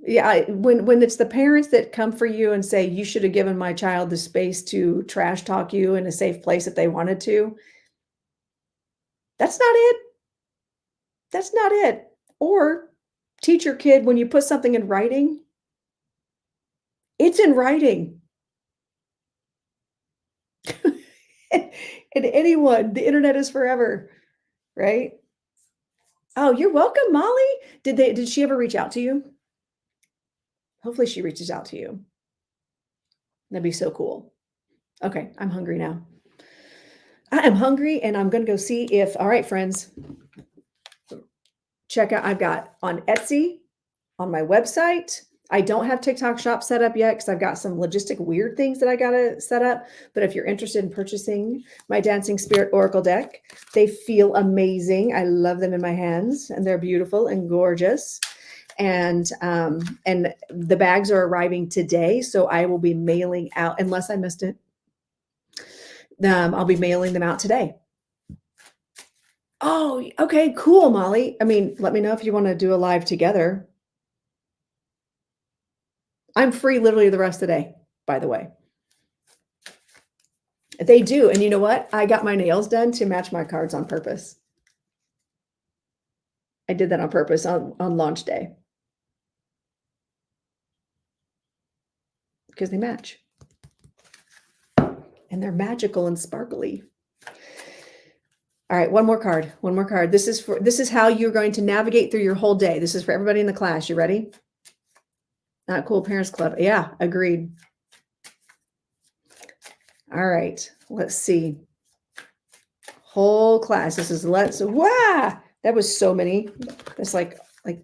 Yeah, when it's the parents that come for you and say, "You should have given my child the space to trash talk you in a safe place if they wanted to." That's not it. That's not it. Or teach your kid when you put something in writing, it's in writing. And anyone, the internet is forever, right? Oh, you're welcome, Molly. Did she ever reach out to you? Hopefully she reaches out to you. That'd be so cool. Okay, I'm hungry now. I am hungry and I'm going to go see if, all right, friends, check out, I've got on Etsy, on my website. I don't have TikTok shop set up yet because I've got some logistic weird things that I got to set up. But if you're interested in purchasing my Dancing Spirit Oracle deck, they feel amazing. I love them in my hands and they're beautiful and gorgeous. And the bags are arriving today. So I will be mailing out, unless I missed it. I'll be mailing them out today. Oh, okay, cool, Molly. I mean, let me know if you want to do a live together. I'm free literally the rest of the day, by the way. They do. And you know what? I got my nails done to match my cards on purpose. I did that on purpose on launch day. Because they match. And they're magical and sparkly. All right, one more card. One more card. This is how you're going to navigate through your whole day. This is for everybody in the class. You ready? Not Cool Parents Club. Yeah, agreed. All right, let's see. Whole class. This is wow. That was so many. That's like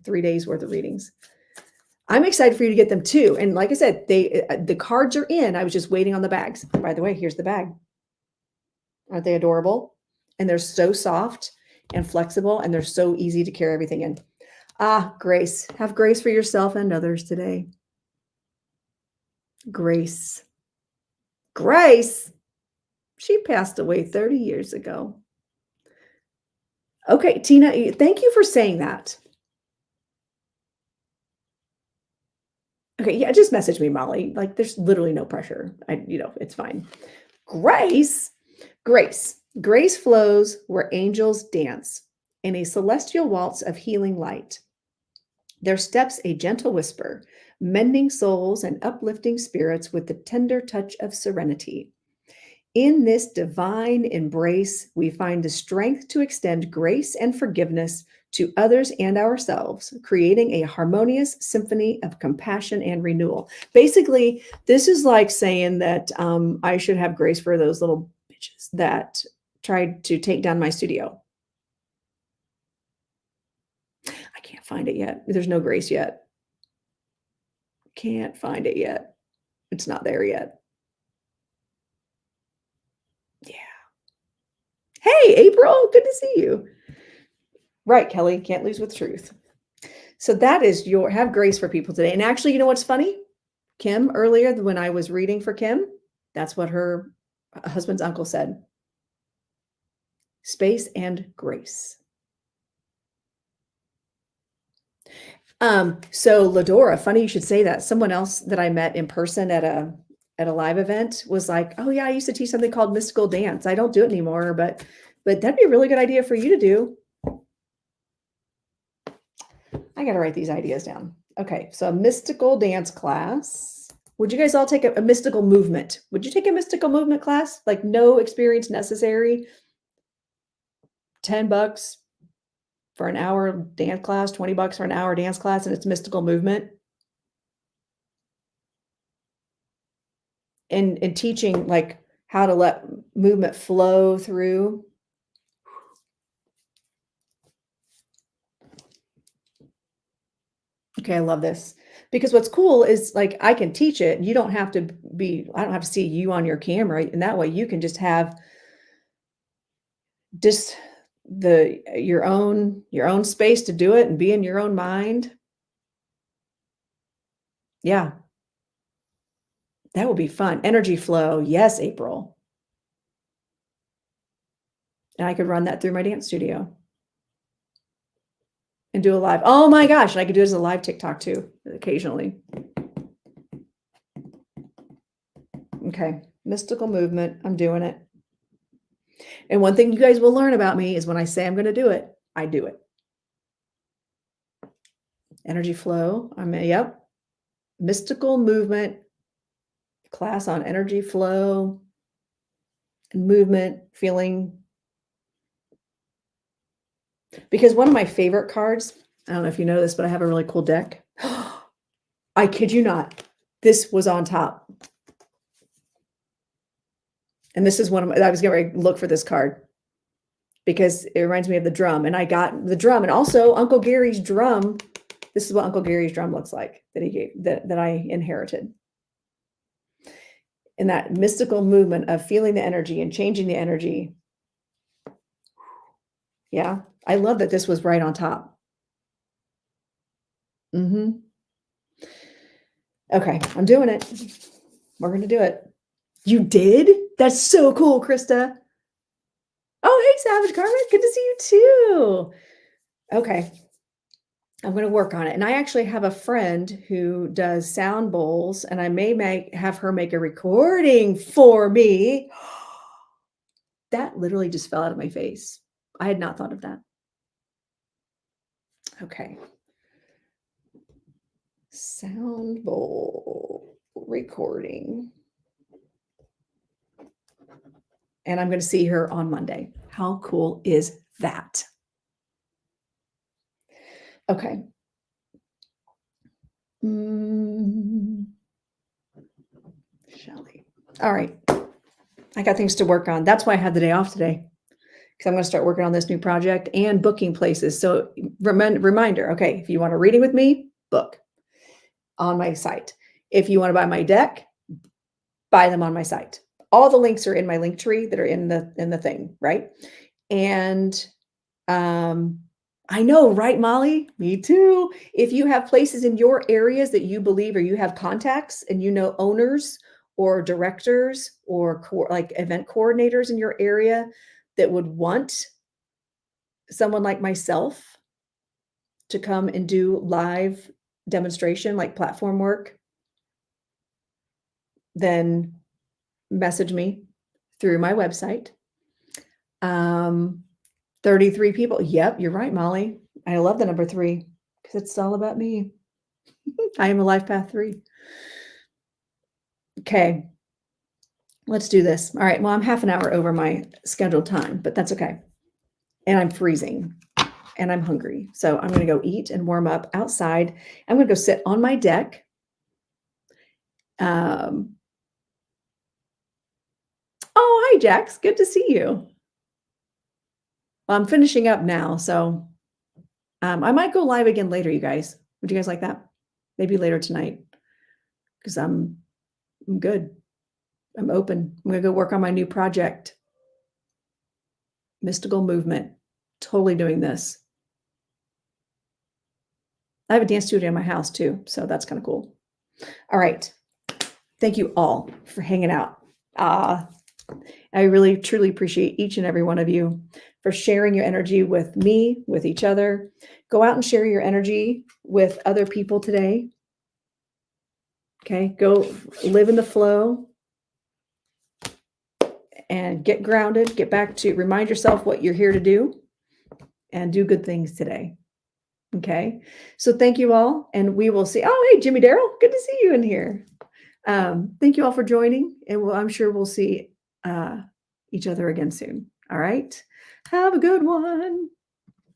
3 days worth of readings. I'm excited for you to get them too. And like I said, the cards are in. I was just waiting on the bags. By the way, here's the bag. Aren't they adorable? And they're so soft and flexible, and they're so easy to carry everything in. Ah, grace. Have grace for yourself and others today. Grace. Grace. She passed away 30 years ago. Okay, Tina, thank you for saying that. Okay, yeah, just message me, Molly. Like, there's literally no pressure. It's fine. Grace. Grace flows where angels dance in a celestial waltz of healing light. Their steps a gentle whisper, mending souls and uplifting spirits with the tender touch of serenity. In this divine embrace, we find the strength to extend grace and forgiveness to others and ourselves, creating a harmonious symphony of compassion and renewal. Basically, this is like saying that I should have grace for those little bitches that tried to take down my studio. I can't find it yet. There's no grace yet. Can't find it yet. It's not there yet. Yeah. Hey, April, good to see you. Right, Kelly, can't lose with truth. So that is have grace for people today. And actually, you know what's funny? Kim, earlier when I was reading for Kim, that's what her husband's uncle said. Space and grace. So Ladora, funny you should say that. Someone else that I met in person at a live event was like, "Oh yeah, I used to teach something called mystical dance. I don't do it anymore, but that'd be a really good idea for you to do." I got to write these ideas down. Okay, so a mystical dance class. Would you guys all take a mystical movement? Would you take a mystical movement class? Like no experience necessary. $10 for an hour dance class, $20 for an hour dance class, and it's mystical movement. And teaching like how to let movement flow through. Okay, I love this. Because what's cool is like I can teach it. You don't have to I don't have to see you on your camera. And that way you can just have just your own space to do it and be in your own mind. Yeah. That would be fun. Energy flow. Yes, April. And I could run that through my dance studio and do a live. Oh my gosh. And I could do it as a live TikTok too, occasionally. Okay. Mystical movement. I'm doing it. And one thing you guys will learn about me is when I say I'm going to do it, I do it. Energy flow. Yep. Mystical movement class on energy flow and movement, feeling. Because one of my favorite cards, I don't know if you know this, but I have a really cool deck. I kid you not. This was on top. And this is I was going to look for this card because it reminds me of the drum. And I got the drum and also Uncle Gary's drum. This is what Uncle Gary's drum looks like that he gave, that I inherited. And that mystical movement of feeling the energy and changing the energy. Yeah. I love that this was right on top. Mm-hmm. Okay. I'm doing it. We're going to do it. You did? That's so cool, Krista. Oh, hey, Savage Carmen. Good to see you too. Okay. I'm going to work on it. And I actually have a friend who does sound bowls, and I may have her make a recording for me. That literally just fell out of my face. I had not thought of that. Okay. Sound bowl recording. and I'm going to see her on Monday. How cool is that? Okay. Shelly. All right. I got things to work on. That's why I had the day off today, because I'm going to start working on this new project and booking places. So reminder, okay, if you want a reading with me, book on my site. If you want to buy my deck, buy them on my site. All the links are in my link tree that are in the thing, right? And I know, right, Molly? Me too. If you have places in your areas that you believe, or you have contacts and you know owners or directors or like event coordinators in your area that would want someone like myself to come and do live demonstration, like platform work, then message me through my website. 33 people. Yep, you're right, Molly. I love the number 3 because it's all about me. I am a life path 3. Okay. Let's do this. All right. Well, I'm half an hour over my scheduled time, but that's okay. And I'm freezing and I'm hungry. So I'm going to go eat and warm up outside. I'm going to go sit on my deck. Oh, hi, Jax. Good to see you. Well, I'm finishing up now. So I might go live again later, you guys. Would you guys like that? Maybe later tonight, because I'm good. I'm open. I'm going to go work on my new project. Mystical Movement. Totally doing this. I have a dance studio in my house too, so that's kind of cool. All right. Thank you all for hanging out. I really, truly appreciate each and every one of you for sharing your energy with me, with each other. Go out and share your energy with other people today. Okay. Go live in the flow and get grounded. Get back to remind yourself what you're here to do and do good things today. Okay. So thank you all. And we will see. Oh, hey, Jimmy Darrell. Good to see you in here. Thank you all for joining. And I'm sure we'll see each other again soon. All right. Have a good one.